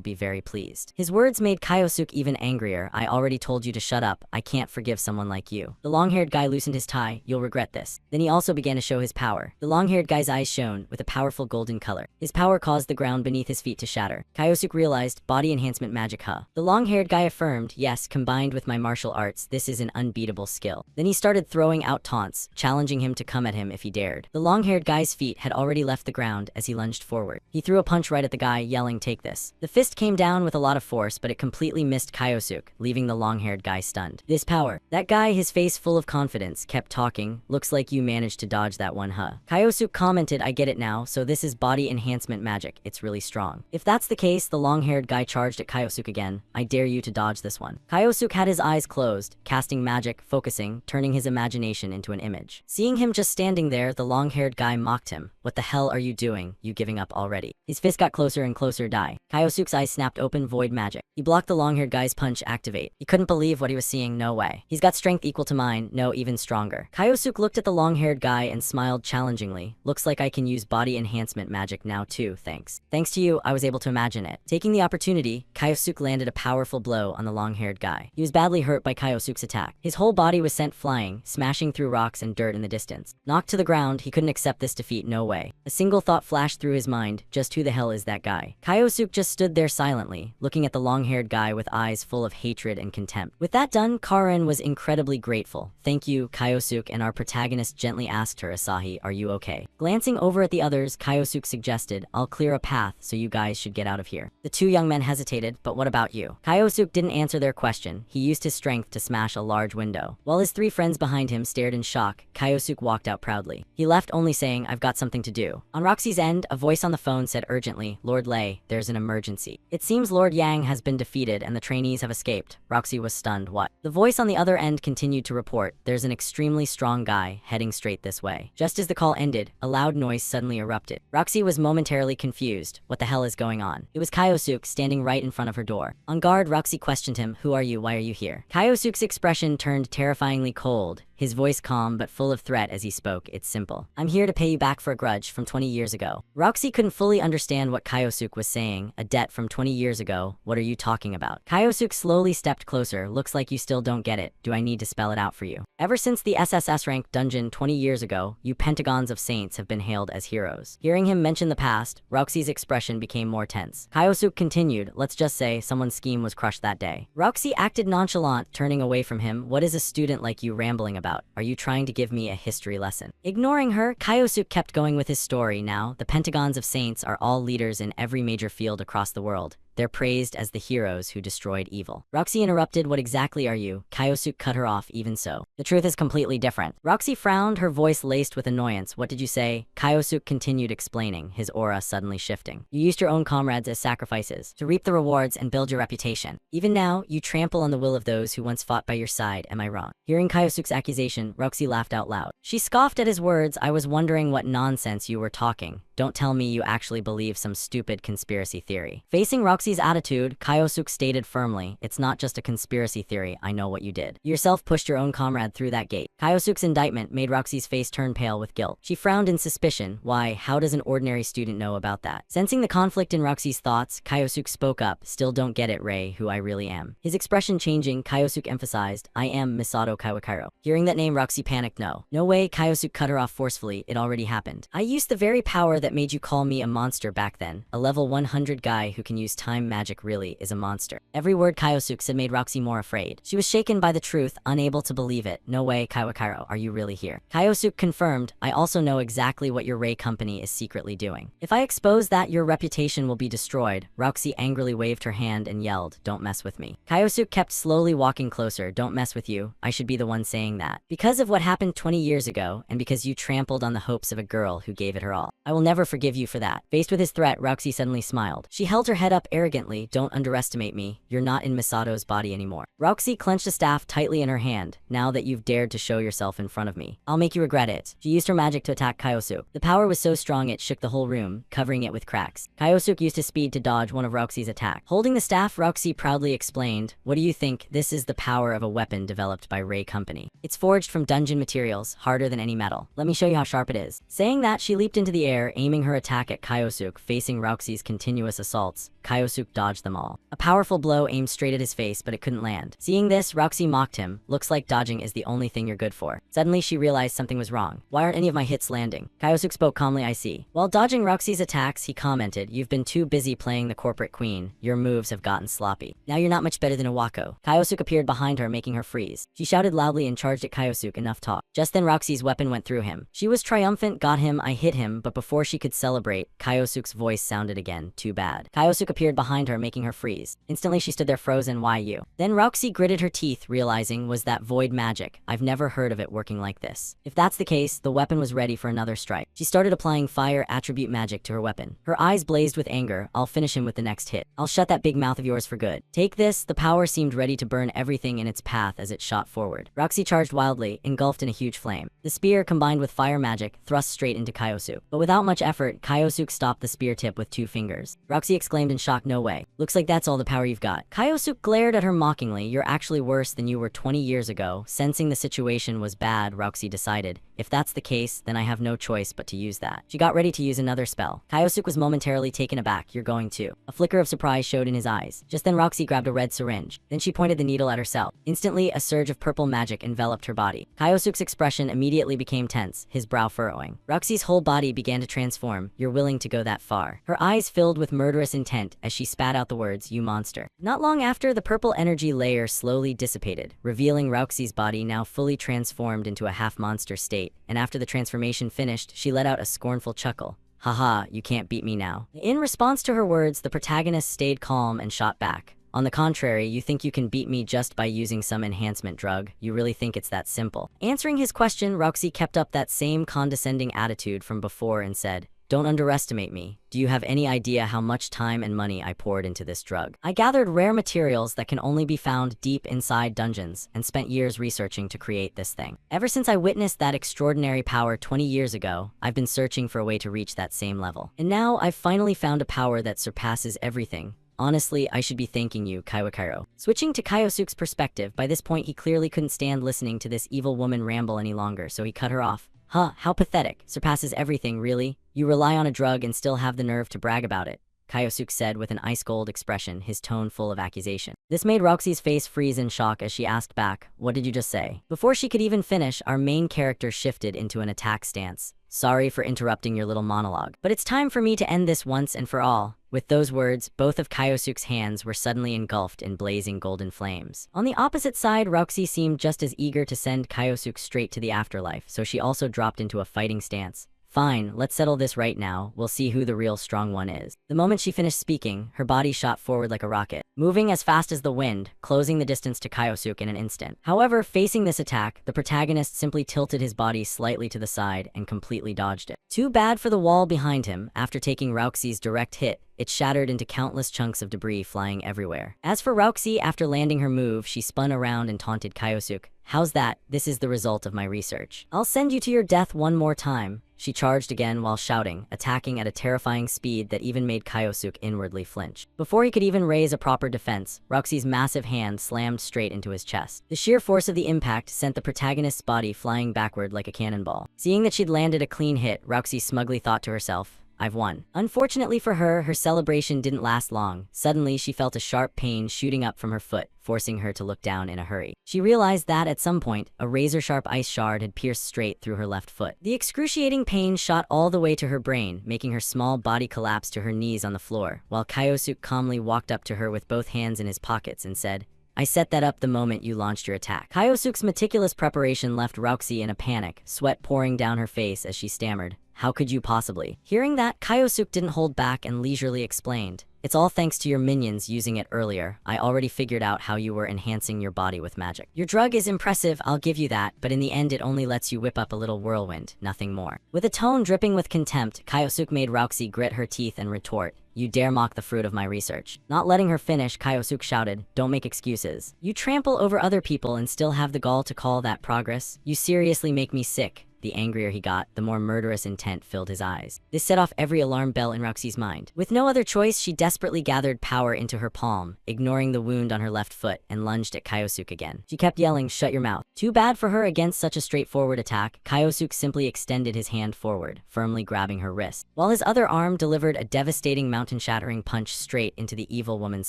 be very pleased. His words made Kyosuke even angrier. I already told you to shut up. I can't forgive someone like you. The long-haired guy loosened his tie. You'll regret this. Then he also began to show his power. The long-haired guy's eyes shone with a powerful golden color. His power caused the ground beneath his feet to shatter. Kyosuke realized, body enhancement magic, huh? The long-haired guy affirmed, yes, combined with my martial arts, this is an unbeatable skill. Then he started throwing out taunts, challenging him to come at him if he dared. The long-haired guy's feet had already left the ground as he lunged forward. He threw a punch right at the guy, yelling, take this. The fist came down with a lot of force, but it completely missed Kyosuke, leaving the long-haired guy stunned. This power. That guy, his face full of confidence, kept talking. Looks like you managed to dodge that one, huh? Kyosuke commented, I get it now, so this is body enhancement magic. It's really strong. If that's the case, the long-haired guy charged at Kyosuke again. I dare you to dodge this one. Kyosuke had his eyes closed, casting magic, focusing, turning his imagination into an image. Seeing him just standing there, the long-haired guy mocked him. What the hell are you doing? You giving up already? His fist got closer and closer. Die. Kyosuke's eyes snapped open, void magic. He blocked the long-haired guy's punch, activate. He couldn't believe what he was seeing, no way. He's got strength equal to mine, no, even stronger. Kyosuke looked at the long-haired guy and smiled challengingly. Looks like I can use body enhancement magic now too, thanks. Thanks to you, I was able to imagine it. Taking the opportunity, Kyosuke landed a powerful blow on the long-haired guy. He was badly hurt by Kyosuke's attack. His whole body was sent flying, smashing through rocks and dirt in the distance. Knocked to the ground, he couldn't accept this defeat, no way. A single thought flashed through his mind, just who the hell is that guy? Kyosuke just stood there silently, looking at the long-haired guy with eyes full of hatred and contempt. With that done, Karin was incredibly grateful. Thank you, Kyosuke, and our protagonist gently asked her, Asahi, are you okay? Glancing over at the others, Kyosuke suggested, I'll clear a path, so you guys should get out of here. The two young men hesitated, but what about you? Kyosuke didn't answer their question. He used his strength to smash a large window. While his three friends behind him stared in shock, Kyosuke walked out proudly. He left only saying, I've got something to do. On Roxy's end, a voice on the phone said urgently, Lord Lei, there's an emergency. It seems Lord Yang has been defeated and the trainees have escaped. Roxy was stunned. What? The voice on the other end continued to report, there's an extremely strong guy heading straight this way. Just as the call ended, a loud noise suddenly erupted. Roxy was momentarily confused. What the hell is going on? It was Kyosuke standing right in front of her door. On guard, Roxy questioned him, who are you? Why are you here? Kyosuke's expression turned terrifyingly cold. His voice calm but full of threat as he spoke. It's simple. I'm here to pay you back for a grudge from 20 years ago. Roxy couldn't fully understand what Kyosuke was saying. A debt from 20 years ago? What are you talking about? Kyosuke slowly stepped closer. Looks like you still don't get it. Do I need to spell it out for you? Ever since the SSS rank dungeon 20 years ago, you pentagons of saints have been hailed as heroes. Hearing him mention the past, Roxy's expression became more tense. Kyosuke continued, let's just say someone's scheme was crushed that day. Roxy acted nonchalant, turning away from him. What is a student like you rambling about? Are you trying to give me a history lesson? Ignoring her, Kyosuke kept going with with his story now, the Pentagons of Saints are all leaders in every major field across the world. They're praised as the heroes who destroyed evil. Roxy interrupted, what exactly are you? Kyosuke cut her off, even so. The truth is completely different. Roxy frowned, her voice laced with annoyance. What did you say? Kyosuke continued explaining, his aura suddenly shifting. You used your own comrades as sacrifices, to reap the rewards and build your reputation. Even now, you trample on the will of those who once fought by your side, am I wrong? Hearing Kyosuke's accusation, Roxy laughed out loud. She scoffed at his words. I was wondering what nonsense you were talking. Don't tell me you actually believe some stupid conspiracy theory. Facing Roxy's attitude, Kyosuke stated firmly, it's not just a conspiracy theory, I know what you did. You yourself pushed your own comrade through that gate. Kyosuke's indictment made Roxy's face turn pale with guilt. She frowned in suspicion. Why, how does an ordinary student know about that? Sensing the conflict in Roxy's thoughts, Kyosuke spoke up, still don't get it, Rei, who I really am. His expression changing, Kyosuke emphasized, I am Misato Kawakiro. Hearing that name, Roxy panicked. No way, Kyosuke cut her off forcefully, it already happened. I used the very power that made you call me a monster back then. A level 100 guy who can use time magic really is a monster. Every word Kyosuke said made Roxy more afraid. She was shaken by the truth, unable to believe it. No way, Kawakiro, are you really here? Kyosuke confirmed, I also know exactly what your Rei company is secretly doing. If I expose that, your reputation will be destroyed. Roxy angrily waved her hand and yelled, don't mess with me. Kyosuke kept slowly walking closer. Don't mess with you. I should be the one saying that. Because of what happened 20 years ago, and because you trampled on the hopes of a girl who gave it her all. I will never forgive you for that. Faced with his threat, Roxy suddenly smiled. She held her head up arrogantly. Don't underestimate me. You're not in Misato's body anymore. Roxy clenched a staff tightly in her hand. Now that you've dared to show yourself in front of me, I'll make you regret it. She used her magic to attack Kyosuke. The power was so strong it shook the whole room, covering it with cracks. Kyosuke used his speed to dodge one of Roxy's attacks. Holding the staff, Roxy proudly explained, what do you think? This is the power of a weapon developed by Rei Company. It's forged from dungeon materials, harder than any metal. Let me show you how sharp it is. Saying that, she leaped into the air, aiming her attack at Kyosuke. Facing Roxy's continuous assaults, Kyosuke dodged them all. A powerful blow aimed straight at his face, but it couldn't land. Seeing this, Roxy mocked him. Looks like dodging is the only thing you're good for. Suddenly, she realized something was wrong. Why aren't any of my hits landing? Kyosuke spoke calmly, I see. While dodging Roxy's attacks, he commented, you've been too busy playing the corporate queen. Your moves have gotten sloppy. Now you're not much better than Iwako. Kyosuke appeared behind her, making her freeze. She shouted loudly and charged at Kyosuke, enough talk. Just then Roxy's weapon went through him. She was triumphant, got him, I hit him, but before she could celebrate, Kyosuke's voice sounded again, too bad. Kyosuke appeared behind her, making her freeze. Instantly she stood there frozen, why you? Then Roxy gritted her teeth, realizing, was that void magic? I've never heard of it working like this. If that's the case, the weapon was ready for another strike. She started applying fire attribute magic to her weapon. Her eyes blazed with anger. I'll finish him with the next hit. I'll shut that big mouth of yours for good. Take this. The power seemed ready to burn everything in its path as it shot forward. Roxy charged wildly, engulfed in a huge flame. The spear, combined with fire magic, thrust straight into Kyosuke. But without much effort, Kyosuke stopped the spear tip with 2 fingers. Roxy exclaimed in shock, no way. Looks like that's all the power you've got. Kyosuke glared at her mockingly. You're actually worse than you were 20 years ago. Sensing the situation was bad, Roxy decided, if that's the case, then I have no choice but to use that. She got ready to use another spell. Kyosuke was momentarily taken aback. You're going to. A flicker of surprise showed in his eyes. Just then Roxy grabbed a red syringe. Then she pointed the needle at herself. Instantly, a surge of purple magic enveloped her body. Kyosuke's expression immediately became tense, his brow furrowing. Roxy's whole body began to transform. You're willing to go that far. Her eyes filled with murderous intent as she spat out the words, you monster. Not long after, the purple energy layer slowly dissipated, revealing Roxy's body now fully transformed into a half-monster state, and after the transformation finished, she let out a scornful chuckle. Haha, you can't beat me now. In response to her words, the protagonist stayed calm and shot back. On the contrary, you think you can beat me just by using some enhancement drug? You really think it's that simple? Answering his question, Roxy kept up that same condescending attitude from before and said, don't underestimate me. Do you have any idea how much time and money I poured into this drug? I gathered rare materials that can only be found deep inside dungeons and spent years researching to create this thing. Ever since I witnessed that extraordinary power 20 years ago, I've been searching for a way to reach that same level. And now I've finally found a power that surpasses everything. Honestly, I should be thanking you, Kawakiro. Switching to Kyosuke's perspective, by this point he clearly couldn't stand listening to this evil woman ramble any longer, so he cut her off. Huh, how pathetic. Surpasses everything, really? You rely on a drug and still have the nerve to brag about it, Kyosuke said with an ice-cold expression, his tone full of accusation. This made Roxy's face freeze in shock as she asked back, what did you just say? Before she could even finish, our main character shifted into an attack stance. Sorry for interrupting your little monologue, but it's time for me to end this once and for all. With those words, both of Kyosuke's hands were suddenly engulfed in blazing golden flames. On the opposite side, Roxy seemed just as eager to send Kyosuke straight to the afterlife, so she also dropped into a fighting stance. Fine, let's settle this right now. We'll see who the real strong one is. The moment she finished speaking, her body shot forward like a rocket, moving as fast as the wind, closing the distance to Kyosuke in an instant. However, facing this attack, the protagonist simply tilted his body slightly to the side and completely dodged it. Too bad for the wall behind him. After taking Rauxi's direct hit, it shattered into countless chunks of debris flying everywhere. As for Rauxi, after landing her move, she spun around and taunted Kyosuke. How's that? This is the result of my research. I'll send you to your death one more time. She charged again while shouting, attacking at a terrifying speed that even made Kyosuke inwardly flinch. Before he could even raise a proper defense, Rauxi's massive hand slammed straight into his chest. The sheer force of the impact sent the protagonist's body flying backward like a cannonball. Seeing that she'd landed a clean hit, Rauxi smugly thought to herself, I've won. Unfortunately for her, her celebration didn't last long. Suddenly, she felt a sharp pain shooting up from her foot, forcing her to look down in a hurry. She realized that, at some point, a razor-sharp ice shard had pierced straight through her left foot. The excruciating pain shot all the way to her brain, making her small body collapse to her knees on the floor, while Kyosuke calmly walked up to her with both hands in his pockets and said, I set that up the moment you launched your attack. Kyosuke's meticulous preparation left Rauxi in a panic, sweat pouring down her face as she stammered, How could you possibly? Hearing that, Kyosuke didn't hold back and leisurely explained, It's all thanks to your minions using it earlier. I already figured out how you were enhancing your body with magic. Your drug is impressive, I'll give you that, but in the end it only lets you whip up a little whirlwind, nothing more. With a tone dripping with contempt, Kyosuke made Rauxi grit her teeth and retort, You dare mock the fruit of my research. Not letting her finish, Kyosuke shouted, Don't make excuses. You trample over other people and still have the gall to call that progress? You seriously make me sick. The angrier he got, the more murderous intent filled his eyes. This set off every alarm bell in Rauxi's mind. With no other choice, she desperately gathered power into her palm, ignoring the wound on her left foot, and lunged at Kyosuke again. She kept yelling, Shut your mouth. Too bad for her against such a straightforward attack, Kyosuke simply extended his hand forward, firmly grabbing her wrist, while his other arm delivered a devastating mountain-shattering punch straight into the evil woman's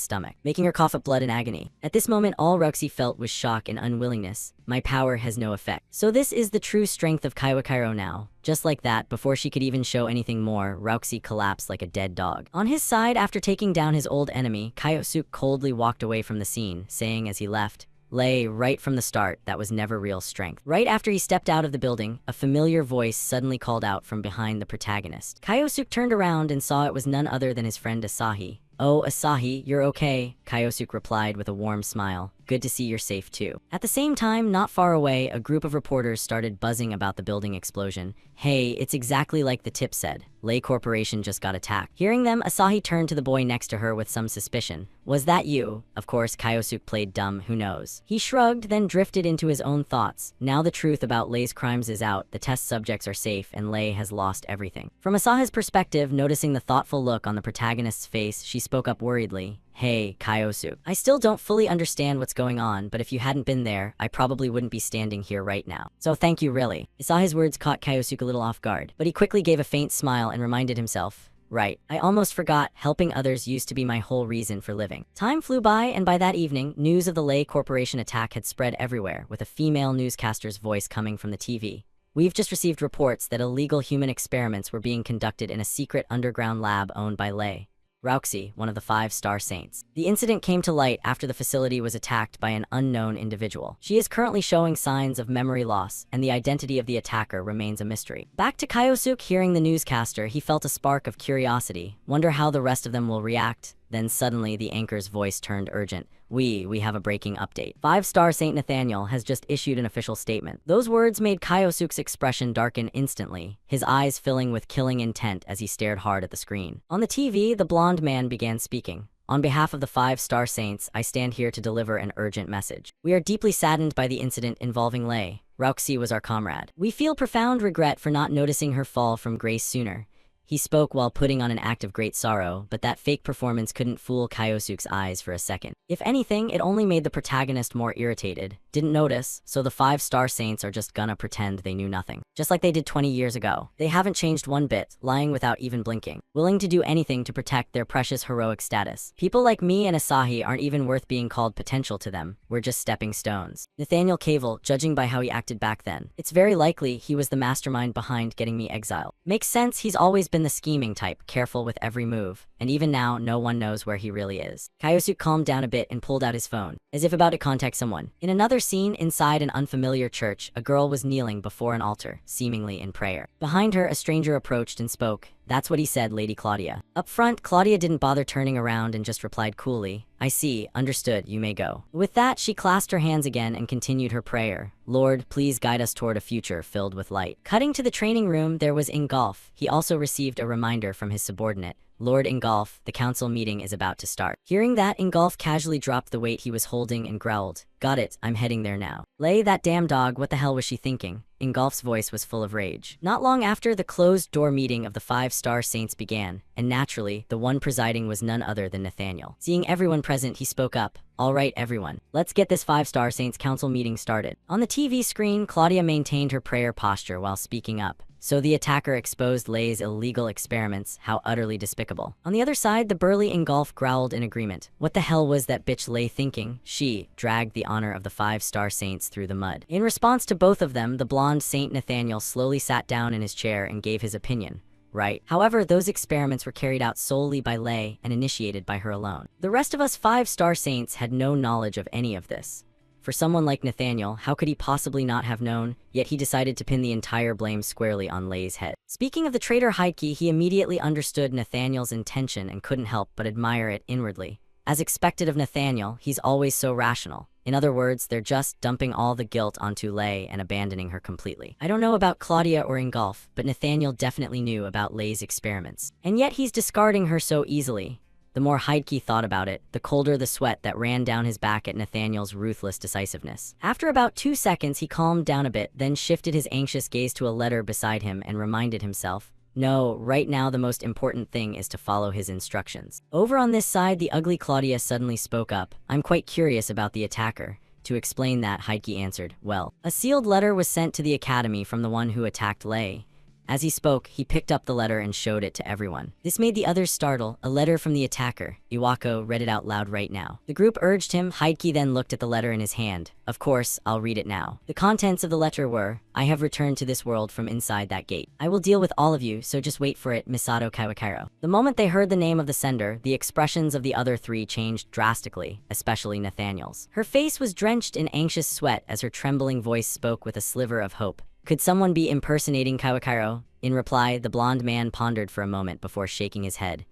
stomach, making her cough up blood in agony. At this moment, all Rauxi felt was shock and unwillingness. My power has no effect. So this is the true strength of Kaiwakairo now. Just like that, before she could even show anything more, Rauxi collapsed like a dead dog. On his side, after taking down his old enemy, Kyosuke coldly walked away from the scene, saying as he left, Lay, right from the start, that was never real strength. Right after he stepped out of the building, a familiar voice suddenly called out from behind the protagonist. Kyosuke turned around and saw it was none other than his friend Asahi. Oh, Asahi, you're okay, Kyosuke replied with a warm smile. Good to see you're safe too. At the same time, not far away, a group of reporters started buzzing about the building explosion. Hey, it's exactly like the tip said. Lei Corporation just got attacked. Hearing them, Asahi turned to the boy next to her with some suspicion. Was that you? Of course, Kyosuke played dumb, who knows. He shrugged, then drifted into his own thoughts. Now the truth about Lei's crimes is out, the test subjects are safe, and Lei has lost everything. From Asahi's perspective, noticing the thoughtful look on the protagonist's face, she spoke up worriedly. Hey, Kyosuke. I still don't fully understand what's going on, but if you hadn't been there, I probably wouldn't be standing here right now. So thank you really. Asahi's words caught Kyosuke a little off guard, but he quickly gave a faint smile and reminded himself, Right, I almost forgot, helping others used to be my whole reason for living. Time flew by, and by that evening, news of the Lei Corporation attack had spread everywhere, with a female newscaster's voice coming from the TV. We've just received reports that illegal human experiments were being conducted in a secret underground lab owned by Lei. Rauxi, one of the 5-star saints. The incident came to light after the facility was attacked by an unknown individual. She is currently showing signs of memory loss, and the identity of the attacker remains a mystery. Back to Kyosuke, hearing the newscaster, he felt a spark of curiosity. Wonder how the rest of them will react. Then suddenly the anchor's voice turned urgent. We have a breaking update. 5-star Saint Nathaniel has just issued an official statement. Those words made Kyosuke's expression darken instantly, his eyes filling with killing intent as he stared hard at the screen. On the TV, the blonde man began speaking. On behalf of the 5-star Saints, I stand here to deliver an urgent message. We are deeply saddened by the incident involving Lei. Rauxi was our comrade. We feel profound regret for not noticing her fall from grace sooner. He spoke while putting on an act of great sorrow, but that fake performance couldn't fool Kyosuke's eyes for a second. If anything, it only made the protagonist more irritated. Didn't notice, so the 5-star Saints are just gonna pretend they knew nothing. Just like they did 20 years ago. They haven't changed one bit, lying without even blinking. Willing to do anything to protect their precious heroic status. People like me and Asahi aren't even worth being called potential to them. We're just stepping stones. Nathaniel Cavell, judging by how he acted back then. It's very likely he was the mastermind behind getting me exiled. Makes sense, he's always been the scheming type, careful with every move, and even now, no one knows where he really is. Kyosuke calmed down a bit and pulled out his phone, as if about to contact someone. In another scene, inside an unfamiliar church, a girl was kneeling before an altar, seemingly in prayer. Behind her, a stranger approached and spoke. "That's what he said, Lady Claudia." Up front, Claudia didn't bother turning around and just replied coolly, "I see, understood, you may go." With that, she clasped her hands again and continued her prayer. "Lord, please guide us toward a future filled with light." Cutting to the training room, there was Ingolf. He also received a reminder from his subordinate. "Lord Ingolf, the council meeting is about to start." Hearing that, Ingolf casually dropped the weight he was holding and growled, "Got it, I'm heading there now." "Lay, that damn dog, what the hell was she thinking?" Ingolf's voice was full of rage. Not long after, the closed-door meeting of the 5-star saints began, and naturally, the one presiding was none other than Nathaniel. Seeing everyone present, he spoke up. "All right, everyone, let's get this 5-star saints council meeting started." On the TV screen, Claudia maintained her prayer posture while speaking up. So the attacker exposed Lay's illegal experiments, how utterly despicable. On the other side, the burly Ingolf growled in agreement. What the hell was that bitch Lay thinking? She dragged the honor of the 5-star saints through the mud. In response to both of them, the blonde Saint Nathaniel slowly sat down in his chair and gave his opinion. Right. However, those experiments were carried out solely by Lay and initiated by her alone. The rest of us 5-star saints had no knowledge of any of this. For someone like Nathaniel, how could he possibly not have known? Yet he decided to pin the entire blame squarely on Lay's head. Speaking of the traitor Heike, he immediately understood Nathaniel's intention and couldn't help but admire it inwardly. As expected of Nathaniel, he's always so rational. In other words, they're just dumping all the guilt onto Lay and abandoning her completely. I don't know about Claudia or Ingolf, but Nathaniel definitely knew about Lay's experiments. And yet he's discarding her so easily. The more Heidke thought about it, the colder the sweat that ran down his back at Nathaniel's ruthless decisiveness. After about 2 seconds, he calmed down a bit, then shifted his anxious gaze to a letter beside him and reminded himself, no, right now the most important thing is to follow his instructions. Over on this side, the ugly Claudia suddenly spoke up. "I'm quite curious about the attacker." To explain that, Heidke answered, "Well, a sealed letter was sent to the academy from the one who attacked Lay." As he spoke, he picked up the letter and showed it to everyone. This made the others startle. A letter from the attacker. Iwako read it out loud right now. The group urged him. Heidke then looked at the letter in his hand. "Of course, I'll read it now." The contents of the letter were, "I have returned to this world from inside that gate. I will deal with all of you, so just wait for it, Misato Kawakiro." The moment they heard the name of the sender, the expressions of the other three changed drastically, especially Nathaniel's. Her face was drenched in anxious sweat as her trembling voice spoke with a sliver of hope. "Could someone be impersonating Kawakiro?" In reply, the blonde man pondered for a moment before shaking his head.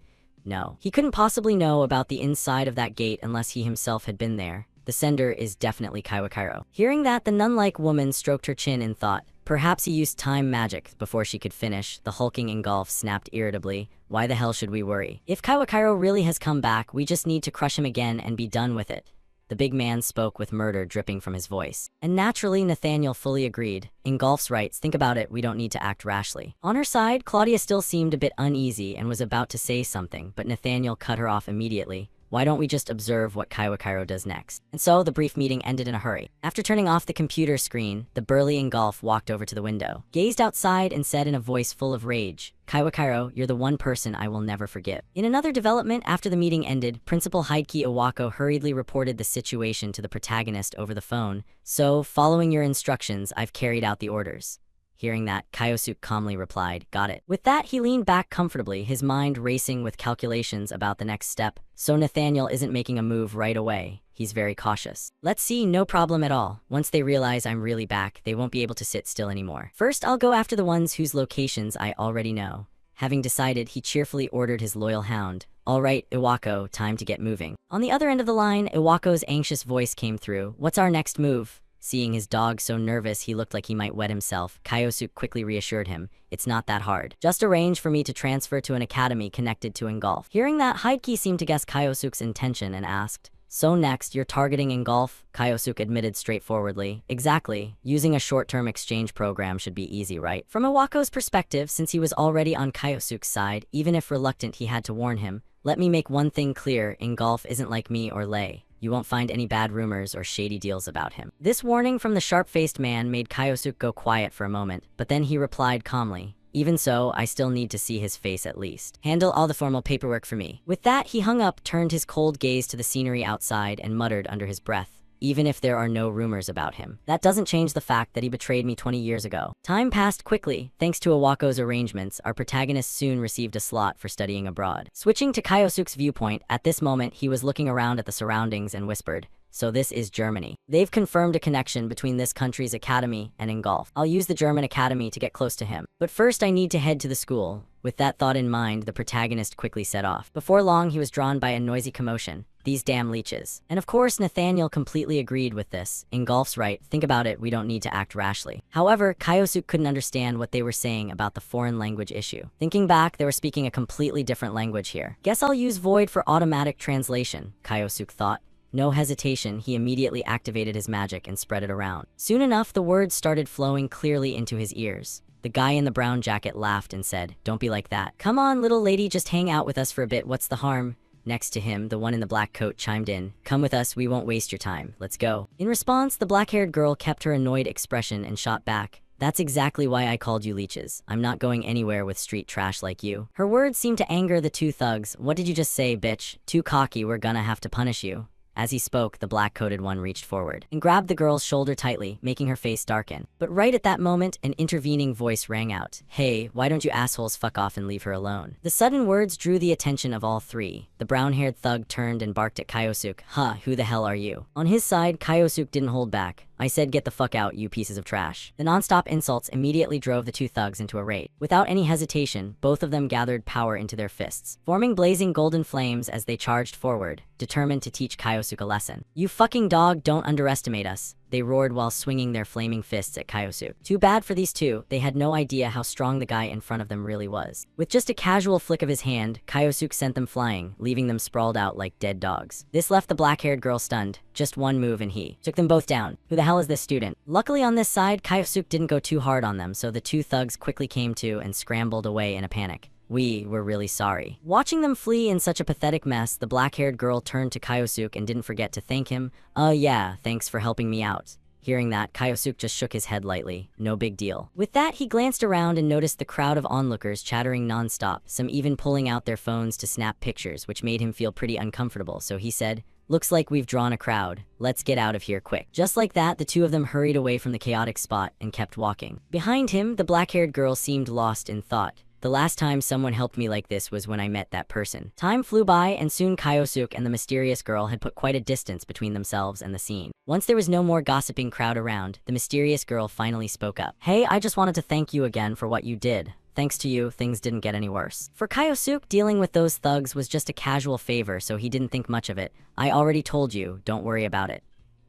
No. He couldn't possibly know about the inside of that gate unless he himself had been there. The sender is definitely Kawakiro. Hearing that, the nun-like woman stroked her chin in thought. Perhaps he used time magic. Before she could finish, the hulking Ingolf snapped irritably. "Why the hell should we worry? If Kawakiro really has come back, we just need to crush him again and be done with it." The big man spoke with murder dripping from his voice. And naturally, Nathaniel fully agreed. Ingolf's right, think about it, we don't need to act rashly. On her side, Claudia still seemed a bit uneasy and was about to say something, but Nathaniel cut her off immediately. "Why don't we just observe what Kawakiro does next?" And so the brief meeting ended in a hurry. After turning off the computer screen, the burly Ingolf walked over to the window, gazed outside, and said in a voice full of rage, "Kawakiro, you're the one person I will never forgive." In another development, after the meeting ended, Principal Heidke Iwako hurriedly reported the situation to the protagonist over the phone. "So, following your instructions, I've carried out the orders." Hearing that, Kyosuke calmly replied, "Got it." With that, he leaned back comfortably, his mind racing with calculations about the next step. So Nathaniel isn't making a move right away. He's very cautious. "Let's see, no problem at all. Once they realize I'm really back, they won't be able to sit still anymore. First, I'll go after the ones whose locations I already know." Having decided, he cheerfully ordered his loyal hound. "All right, Iwako, time to get moving." On the other end of the line, Iwako's anxious voice came through. "What's our next move?" Seeing his dog so nervous he looked like he might wet himself, Kyosuke quickly reassured him, "It's not that hard. Just arrange for me to transfer to an academy connected to Ingolf." Hearing that, Heidke seemed to guess Kyosuke's intention and asked, "So next, you're targeting Ingolf?" Kyosuke admitted straightforwardly, "Exactly. Using a short-term exchange program should be easy, right?" From Iwako's perspective, since he was already on Kyosuke's side, even if reluctant he had to warn him, "Let me make one thing clear, Ingolf isn't like me or Lay. You won't find any bad rumors or shady deals about him." This warning from the sharp-faced man made Kyosuke go quiet for a moment, but then he replied calmly, "Even so, I still need to see his face at least. Handle all the formal paperwork for me." With that, he hung up, turned his cold gaze to the scenery outside, and muttered under his breath, even if there are no rumors about him. That doesn't change the fact that he betrayed me 20 years ago. Time passed quickly. Thanks to Iwako's arrangements, our protagonist soon received a slot for studying abroad. Switching to Kyosuke's viewpoint, at this moment he was looking around at the surroundings and whispered, "So this is Germany. They've confirmed a connection between this country's academy and Ingolf. I'll use the German academy to get close to him. But first I need to head to the school." With that thought in mind, the protagonist quickly set off. Before long, he was drawn by a noisy commotion. These damn leeches. And of course, Nathaniel completely agreed with this. Ingolf's right. Think about it, we don't need to act rashly. However, Kyosuke couldn't understand what they were saying about the foreign language issue. Thinking back, they were speaking a completely different language here. Guess I'll use Void for automatic translation, Kyosuke thought. No hesitation, he immediately activated his magic and spread it around. Soon enough, the words started flowing clearly into his ears. The guy in the brown jacket laughed and said, "Don't be like that. Come on, little lady, just hang out with us for a bit, what's the harm?" Next to him, the one in the black coat chimed in, "Come with us, we won't waste your time. Let's go." In response, the black-haired girl kept her annoyed expression and shot back, "That's exactly why I called you leeches. I'm not going anywhere with street trash like you." Her words seemed to anger the two thugs. "What did you just say, bitch? Too cocky, we're gonna have to punish you." As he spoke, the black-coated one reached forward and grabbed the girl's shoulder tightly, making her face darken. But right at that moment, an intervening voice rang out. "Hey, why don't you assholes fuck off and leave her alone?" The sudden words drew the attention of all three. The brown-haired thug turned and barked at Kyosuke, "Huh, who the hell are you?" On his side, Kyosuke didn't hold back. "I said get the fuck out, you pieces of trash." The non-stop insults immediately drove the two thugs into a rage. Without any hesitation, both of them gathered power into their fists, forming blazing golden flames as they charged forward, determined to teach Kyosuke a lesson. "You fucking dog, don't underestimate us," they roared while swinging their flaming fists at Kyosuke. Too bad for these two, they had no idea how strong the guy in front of them really was. With just a casual flick of his hand, Kyosuke sent them flying, leaving them sprawled out like dead dogs. This left the black-haired girl stunned. Just one move and he took them both down. Who the hell is this student? Luckily on this side, Kyosuke didn't go too hard on them, so the two thugs quickly came to and scrambled away in a panic. "We were really sorry." Watching them flee in such a pathetic mess, the black-haired girl turned to Kyosuke and didn't forget to thank him. Yeah, thanks for helping me out." Hearing that, Kyosuke just shook his head lightly. No big deal. With that, he glanced around and noticed the crowd of onlookers chattering non-stop, some even pulling out their phones to snap pictures, which made him feel pretty uncomfortable, so he said, "Looks like we've drawn a crowd. Let's get out of here quick." Just like that, the two of them hurried away from the chaotic spot and kept walking. Behind him, the black-haired girl seemed lost in thought. "The last time someone helped me like this was when I met that person." Time flew by, and soon Kyosuke and the mysterious girl had put quite a distance between themselves and the scene. Once there was no more gossiping crowd around, the mysterious girl finally spoke up. "Hey, I just wanted to thank you again for what you did. Thanks to you, things didn't get any worse." For Kyosuke, dealing with those thugs was just a casual favor, so he didn't think much of it. "I already told you, don't worry about it."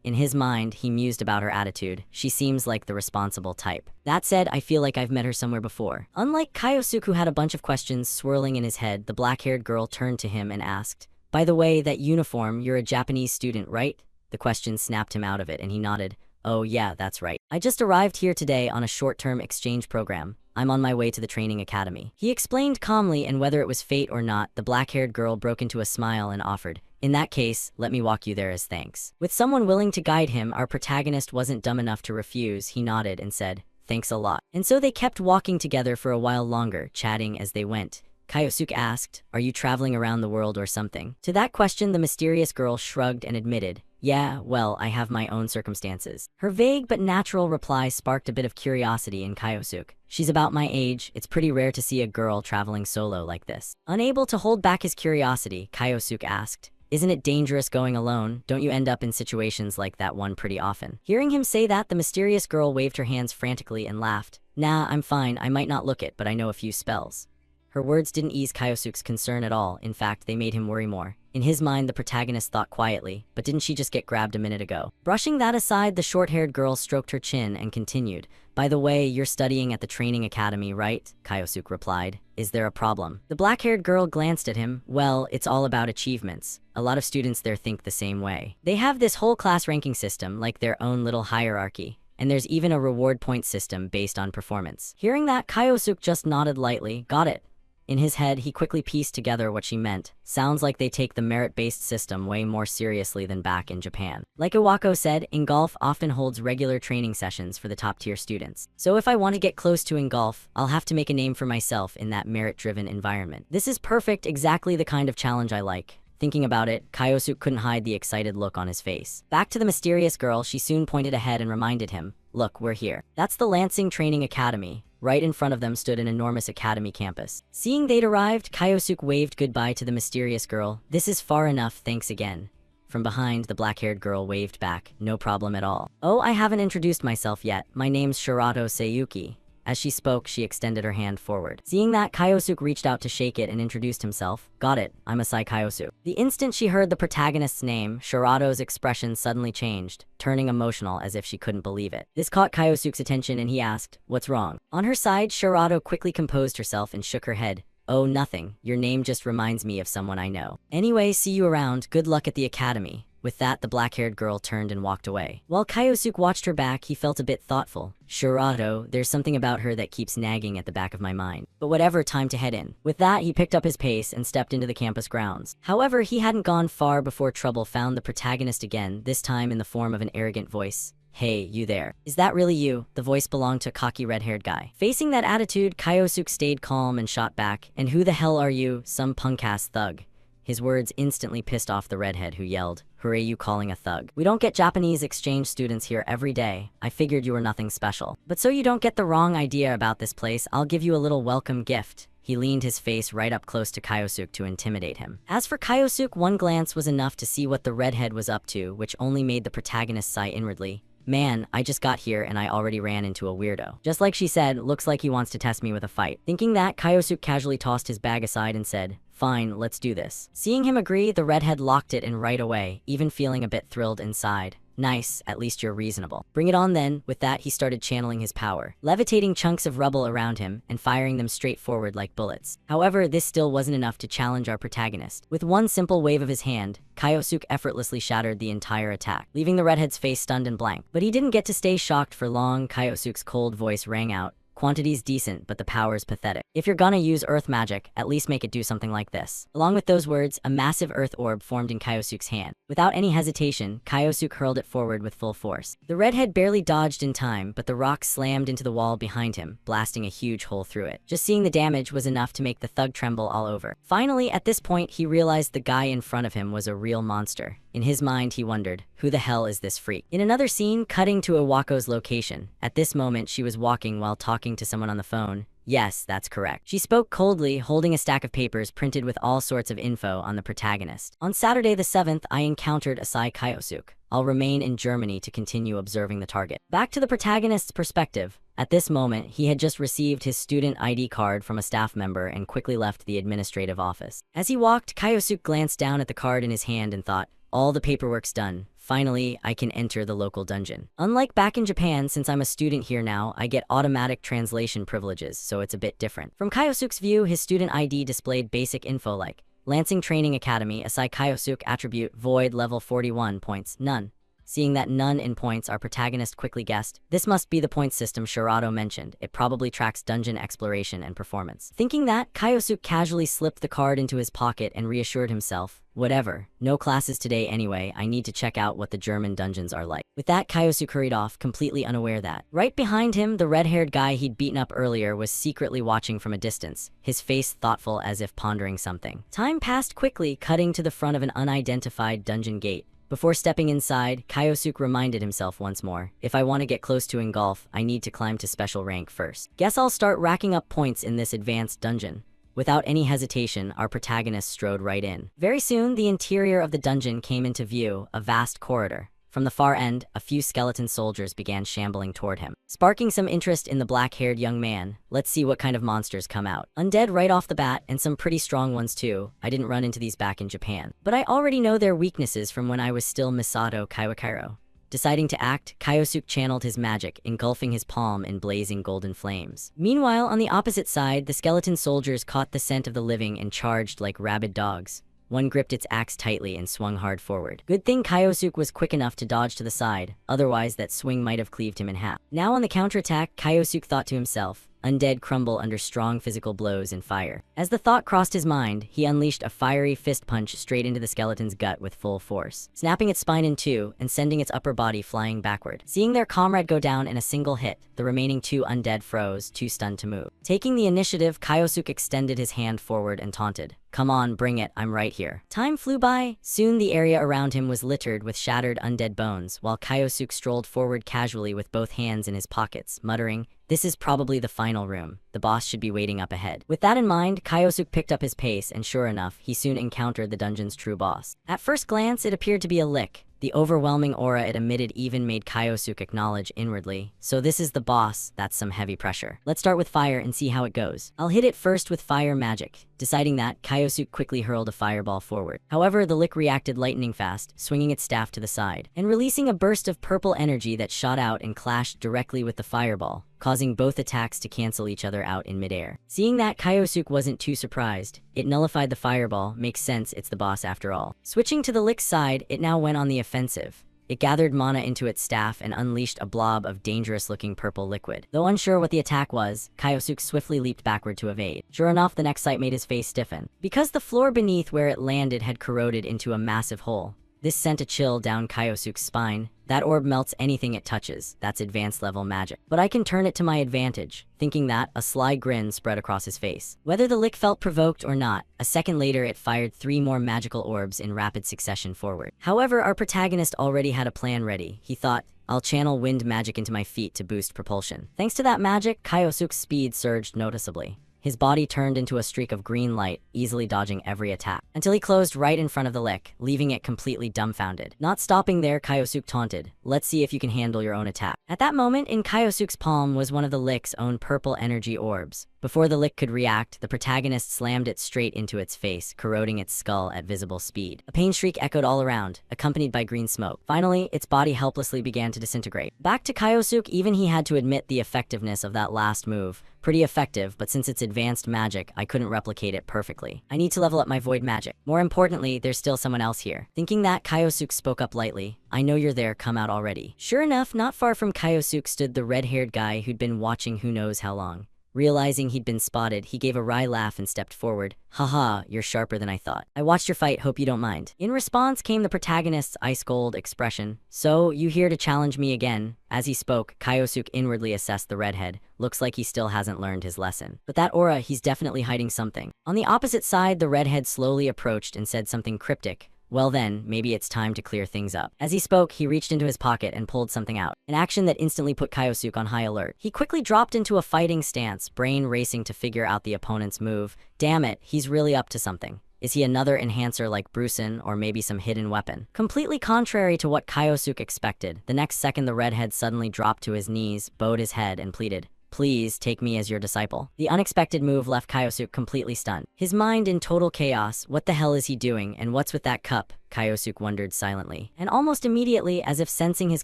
In his mind, he mused about her attitude. She seems like the responsible type. That said, I feel like I've met her somewhere before. Unlike Kyosuke, who had a bunch of questions swirling in his head, the black-haired girl turned to him and asked, "By the way, that uniform, you're a Japanese student, right?" The question snapped him out of it, and he nodded. "Oh yeah, that's right. I just arrived here today on a short-term exchange program. I'm on my way to the training academy." He explained calmly, and whether it was fate or not, the black-haired girl broke into a smile and offered, "In that case, let me walk you there as thanks." With someone willing to guide him, our protagonist wasn't dumb enough to refuse. He nodded and said, "Thanks a lot." And so they kept walking together for a while longer, chatting as they went. Kyosuke asked, "Are you traveling around the world or something?" To that question, the mysterious girl shrugged and admitted, "Yeah, well, I have my own circumstances." Her vague but natural reply sparked a bit of curiosity in Kyosuke. "She's about my age. It's pretty rare to see a girl traveling solo like this." Unable to hold back his curiosity, Kyosuke asked, "Isn't it dangerous going alone? Don't you end up in situations like that one pretty often?" Hearing him say that, the mysterious girl waved her hands frantically and laughed. "Nah, I'm fine. I might not look it, but I know a few spells." Her words didn't ease Kyosuke's concern at all. In fact, they made him worry more. In his mind, the protagonist thought quietly, but didn't she just get grabbed a minute ago? Brushing that aside, the short-haired girl stroked her chin and continued, "By the way, you're studying at the training academy, right?" Kyosuke replied. "Is there a problem?" The black-haired girl glanced at him. "Well, it's all about achievements. A lot of students there think the same way. They have this whole class ranking system, like their own little hierarchy. And there's even a reward point system based on performance." Hearing that, Kyosuke just nodded lightly. "Got it." In his head, he quickly pieced together what she meant. Sounds like they take the merit-based system way more seriously than back in Japan. Like Iwako said, Ingolf often holds regular training sessions for the top-tier students. So if I want to get close to Ingolf, I'll have to make a name for myself in that merit-driven environment. This is perfect, exactly the kind of challenge I like. Thinking about it, Kyosuke couldn't hide the excited look on his face. Back to the mysterious girl, she soon pointed ahead and reminded him, "Look, we're here." That's the Lansing Training Academy. Right in front of them stood an enormous academy campus. Seeing they'd arrived, Kyosuke waved goodbye to the mysterious girl. "This is far enough, thanks again." From behind, the black-haired girl waved back, "No problem at all." "Oh, I haven't introduced myself yet. My name's Shirato Seiyuki." As she spoke, she extended her hand forward. Seeing that, Kyosuke reached out to shake it and introduced himself. "Got it, I'm Asai Kyosuke." The instant she heard the protagonist's name, Shirato's expression suddenly changed, turning emotional as if she couldn't believe it. This caught Kyosuke's attention and he asked, "What's wrong?" On her side, Shirato quickly composed herself and shook her head. "Oh, nothing. Your name just reminds me of someone I know. Anyway, see you around. Good luck at the academy." With that, the black-haired girl turned and walked away. While Kyosuke watched her back, he felt a bit thoughtful. "Shirato, there's something about her that keeps nagging at the back of my mind. But whatever, time to head in." With that, he picked up his pace and stepped into the campus grounds. However, he hadn't gone far before trouble found the protagonist again, this time in the form of an arrogant voice. "Hey, you there. Is that really you?" The voice belonged to a cocky red-haired guy. Facing that attitude, Kyosuke stayed calm and shot back. "And who the hell are you? Some punk-ass thug." His words instantly pissed off the redhead, who yelled, "Who are you calling a thug? We don't get Japanese exchange students here every day. I figured you were nothing special. But so you don't get the wrong idea about this place, I'll give you a little welcome gift." He leaned his face right up close to Kyosuke to intimidate him. As for Kyosuke, one glance was enough to see what the redhead was up to, which only made the protagonist sigh inwardly. "Man, I just got here and I already ran into a weirdo." Just like she said, looks like he wants to test me with a fight. Thinking that, Kyosuke casually tossed his bag aside and said, "Fine, let's do this." Seeing him agree, the redhead locked it in right away, even feeling a bit thrilled inside. "Nice, at least you're reasonable. Bring it on then." With that, he started channeling his power, levitating chunks of rubble around him and firing them straight forward like bullets. However, this still wasn't enough to challenge our protagonist. With one simple wave of his hand, Kyosuke effortlessly shattered the entire attack, leaving the redhead's face stunned and blank. But he didn't get to stay shocked for long. Kyosuke's cold voice rang out. "Quantity's decent, but the power's pathetic. If you're gonna use earth magic, at least make it do something like this." Along with those words, a massive earth orb formed in Kyosuke's hand. Without any hesitation, Kyosuke hurled it forward with full force. The redhead barely dodged in time, but the rock slammed into the wall behind him, blasting a huge hole through it. Just seeing the damage was enough to make the thug tremble all over. Finally, at this point, he realized the guy in front of him was a real monster. In his mind, he wondered, who the hell is this freak? In another scene, cutting to Iwako's location. At this moment, she was walking while talking to someone on the phone. Yes, that's correct. She spoke coldly, holding a stack of papers printed with all sorts of info on the protagonist. "On Saturday the 7th, I encountered Asai Kyosuke. I'll remain in Germany to continue observing the target." Back to the protagonist's perspective. At this moment, he had just received his student ID card from a staff member and quickly left the administrative office. As he walked, Kyosuke glanced down at the card in his hand and thought, "All the paperwork's done. Finally, I can enter the local dungeon." Unlike back in Japan, since I'm a student here now, I get automatic translation privileges, so it's a bit different. From Kyosuke's view, his student ID displayed basic info like Lansing Training Academy, Asai Kyosuke, attribute, void, level 41, points, none. Seeing that none in points, our protagonist quickly guessed, this must be the point system Shirato mentioned. It probably tracks dungeon exploration and performance. Thinking that, Kyosuke casually slipped the card into his pocket and reassured himself, "Whatever, no classes today anyway, I need to check out what the German dungeons are like." With that, Kyosuke hurried off, completely unaware that right behind him, the red-haired guy he'd beaten up earlier was secretly watching from a distance, his face thoughtful as if pondering something. Time passed quickly, cutting to the front of an unidentified dungeon gate. Before stepping inside, Kyosuke reminded himself once more, if I want to get close to Engulf, I need to climb to special rank first. Guess I'll start racking up points in this advanced dungeon. Without any hesitation, our protagonist strode right in. Very soon, the interior of the dungeon came into view, a vast corridor. From the far end, a few skeleton soldiers began shambling toward him, sparking some interest in the black-haired young man. Let's see what kind of monsters come out. Undead right off the bat, and some pretty strong ones too. I didn't run into these back in Japan, but I already know their weaknesses from when I was still Misato Kaiwakairo. Deciding to act, Kyosuke channeled his magic, engulfing his palm in blazing golden flames. Meanwhile, on the opposite side, the skeleton soldiers caught the scent of the living and charged like rabid dogs. One gripped its axe tightly and swung hard forward. Good thing Kyosuke was quick enough to dodge to the side, otherwise that swing might have cleaved him in half. Now on the counterattack, Kyosuke thought to himself, undead crumble under strong physical blows and fire. As the thought crossed his mind, he unleashed a fiery fist punch straight into the skeleton's gut with full force, snapping its spine in two and sending its upper body flying backward. Seeing their comrade go down in a single hit, the remaining two undead froze, too stunned to move. Taking the initiative, Kaiosuk extended his hand forward and taunted, "Come on, bring it, I'm right here." Time flew by. Soon the area around him was littered with shattered undead bones, while Kaiosuk strolled forward casually with both hands in his pockets, muttering, "This is probably the final room. The boss should be waiting up ahead." With that in mind, Kaiosuk picked up his pace, and sure enough, he soon encountered the dungeon's true boss. At first glance, it appeared to be a lick. The overwhelming aura it emitted even made Kaiosuk acknowledge inwardly, "So this is the boss, that's some heavy pressure. Let's start with fire and see how it goes. I'll hit it first with fire magic." Deciding that, Kaiosuk quickly hurled a fireball forward. However, the lick reacted lightning fast, swinging its staff to the side, and releasing a burst of purple energy that shot out and clashed directly with the fireball, causing both attacks to cancel each other out in midair. Seeing that, Kaiosuk wasn't too surprised. It nullified the fireball, makes sense, it's the boss after all. Switching to the lick's side, it now went on the offensive. It gathered mana into its staff and unleashed a blob of dangerous-looking purple liquid. Though unsure what the attack was, Kaiosuk swiftly leaped backward to evade. Sure enough, the next sight made his face stiffen. Because the floor beneath where it landed had corroded into a massive hole, this sent a chill down Kaiosuk's spine. That orb melts anything it touches. That's advanced level magic. But I can turn it to my advantage. Thinking that, a sly grin spread across his face. Whether the lick felt provoked or not, a second later it fired 3 more magical orbs in rapid succession forward. However, our protagonist already had a plan ready. He thought, "I'll channel wind magic into my feet to boost propulsion." Thanks to that magic, Kaiosuk's speed surged noticeably. His body turned into a streak of green light, easily dodging every attack, until he closed right in front of the lick, leaving it completely dumbfounded. Not stopping there, Kaiosuk taunted, "Let's see if you can handle your own attack." At that moment, in Kaiosuk's palm was one of the lick's own purple energy orbs. Before the lick could react, the protagonist slammed it straight into its face, corroding its skull at visible speed. A pain shriek echoed all around, accompanied by green smoke. Finally, its body helplessly began to disintegrate. Back to Kaiosuk, even he had to admit the effectiveness of that last move. Pretty effective, but since it's advanced magic, I couldn't replicate it perfectly. I need to level up my void magic. More importantly, there's still someone else here. Thinking that, Kaiosuk spoke up lightly, "I know you're there, come out already." Sure enough, not far from Kaiosuk stood the red-haired guy who'd been watching who knows how long. Realizing he'd been spotted, he gave a wry laugh and stepped forward. "Haha, you're sharper than I thought. I watched your fight, hope you don't mind." In response came the protagonist's ice-cold expression. "So, you here to challenge me again?" As he spoke, Kaiosuk inwardly assessed the redhead. Looks like he still hasn't learned his lesson. But that aura, he's definitely hiding something. On the opposite side, the redhead slowly approached and said something cryptic. "Well then, maybe it's time to clear things up." As he spoke, he reached into his pocket and pulled something out, an action that instantly put Kaiosuk on high alert. He quickly dropped into a fighting stance, brain racing to figure out the opponent's move. Damn it, he's really up to something. Is he another enhancer like Brucin, or maybe some hidden weapon? Completely contrary to what Kaiosuk expected, the next second the redhead suddenly dropped to his knees, bowed his head, and pleaded, "Please take me as your disciple." The unexpected move left Kaiosuk completely stunned. His mind in total chaos. What the hell is he doing, and what's with that cup? Kaiosuk wondered silently. And almost immediately, as if sensing his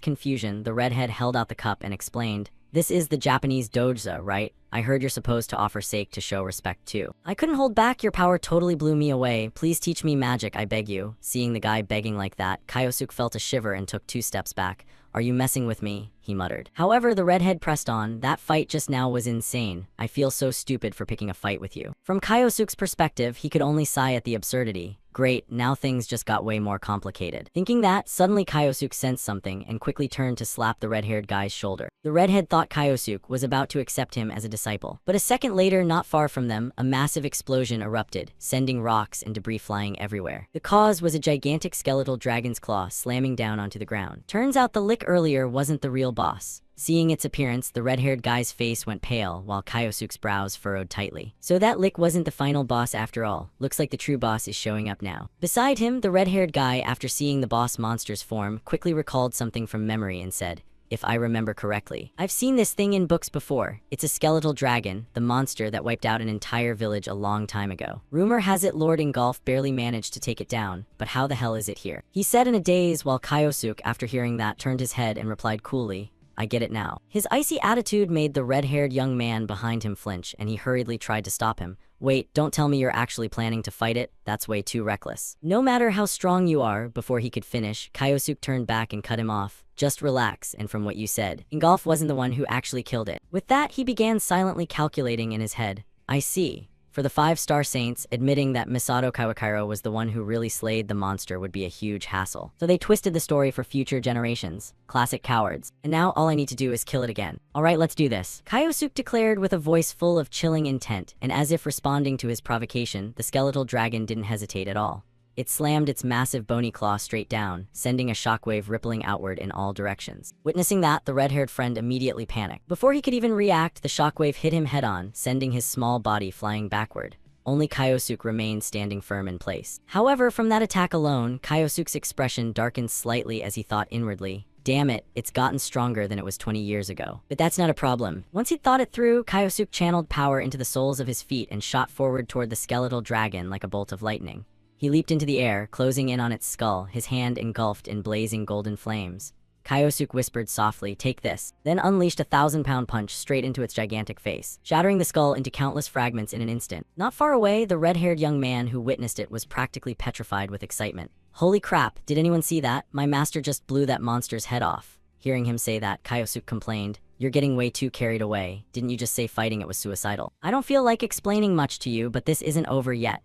confusion, the redhead held out the cup and explained, "This is the Japanese doja, right? I heard you're supposed to offer sake to show respect too." "I couldn't hold back, your power totally blew me away. Please teach me magic, I beg you." Seeing the guy begging like that, Kaiosuk felt a shiver and took 2 steps back. "Are you messing with me?" he muttered. However, the redhead pressed on. "That fight just now was insane. I feel so stupid for picking a fight with you." From Kaiosuk's perspective, he could only sigh at the absurdity. Great, now things just got way more complicated. Thinking that, suddenly Kaiosuk sensed something and quickly turned to slap the red-haired guy's shoulder. The redhead thought Kaiosuk was about to accept him as a disciple. But a second later, not far from them, a massive explosion erupted, sending rocks and debris flying everywhere. The cause was a gigantic skeletal dragon's claw slamming down onto the ground. Turns out the lick earlier wasn't the real boss. Seeing its appearance, the red-haired guy's face went pale, while Kaiosuk's brows furrowed tightly. So that lick wasn't the final boss after all. Looks like the true boss is showing up now. Beside him, the red-haired guy, after seeing the boss monster's form, quickly recalled something from memory and said, "If I remember correctly, I've seen this thing in books before. It's a skeletal dragon, the monster that wiped out an entire village a long time ago. Rumor has it Lord Ingolf barely managed to take it down, but how the hell is it here?" He said in a daze, while Kaiosuk, after hearing that, turned his head and replied coolly, "I get it now." His icy attitude made the red-haired young man behind him flinch, and he hurriedly tried to stop him. Wait, don't tell me you're actually planning to fight it? That's way too reckless. No matter how strong you are, before he could finish, Kyosuke turned back and cut him off. Just relax, and from what you said, Ingolf wasn't the one who actually killed it. With that, he began silently calculating in his head. I see. For the 5-star saints, admitting that Misato Kawakairo was the one who really slayed the monster would be a huge hassle. So they twisted the story for future generations. Classic cowards. And now all I need to do is kill it again. Alright, let's do this. Kyosuke declared with a voice full of chilling intent, and as if responding to his provocation, the skeletal dragon didn't hesitate at all. It slammed its massive bony claw straight down, sending a shockwave rippling outward in all directions. Witnessing that, the red-haired friend immediately panicked. Before he could even react, the shockwave hit him head-on, sending his small body flying backward. Only Kyosuke remained standing firm in place. However, from that attack alone, Kyosuke's expression darkened slightly as he thought inwardly, damn it, it's gotten stronger than it was 20 years ago. But that's not a problem. Once he'd thought it through, Kyosuke channeled power into the soles of his feet and shot forward toward the skeletal dragon like a bolt of lightning. He leaped into the air, closing in on its skull, his hand engulfed in blazing golden flames. Kyosuke whispered softly, take this, then unleashed a 1,000-pound punch straight into its gigantic face, shattering the skull into countless fragments in an instant. Not far away, the red-haired young man who witnessed it was practically petrified with excitement. Holy crap, did anyone see that? My master just blew that monster's head off. Hearing him say that, Kyosuke complained, you're getting way too carried away. Didn't you just say fighting it was suicidal? I don't feel like explaining much to you, but this isn't over yet.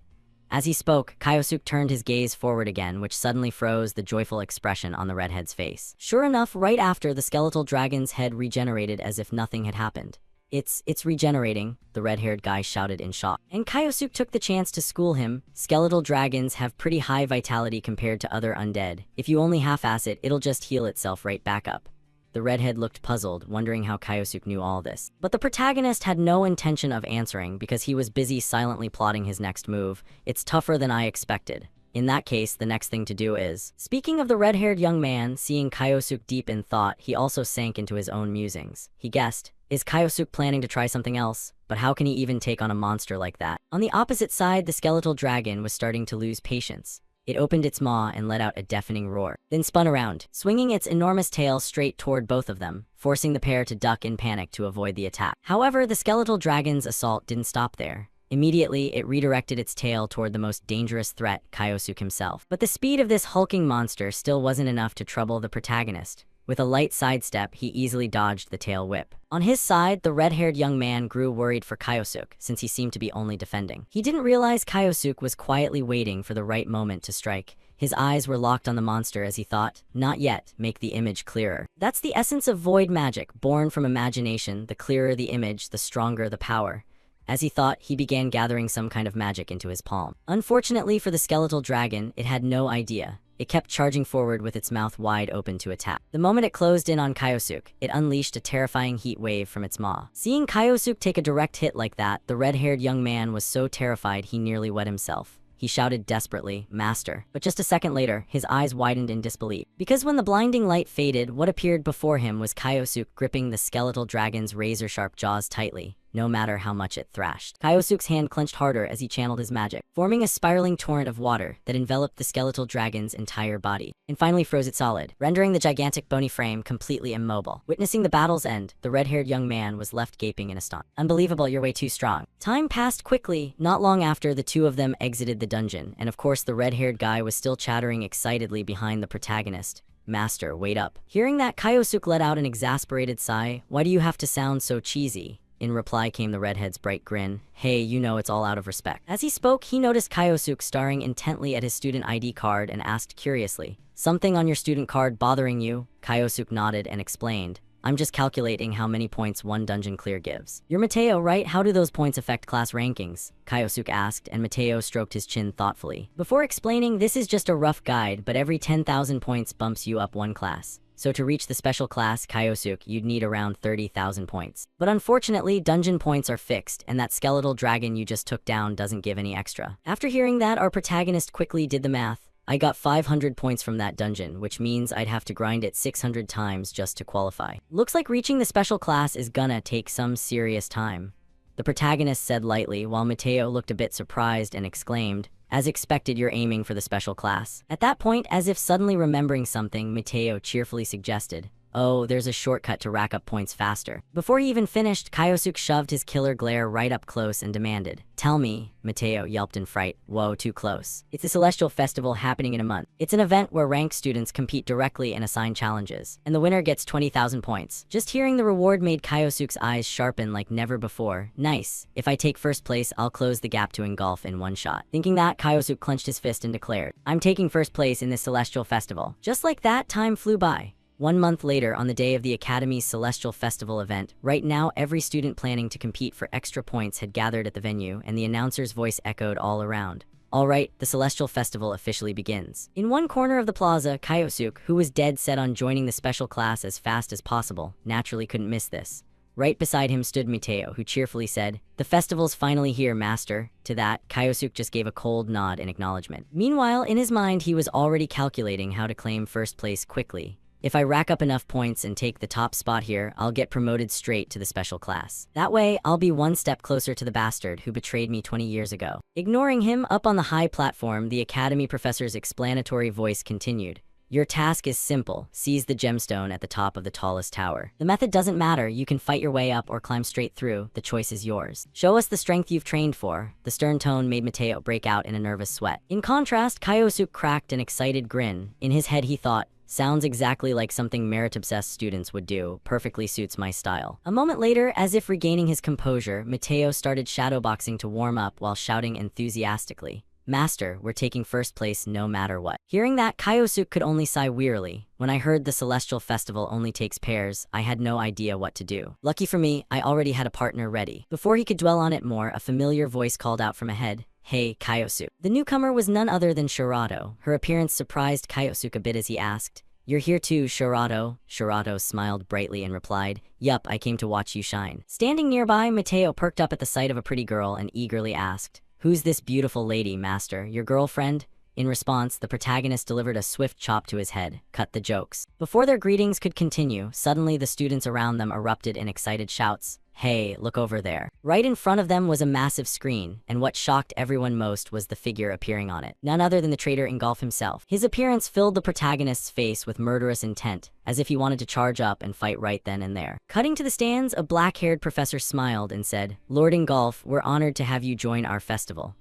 As he spoke, Kyosuke turned his gaze forward again, which suddenly froze the joyful expression on the redhead's face. Sure enough, right after, the skeletal dragon's head regenerated as if nothing had happened. It's regenerating, the red-haired guy shouted in shock. And Kyosuke took the chance to school him. Skeletal dragons have pretty high vitality compared to other undead. If you only half-ass it, it'll just heal itself right back up. The redhead looked puzzled, wondering how Kyosuke knew all this. But the protagonist had no intention of answering because he was busy silently plotting his next move. It's tougher than I expected. In that case, the next thing to do is... Speaking of the red-haired young man, seeing Kyosuke deep in thought, he also sank into his own musings. He guessed, is Kyosuke planning to try something else? But how can he even take on a monster like that? On the opposite side, the skeletal dragon was starting to lose patience. It opened its maw and let out a deafening roar, then spun around, swinging its enormous tail straight toward both of them, forcing the pair to duck in panic to avoid the attack. However, the skeletal dragon's assault didn't stop there. Immediately, it redirected its tail toward the most dangerous threat, Kyosuke himself. But the speed of this hulking monster still wasn't enough to trouble the protagonist. With a light sidestep, he easily dodged the tail whip. On his side, the red-haired young man grew worried for Kyosuke, since he seemed to be only defending. He didn't realize Kyosuke was quietly waiting for the right moment to strike. His eyes were locked on the monster as he thought, not yet, make the image clearer. That's the essence of void magic, born from imagination. The clearer the image, the stronger the power. As he thought, he began gathering some kind of magic into his palm. Unfortunately for the skeletal dragon, it had no idea. It kept charging forward with its mouth wide open to attack. The moment it closed in on Kyosuke, it unleashed a terrifying heat wave from its maw. Seeing Kyosuke take a direct hit like that, the red-haired young man was so terrified he nearly wet himself. He shouted desperately, "Master." But just a second later, his eyes widened in disbelief. Because when the blinding light faded, what appeared before him was Kyosuke gripping the skeletal dragon's razor-sharp jaws tightly, no matter how much it thrashed. Kyosuke's hand clenched harder as he channeled his magic, forming a spiraling torrent of water that enveloped the skeletal dragon's entire body, and finally froze it solid, rendering the gigantic bony frame completely immobile. Witnessing the battle's end, the red-haired young man was left gaping in astonishment. Unbelievable, you're way too strong. Time passed quickly. Not long after, the two of them exited the dungeon, and of course the red-haired guy was still chattering excitedly behind the protagonist. Master, wait up. Hearing that, Kyosuke let out an exasperated sigh. Why do you have to sound so cheesy? In reply came the redhead's bright grin. Hey, you know it's all out of respect. As he spoke, he noticed Kyosuke staring intently at his student ID card and asked curiously, "Something on your student card bothering you?" Kyosuke nodded and explained, "I'm just calculating how many points one dungeon clear gives." "You're Mateo, right? How do those points affect class rankings?" Kyosuke asked, and Mateo stroked his chin thoughtfully. Before explaining, "This is just a rough guide, but every 10,000 points bumps you up one class. So to reach the special class, Kyosuke, you'd need around 30,000 points. But unfortunately, dungeon points are fixed, and that skeletal dragon you just took down doesn't give any extra." After hearing that, our protagonist quickly did the math. "I got 500 points from that dungeon, which means I'd have to grind it 600 times just to qualify. Looks like reaching the special class is gonna take some serious time," the protagonist said lightly, while Mateo looked a bit surprised and exclaimed, "As expected, you're aiming for the special class." At that point, as if suddenly remembering something, Mateo cheerfully suggested, Oh, there's a shortcut to rack up points faster. Before he even finished, Kyosuke shoved his killer glare right up close and demanded, "Tell me," Mateo yelped in fright. Whoa, too close. It's a celestial festival happening in a month. It's an event where ranked students compete directly and assign challenges, and the winner gets 20,000 points. Just hearing the reward made Kyosuke's eyes sharpen like never before. Nice. If I take first place, I'll close the gap to engulf in one shot. Thinking that, Kyosuke clenched his fist and declared, "I'm taking first place in this celestial festival." Just like that, time flew by. 1 month later, on the day of the Academy's Celestial Festival event, right now every student planning to compete for extra points had gathered at the venue, and the announcer's voice echoed all around. All right, the Celestial Festival officially begins. In one corner of the plaza, Kyosuke, who was dead set on joining the special class as fast as possible, naturally couldn't miss this. Right beside him stood Mateo, who cheerfully said, "The festival's finally here, master." To that, Kyosuke just gave a cold nod in acknowledgement. Meanwhile, in his mind, he was already calculating how to claim first place quickly. If I rack up enough points and take the top spot here, I'll get promoted straight to the special class. That way, I'll be one step closer to the bastard who betrayed me 20 years ago. Ignoring him, up on the high platform, the Academy professor's explanatory voice continued. Your task is simple. Seize the gemstone at the top of the tallest tower. The method doesn't matter. You can fight your way up or climb straight through. The choice is yours. Show us the strength you've trained for. The stern tone made Mateo break out in a nervous sweat. In contrast, Kyosuke cracked an excited grin. In his head, he thought, sounds exactly like something merit-obsessed students would do. Perfectly suits my style. A moment later, as if regaining his composure, Mateo started shadowboxing to warm up while shouting enthusiastically, "Master, we're taking first place no matter what." Hearing that, Kyosuke could only sigh wearily. When I heard the Celestial Festival only takes pairs, I had no idea what to do. Lucky for me, I already had a partner ready. Before he could dwell on it more, a familiar voice called out from ahead, "Hey, Kyosuke." The newcomer was none other than Shirato. Her appearance surprised Kyosuke a bit as he asked, "You're here too, Shirato?" Shirato smiled brightly and replied, "Yup, I came to watch you shine." Standing nearby, Mateo perked up at the sight of a pretty girl and eagerly asked, "Who's this beautiful lady, master? Your girlfriend?" In response, the protagonist delivered a swift chop to his head. Cut the jokes. Before their greetings could continue, suddenly the students around them erupted in excited shouts. "Hey, look over there." Right in front of them was a massive screen, and what shocked everyone most was the figure appearing on it. None other than the traitor Ingolf himself. His appearance filled the protagonist's face with murderous intent, as if he wanted to charge up and fight right then and there. Cutting to the stands, a black-haired professor smiled and said, "Lord Ingolf, we're honored to have you join our festival."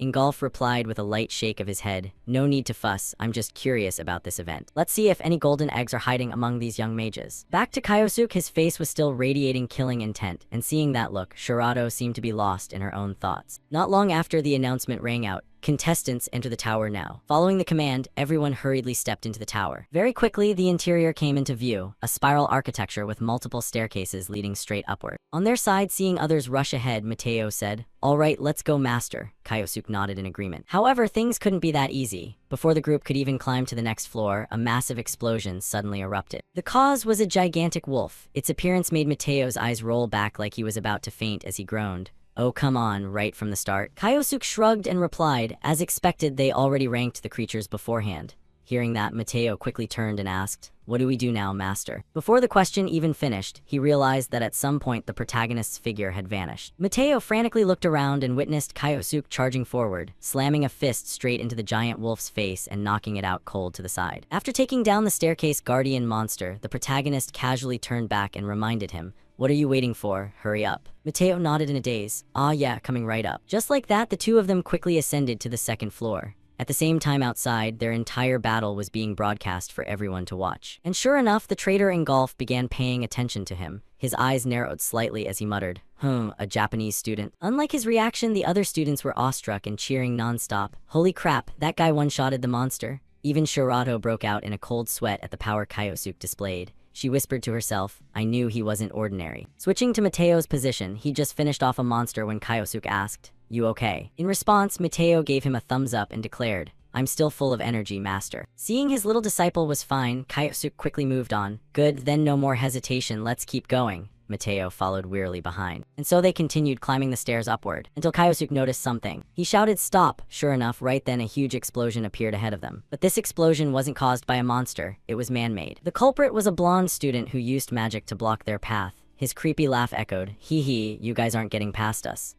Ingolf replied with a light shake of his head, "No need to fuss, I'm just curious about this event. Let's see if any golden eggs are hiding among these young mages." Back to Kyosuke, his face was still radiating killing intent, and seeing that look, Shirato seemed to be lost in her own thoughts. Not long after the announcement rang out, "Contestants enter the tower now." Following the command, everyone hurriedly stepped into the tower. Very quickly, the interior came into view, a spiral architecture with multiple staircases leading straight upward. On their side, seeing others rush ahead, Mateo said, "All right, let's go, master." Kyosuke nodded in agreement. However, things couldn't be that easy. Before the group could even climb to the next floor, a massive explosion suddenly erupted. The cause was a gigantic wolf. Its appearance made Mateo's eyes roll back like he was about to faint as he groaned. "Oh, come on," right from the start. Kyosuke shrugged and replied, as expected, they already ranked the creatures beforehand. Hearing that, Mateo quickly turned and asked, "What do we do now, master?" Before the question even finished, he realized that at some point the protagonist's figure had vanished. Mateo frantically looked around and witnessed Kyosuke charging forward, slamming a fist straight into the giant wolf's face and knocking it out cold to the side. After taking down the staircase guardian monster, the protagonist casually turned back and reminded him, "What are you waiting for? Hurry up." Mateo nodded in a daze. "Ah yeah, coming right up." Just like that, the two of them quickly ascended to the second floor. At the same time outside, their entire battle was being broadcast for everyone to watch. And sure enough, the traitor Ingolf began paying attention to him. His eyes narrowed slightly as he muttered, a Japanese student." Unlike his reaction, the other students were awestruck and cheering nonstop. "Holy crap, that guy one-shotted the monster." Even Shirato broke out in a cold sweat at the power Kyosuke displayed. She whispered to herself, "I knew he wasn't ordinary." Switching to Mateo's position, he just finished off a monster when Kyosuke asked, "You okay?" In response, Mateo gave him a thumbs up and declared, "I'm still full of energy, master." Seeing his little disciple was fine, Kyosuke quickly moved on. "Good, then no more hesitation, let's keep going." Mateo followed wearily behind. And so they continued climbing the stairs upward, until Kyosuke noticed something. He shouted, "Stop!" Sure enough, right then a huge explosion appeared ahead of them. But this explosion wasn't caused by a monster, it was man-made. The culprit was a blonde student who used magic to block their path. His creepy laugh echoed, "Hee hee, you guys aren't getting past us."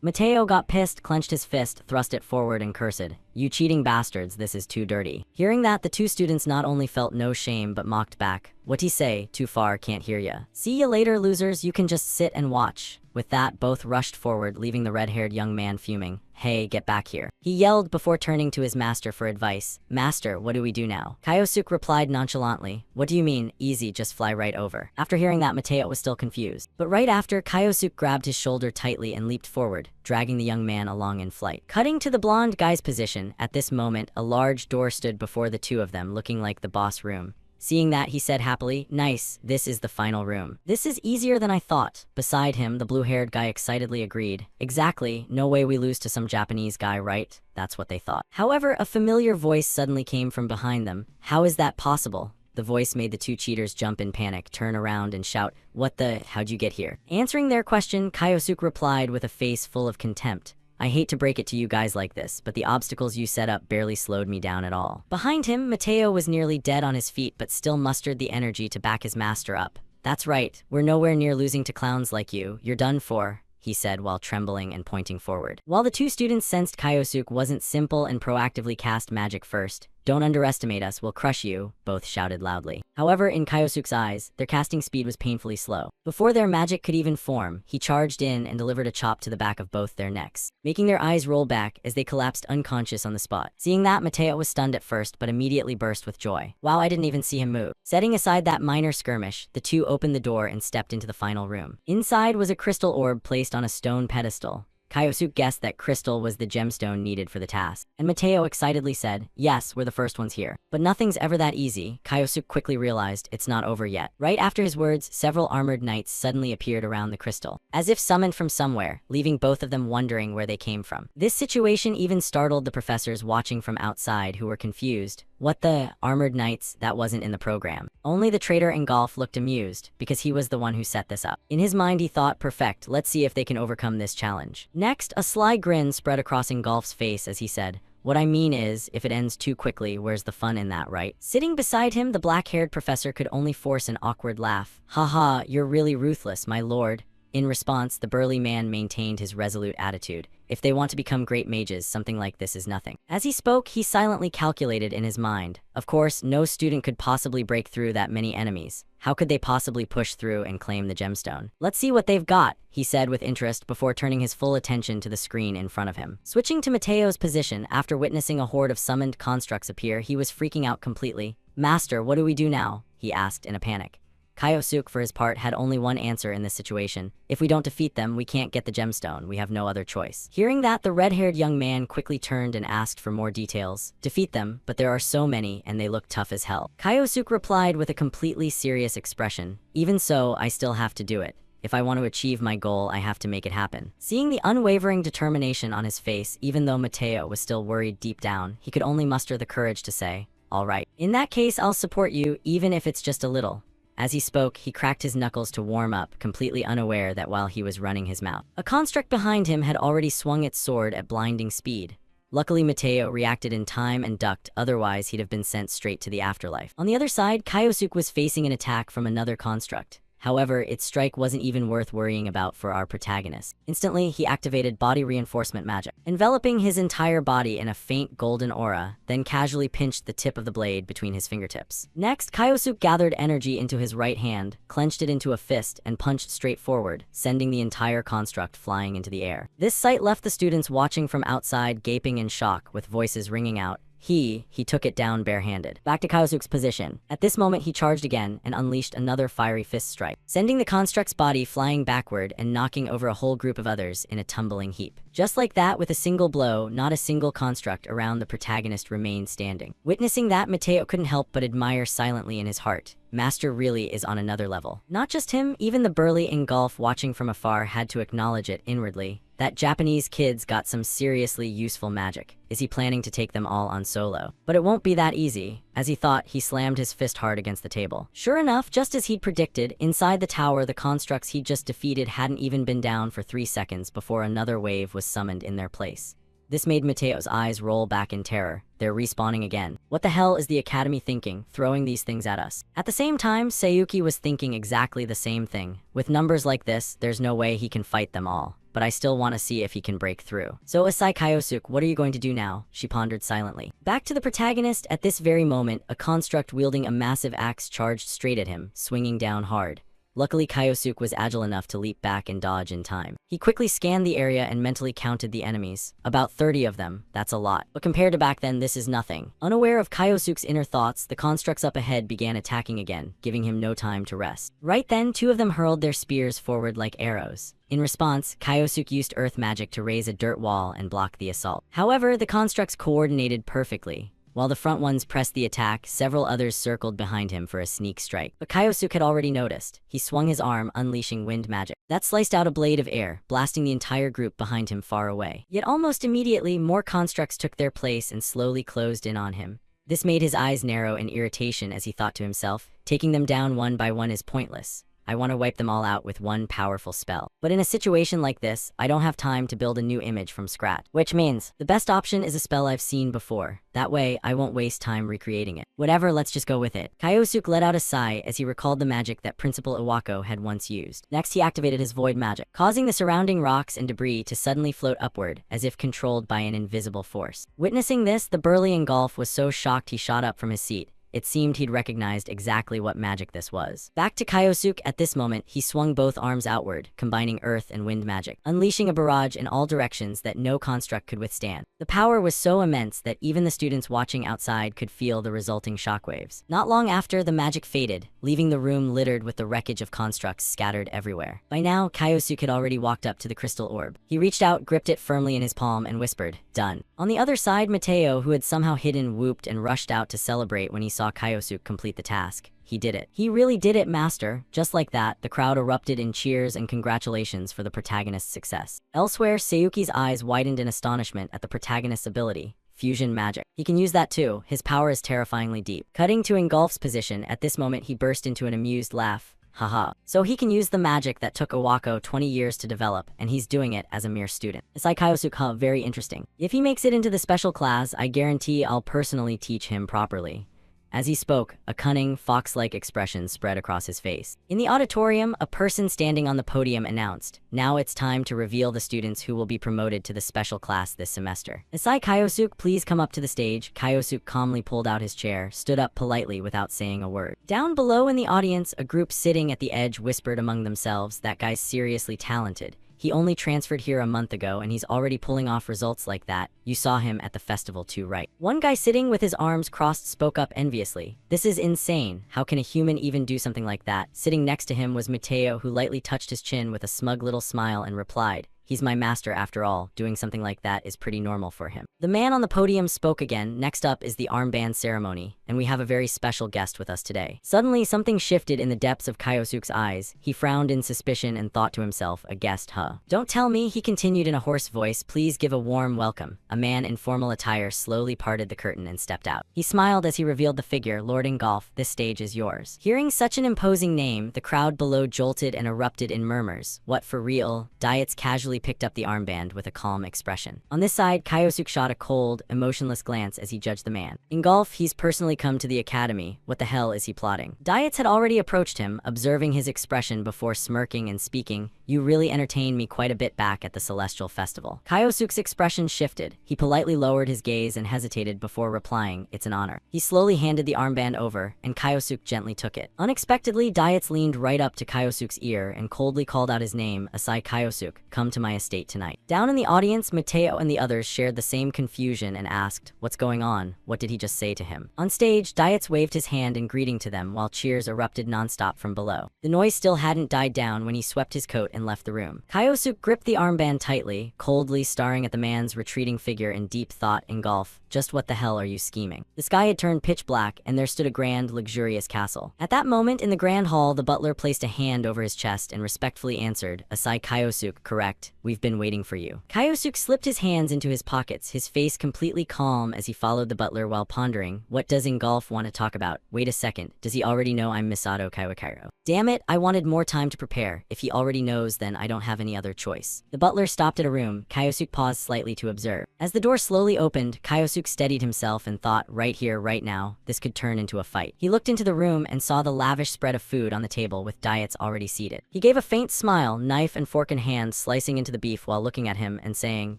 Mateo got pissed, clenched his fist, thrust it forward, and cursed, "You cheating bastards, this is too dirty." Hearing that, the two students not only felt no shame but mocked back. "What'd he say? Too far, can't hear ya. See ya later, losers, you can just sit and watch." With that, both rushed forward, leaving the red-haired young man fuming. "Hey, get back here," he yelled before turning to his master for advice. "Master, what do we do now?" Kyosuke replied nonchalantly, "What do you mean, easy, just fly right over." After hearing that, Mateo was still confused. But right after, Kyosuke grabbed his shoulder tightly and leaped forward, dragging the young man along in flight. Cutting to the blonde guy's position, at this moment, a large door stood before the two of them, looking like the boss room. Seeing that, he said happily, "Nice, this is the final room." "This is easier than I thought." Beside him, the blue-haired guy excitedly agreed. "Exactly, no way we lose to some Japanese guy, right?" That's what they thought. However, a familiar voice suddenly came from behind them. "How is that possible?" The voice made the two cheaters jump in panic, turn around, and shout, "What the? How'd you get here?" Answering their question, Kyosuke replied with a face full of contempt. "I hate to break it to you guys like this, but the obstacles you set up barely slowed me down at all." Behind him, Mateo was nearly dead on his feet but still mustered the energy to back his master up. "That's right, we're nowhere near losing to clowns like you. You're done for," he said while trembling and pointing forward. While the two students sensed Kyosuke wasn't simple and proactively cast magic first, "Don't underestimate us, we'll crush you," both shouted loudly. However, in Kyosuke's eyes, their casting speed was painfully slow. Before their magic could even form, he charged in and delivered a chop to the back of both their necks, making their eyes roll back as they collapsed unconscious on the spot. Seeing that, Mateo was stunned at first but immediately burst with joy. "Wow, I didn't even see him move." Setting aside that minor skirmish, the two opened the door and stepped into the final room. Inside was a crystal orb placed on a stone pedestal. Kyosuke guessed that crystal was the gemstone needed for the task, and Mateo excitedly said, "Yes, we're the first ones here." But nothing's ever that easy. Kyosuke quickly realized it's not over yet. Right after his words, several armored knights suddenly appeared around the crystal, as if summoned from somewhere, leaving both of them wondering where they came from. This situation even startled the professors watching from outside, who were confused. What the? Armored knights? That wasn't in the program. Only the traitor Ingolf looked amused, because he was the one who set this up. In his mind, he thought, perfect, let's see if they can overcome this challenge. Next, a sly grin spread across Ingolf's face as he said, "What I mean is, if it ends too quickly, where's the fun in that, right?" Sitting beside him, the black-haired professor could only force an awkward laugh. "Haha, you're really ruthless, my lord." In response, the burly man maintained his resolute attitude. "If they want to become great mages, something like this is nothing." As he spoke, he silently calculated in his mind. Of course, no student could possibly break through that many enemies. How could they possibly push through and claim the gemstone? "Let's see what they've got," he said with interest before turning his full attention to the screen in front of him. Switching to Mateo's position, after witnessing a horde of summoned constructs appear, he was freaking out completely. "Master, what do we do now?" he asked in a panic. Kyosuke, for his part, had only one answer in this situation. "If we don't defeat them, we can't get the gemstone. We have no other choice." Hearing that, the red-haired young man quickly turned and asked for more details. "Defeat them, but there are so many, and they look tough as hell." Kyosuke replied with a completely serious expression. "Even so, I still have to do it. If I want to achieve my goal, I have to make it happen." Seeing the unwavering determination on his face, even though Mateo was still worried deep down, he could only muster the courage to say, "All right. In that case, I'll support you, even if it's just a little." As he spoke, he cracked his knuckles to warm up, completely unaware that while he was running his mouth, a construct behind him had already swung its sword at blinding speed. Luckily, Mateo reacted in time and ducked, otherwise he'd have been sent straight to the afterlife. On the other side, Kyosuke was facing an attack from another construct. However, its strike wasn't even worth worrying about for our protagonist. Instantly, he activated body reinforcement magic, enveloping his entire body in a faint golden aura, then casually pinched the tip of the blade between his fingertips. Next, Kyosuke gathered energy into his right hand, clenched it into a fist, and punched straight forward, sending the entire construct flying into the air. This sight left the students watching from outside gaping in shock, with voices ringing out. He took it down barehanded. Back to Kyosuke's position. At this moment, he charged again and unleashed another fiery fist strike, sending the construct's body flying backward and knocking over a whole group of others in a tumbling heap. Just like that, with a single blow, not a single construct around the protagonist remained standing. Witnessing that, Mateo couldn't help but admire silently in his heart. Master really is on another level. Not just him, even the burly Ingolf watching from afar had to acknowledge it inwardly. That Japanese kid's got some seriously useful magic. Is he planning to take them all on solo? But it won't be that easy. As he thought, he slammed his fist hard against the table. Sure enough, just as he'd predicted, inside the tower, the constructs he'd just defeated hadn't even been down for 3 seconds before another wave was summoned in their place. This made Mateo's eyes roll back in terror. They're respawning again. What the hell is the Academy thinking, throwing these things at us? At the same time, Sayuki was thinking exactly the same thing. With numbers like this, there's no way he can fight them all. but I still want to see if he can break through. So Asai Kyosuke, what are you going to do now? She pondered silently. Back to the protagonist. At this very moment, a construct wielding a massive axe charged straight at him, swinging down hard. Luckily, Kyosuke was agile enough to leap back and dodge in time. He quickly scanned the area and mentally counted the enemies. About 30 of them, that's a lot. But compared to back then, this is nothing. Unaware of Kyosuke's inner thoughts, the constructs up ahead began attacking again, giving him no time to rest. Right then, 2 of them hurled their spears forward like arrows. In response, Kyosuke used earth magic to raise a dirt wall and block the assault. However, the constructs coordinated perfectly. While the front ones pressed the attack, several others circled behind him for a sneak strike. But Kyosuke had already noticed. He swung his arm, unleashing wind magic. That sliced out a blade of air, blasting the entire group behind him far away. Yet almost immediately, more constructs took their place and slowly closed in on him. This made his eyes narrow in irritation as he thought to himself, taking them down one by one is pointless. I want to wipe them all out with one powerful spell. But in a situation like this, I don't have time to build a new image from scratch. Which means, the best option is a spell I've seen before. That way, I won't waste time recreating it. Whatever, let's just go with it. Kyosuke let out a sigh as he recalled the magic that Principal Iwako had once used. Next, he activated his void magic, causing the surrounding rocks and debris to suddenly float upward, as if controlled by an invisible force. Witnessing this, the burly Ingolf was so shocked he shot up from his seat. It seemed he'd recognized exactly what magic this was. Back to Kyosuke, at this moment, he swung both arms outward, combining earth and wind magic, unleashing a barrage in all directions that no construct could withstand. The power was so immense that even the students watching outside could feel the resulting shockwaves. Not long after, the magic faded, leaving the room littered with the wreckage of constructs scattered everywhere. By now, Kyosuke had already walked up to the crystal orb. He reached out, gripped it firmly in his palm, and whispered, "Done." On the other side, Mateo, who had somehow hidden, whooped and rushed out to celebrate when he saw Kyosuke complete the task. He did it. He really did it, master. Just like that, the crowd erupted in cheers and congratulations for the protagonist's success. Elsewhere, Seiyuki's eyes widened in astonishment at the protagonist's ability. Fusion magic. He can use that too. His power is terrifyingly deep. Cutting to Ingolf's position, at this moment he burst into an amused laugh. Haha. So he can use the magic that took Iwako 20 years to develop, and he's doing it as a mere student. Asai Kyosuke, huh, very interesting. If he makes it into the special class, I guarantee I'll personally teach him properly. As he spoke, a cunning, fox-like expression spread across his face. In the auditorium, a person standing on the podium announced, "Now it's time to reveal the students who will be promoted to the special class this semester. Asai Kyosuke, please come up to the stage." Kyosuke calmly pulled out his chair, stood up politely without saying a word. Down below in the audience, a group sitting at the edge whispered among themselves, "That guy's seriously talented. He only transferred here a month ago and he's already pulling off results like that. You saw him at the festival too, right?" One guy sitting with his arms crossed spoke up enviously. "This is insane. How can a human even do something like that?" Sitting next to him was Mateo, who lightly touched his chin with a smug little smile and replied, "He's my master after all. Doing something like that is pretty normal for him." The man on the podium spoke again. "Next up is the armband ceremony, and we have a very special guest with us today." Suddenly, something shifted in the depths of Kyosuke's eyes. He frowned in suspicion and thought to himself, "A guest, huh? Don't tell me," he continued in a hoarse voice. "Please give a warm welcome." A man in formal attire slowly parted the curtain and stepped out. He smiled as he revealed the figure. "Lord Ingolf, this stage is yours." Hearing such an imposing name, the crowd below jolted and erupted in murmurs. "What, for real?" Dietz casually picked up the armband with a calm expression. On this side, Kyosuke shot a cold, emotionless glance as he judged the man. "Ingolf, he's personally come to the academy. What the hell is he plotting?" Dietz had already approached him, observing his expression before smirking and speaking. "You really entertained me quite a bit back at the Celestial Festival." Kyosuke's expression shifted. He politely lowered his gaze and hesitated before replying, "It's an honor." He slowly handed the armband over, and Kyosuke gently took it. Unexpectedly, Dietz leaned right up to Kyosuke's ear and coldly called out his name, "Asai Kyosuke, come to my estate tonight." Down in the audience, Mateo and the others shared the same confusion and asked, "What's going on? What did he just say to him?" On stage, Dietz waved his hand in greeting to them while cheers erupted nonstop from below. The noise still hadn't died down when he swept his coat and left the room. Kyosuke gripped the armband tightly, coldly staring at the man's retreating figure in deep thought. "Ingolf, just what the hell are you scheming?" The sky had turned pitch black, and there stood a grand, luxurious castle. At that moment, in the grand hall, the butler placed a hand over his chest and respectfully answered, "Asai Kyosuke, correct. We've been waiting for you." Kyosuke slipped his hands into his pockets, his face completely calm as he followed the butler while pondering, "What does Ingolf want to talk about? Wait a second, does he already know I'm Misato Kaiwakairo? Damn it, I wanted more time to prepare. If he already knows, then I don't have any other choice." The butler stopped at a room. Kyosuke paused slightly to observe. As the door slowly opened, Kyosuke steadied himself and thought, right here, right now, this could turn into a fight. He looked into the room and saw the lavish spread of food on the table with Dietz already seated. He gave a faint smile, knife and fork in hand, slicing into into the beef while looking at him and saying,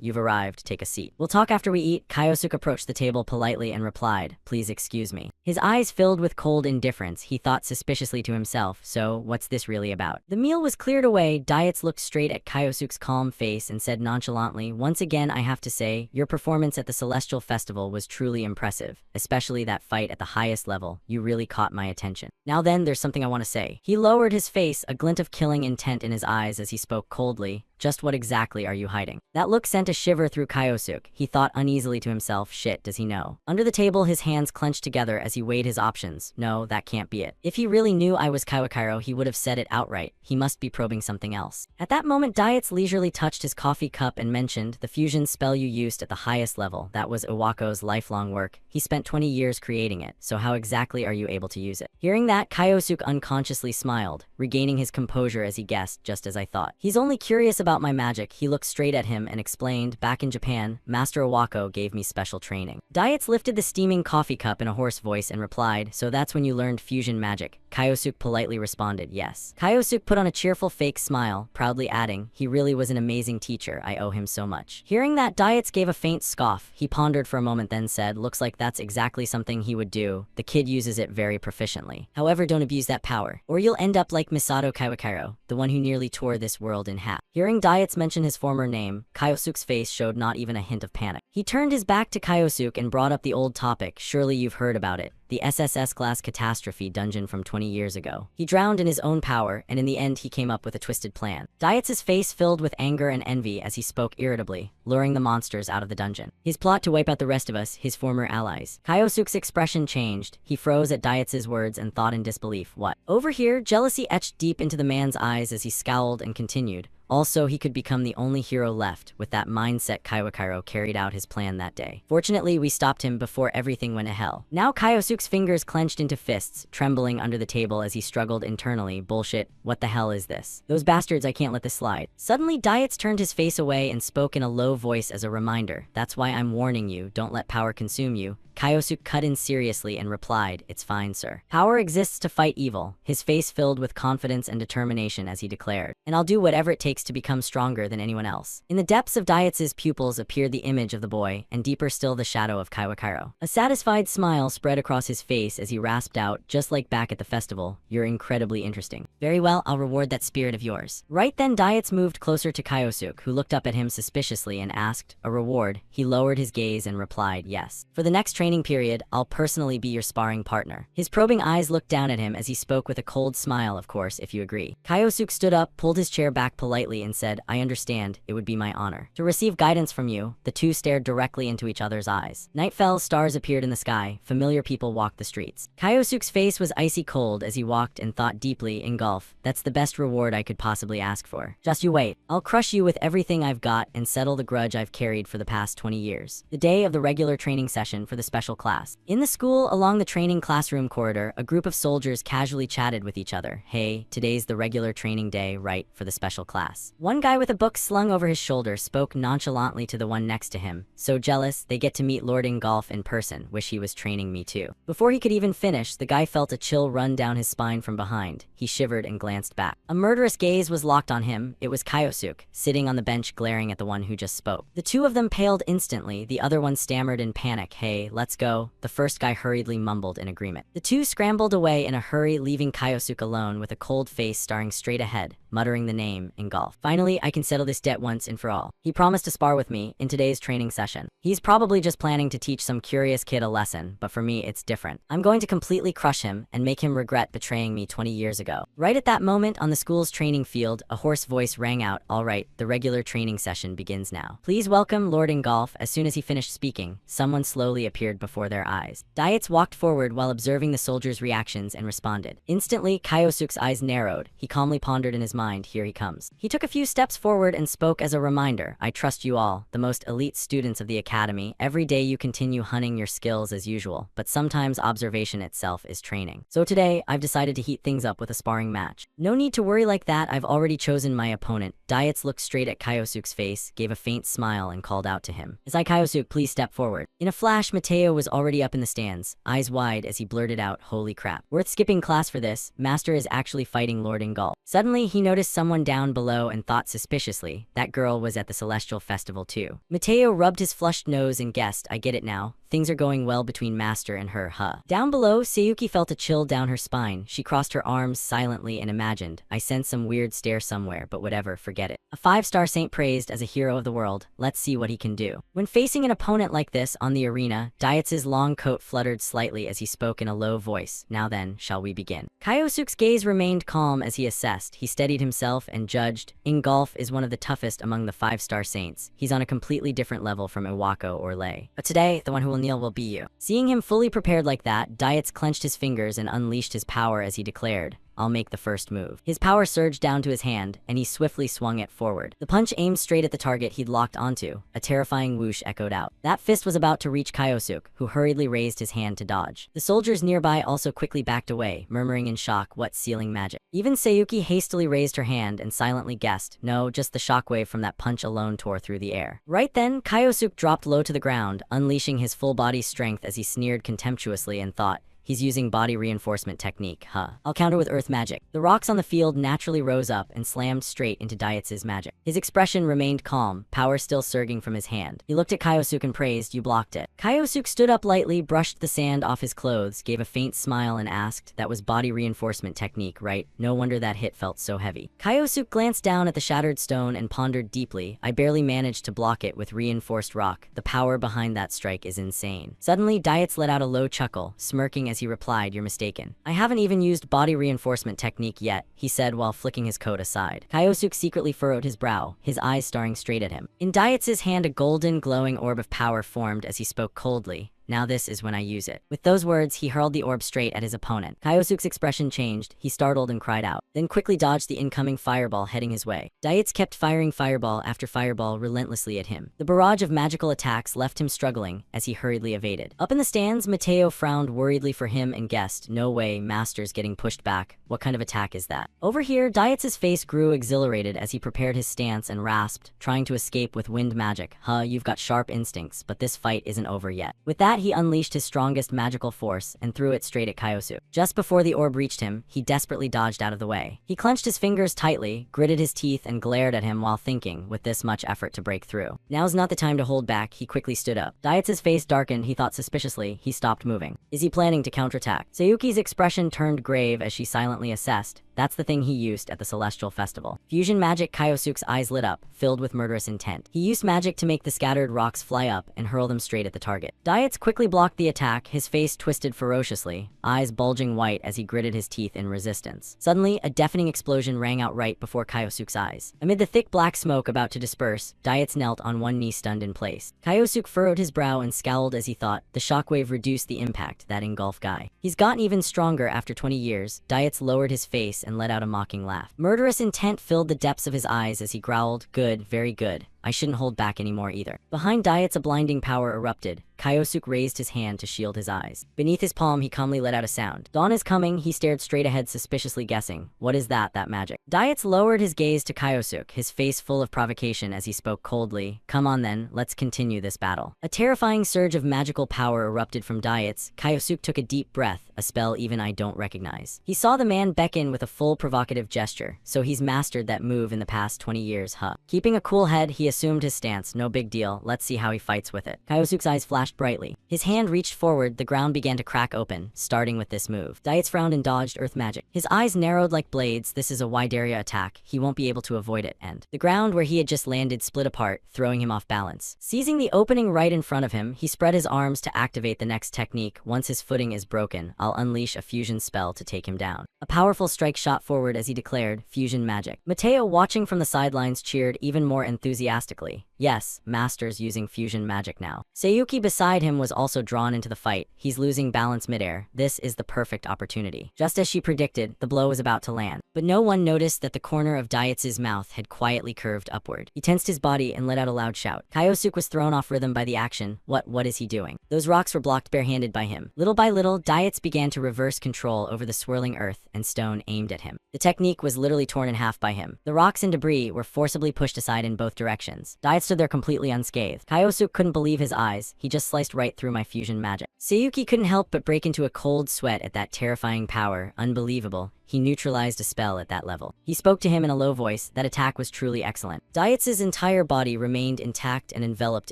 "You've arrived, take a seat." "We'll talk after we eat." Kyosuke approached the table politely and replied, "Please excuse me." His eyes filled with cold indifference. He thought suspiciously to himself, so what's this really about? The meal was cleared away. Diets looked straight at Kyosuke's calm face and said nonchalantly, "Once again, I have to say, your performance at the Celestial Festival was truly impressive, especially that fight at the highest level. You really caught my attention. Now then, there's something I want to say." He lowered his face, a glint of killing intent in his eyes as he spoke coldly. "Just what exactly are you hiding?" That look sent a shiver through Kyosuke. He thought uneasily to himself, shit, does he know? Under the table, his hands clenched together as he weighed his options. No, that can't be it. If he really knew I was Kawakiro, he would have said it outright. He must be probing something else. At that moment, Diets leisurely touched his coffee cup and mentioned, "The fusion spell you used at the highest level, that was Iwako's lifelong work. He spent 20 years creating it, so how exactly are you able to use it?" Hearing that, Kyosuke unconsciously smiled, regaining his composure as he guessed, just as I thought. He's only curious about my magic. He looked straight at him and explained, "Back in Japan, Master Iwako gave me special training." Diets lifted the steaming coffee cup in a hoarse voice and replied, "So that's when you learned fusion magic?" Kyosuke politely responded, "Yes." Kyosuke put on a cheerful fake smile, proudly adding, "He really was an amazing teacher. I owe him so much." Hearing that, Diets gave a faint scoff. He pondered for a moment, then said, "Looks like that's exactly something he would do. The kid uses it very proficiently. However, don't abuse that power, or you'll end up like Misato Kawakiro, the one who nearly tore this world in half." Hearing Diets mention his former name, Kyosuke's face showed not even a hint of panic. He turned his back to Kyosuke and brought up the old topic. "Surely you've heard about it. The SSS-class catastrophe dungeon from 20 years ago. He drowned in his own power, and in the end he came up with a twisted plan." Diets' face filled with anger and envy as he spoke irritably, luring the monsters out of the dungeon. "His plot to wipe out the rest of us, his former allies." Kyosuke's expression changed. He froze at Diets' words and thought in disbelief. What? Over here, jealousy etched deep into the man's eyes as he scowled and continued. Also, he could become the only hero left. With that mindset, Kawakiro carried out his plan that day. Fortunately, we stopped him before everything went to hell. Now Kyosuke's fingers clenched into fists, trembling under the table as he struggled internally. Bullshit, what the hell is this? Those bastards, I can't let this slide. Suddenly, Diets turned his face away and spoke in a low voice as a reminder. "That's why I'm warning you, don't let power consume you." Kyosuke cut in seriously and replied, "It's fine, sir. Power exists to fight evil." His face filled with confidence and determination as he declared, "And I'll do whatever it takes to become stronger than anyone else." In the depths of Diets' pupils appeared the image of the boy, and deeper still the shadow of Kawakiro. A satisfied smile spread across his face as he rasped out, just like back at the festival, "You're incredibly interesting." "Very well, I'll reward that spirit of yours." Right then, Diets moved closer to Kyosuke, who looked up at him suspiciously and asked, "A reward?" He lowered his gaze and replied, "Yes. For the next training period, I'll personally be your sparring partner." His probing eyes looked down at him as he spoke with a cold smile. "Of course, if you agree." Kyosuke stood up, pulled his chair back politely, and said, "I understand. It would be my honor to receive guidance from you." The two stared directly into each other's eyes. Night fell, stars appeared in the sky, familiar people walked the streets. Kyosuke's face was icy cold as he walked and thought deeply. "Ingolf, that's the best reward I could possibly ask for. Just you wait. I'll crush you with everything I've got and settle the grudge I've carried for the past 20 years. The day of the regular training session for the special class. In the school, along the training classroom corridor, a group of soldiers casually chatted with each other. "Hey, today's the regular training day, right, for the special class." One guy with a book slung over his shoulder spoke nonchalantly to the one next to him. "So jealous, they get to meet Lord Ingolf in person. Wish he was training me too." Before he could even finish, the guy felt a chill run down his spine from behind. He shivered and glanced back. A murderous gaze was locked on him. It was Kyosuke, sitting on the bench glaring at the one who just spoke. The two of them paled instantly. The other one stammered in panic, "Hey, let's go." The first guy hurriedly mumbled in agreement. The two scrambled away in a hurry, leaving Kyosuke alone with a cold face staring straight ahead, muttering the name, Ingolf. "Finally, I can settle this debt once and for all. He promised to spar with me in today's training session. He's probably just planning to teach some curious kid a lesson, but for me, it's different. I'm going to completely crush him and make him regret betraying me 20 years ago." Right at that moment, on the school's training field, a hoarse voice rang out, "All right, the regular training session begins now. Please welcome Lord Ingolf." As soon as he finished speaking, someone slowly appeared before their eyes. Diets walked forward while observing the soldiers' reactions and responded. Instantly, Kyosuke's eyes narrowed. He calmly pondered in his mind, "Here he comes." He took a few steps forward and spoke as a reminder, "I trust you all, the most elite students of the academy. Every day you continue honing your skills as usual, but sometimes observation itself is training. So today, I've decided to heat things up with a sparring match. No need to worry like that, I've already chosen my opponent." Diets looked straight at Kyosuke's face, gave a faint smile, and called out to him, "Isai Kyosuke, please step forward." In a flash, Mateo was already up in the stands, eyes wide as he blurted out, "Holy crap. Worth skipping class for this. Master is actually fighting Lord Ingolf." Suddenly, he noticed noticed someone down below and thought suspiciously, that girl was at the Celestial Festival too. Mateo rubbed his flushed nose and guessed, I get it now. Things are going well between Master and her, huh? Down below, Sayuki felt a chill down her spine. She crossed her arms silently and imagined, I sense some weird stare somewhere, but whatever, forget it. A 5-star saint praised as a hero of the world, let's see what he can do. When facing an opponent like this on the arena, Dietz' long coat fluttered slightly as he spoke in a low voice. Now then, shall we begin? Kyosuke's gaze remained calm as he assessed. He steadied himself and judged, Ingolf is one of the toughest among the 5-star saints. He's on a completely different level from Iwako or Lei. But today, the one who will kneel will be you. Seeing him fully prepared like that, Dietz clenched his fingers and unleashed his power as he declared, I'll make the first move. His power surged down to his hand, and he swiftly swung it forward. The punch aimed straight at the target he'd locked onto. A terrifying whoosh echoed out. That fist was about to reach Kyosuke, who hurriedly raised his hand to dodge. The soldiers nearby also quickly backed away, murmuring in shock, what sealing magic. Even Sayuki hastily raised her hand and silently guessed, no, just the shockwave from that punch alone tore through the air. Right then, Kyosuke dropped low to the ground, unleashing his full body strength as he sneered contemptuously and thought, he's using body reinforcement technique, huh? I'll counter with earth magic. The rocks on the field naturally rose up and slammed straight into Dietz' magic. His expression remained calm, power still surging from his hand. He looked at Kyosuke and praised, you blocked it. Kyosuke stood up lightly, brushed the sand off his clothes, gave a faint smile and asked, that was body reinforcement technique, right? No wonder that hit felt so heavy. Kyosuke glanced down at the shattered stone and pondered deeply. I barely managed to block it with reinforced rock. The power behind that strike is insane. Suddenly, Dietz let out a low chuckle, smirking as he replied, you're mistaken. I haven't even used body reinforcement technique yet, he said while flicking his coat aside. Kyosuke secretly furrowed his brow, his eyes staring straight at him. In Dietz' hand, a golden, glowing orb of power formed as he spoke coldly. Now this is when I use it. With those words, he hurled the orb straight at his opponent. Kyosuke's expression changed. He startled and cried out, then quickly dodged the incoming fireball heading his way. Dietz kept firing fireball after fireball relentlessly at him. The barrage of magical attacks left him struggling as he hurriedly evaded. Up in the stands, Mateo frowned worriedly for him and guessed, no way, Master's getting pushed back. What kind of attack is that? Over here, Dietz' face grew exhilarated as he prepared his stance and rasped, trying to escape with wind magic. Huh, you've got sharp instincts, but this fight isn't over yet. With that, he unleashed his strongest magical force and threw it straight at Kyosuke. Just before the orb reached him, he desperately dodged out of the way. He clenched his fingers tightly, gritted his teeth, and glared at him while thinking, with this much effort to break through. Now's not the time to hold back, he quickly stood up. Dietz' face darkened, he thought suspiciously. He stopped moving. Is he planning to counterattack? Sayuki's expression turned grave as she silently assessed. That's the thing he used at the Celestial Festival. Fusion magic. Kyosuke's eyes lit up, filled with murderous intent. He used magic to make the scattered rocks fly up and hurl them straight at the target. Dietz quickly blocked the attack, his face twisted ferociously, eyes bulging white as he gritted his teeth in resistance. Suddenly, a deafening explosion rang out right before Kyosuke's eyes. Amid the thick black smoke about to disperse, Dietz knelt on one knee stunned in place. Kyosuke furrowed his brow and scowled as he thought, the shockwave reduced the impact, that Ingolf guy. He's gotten even stronger after 20 years. Dietz lowered his face and let out a mocking laugh. Murderous intent filled the depths of his eyes as he growled, good, very good. I shouldn't hold back anymore either. Behind Dietz, a blinding power erupted. Kyosuke raised his hand to shield his eyes. Beneath his palm, he calmly let out a sound. Dawn is coming, he stared straight ahead suspiciously guessing. What is that magic? Dietz lowered his gaze to Kyosuke, his face full of provocation as he spoke coldly. Come on then, let's continue this battle. A terrifying surge of magical power erupted from Dietz. Kyosuke took a deep breath, a spell even I don't recognize. He saw the man beckon with a full provocative gesture, so he's mastered that move in the past 20 years, huh? Keeping a cool head, he assumed his stance, no big deal, let's see how he fights with it. Kyosuke's eyes flashed brightly. His hand reached forward, the ground began to crack open, starting with this move. Dietz frowned and dodged earth magic. His eyes narrowed like blades. This is a wide area attack, he won't be able to avoid it, and the ground where he had just landed split apart, throwing him off balance. Seizing the opening right in front of him, he spread his arms to activate the next technique. Once his footing is broken, I'll unleash a fusion spell to take him down. A powerful strike shot forward as he declared, fusion magic. Mateo, watching from the sidelines, cheered even more enthusiastically. Yes, Master's using fusion magic now. Sayuki beside him was also drawn into the fight. He's losing balance midair. This is the perfect opportunity. Just as she predicted, the blow was about to land. But no one noticed that the corner of Dietz' mouth had quietly curved upward. He tensed his body and let out a loud shout. Kyosuke was thrown off rhythm by the action. What is he doing? Those rocks were blocked barehanded by him. Little by little, Dietz began to reverse control over the swirling earth and stone aimed at him. The technique was literally torn in half by him. The rocks and debris were forcibly pushed aside in both directions. Dietz stood there completely unscathed. Kyosuke couldn't believe his eyes. He just sliced right through my fusion magic. Sayuki couldn't help but break into a cold sweat at that terrifying power. Unbelievable. he neutralized a spell at that level. He spoke to him in a low voice. That attack was truly excellent. Diet's entire body remained intact and enveloped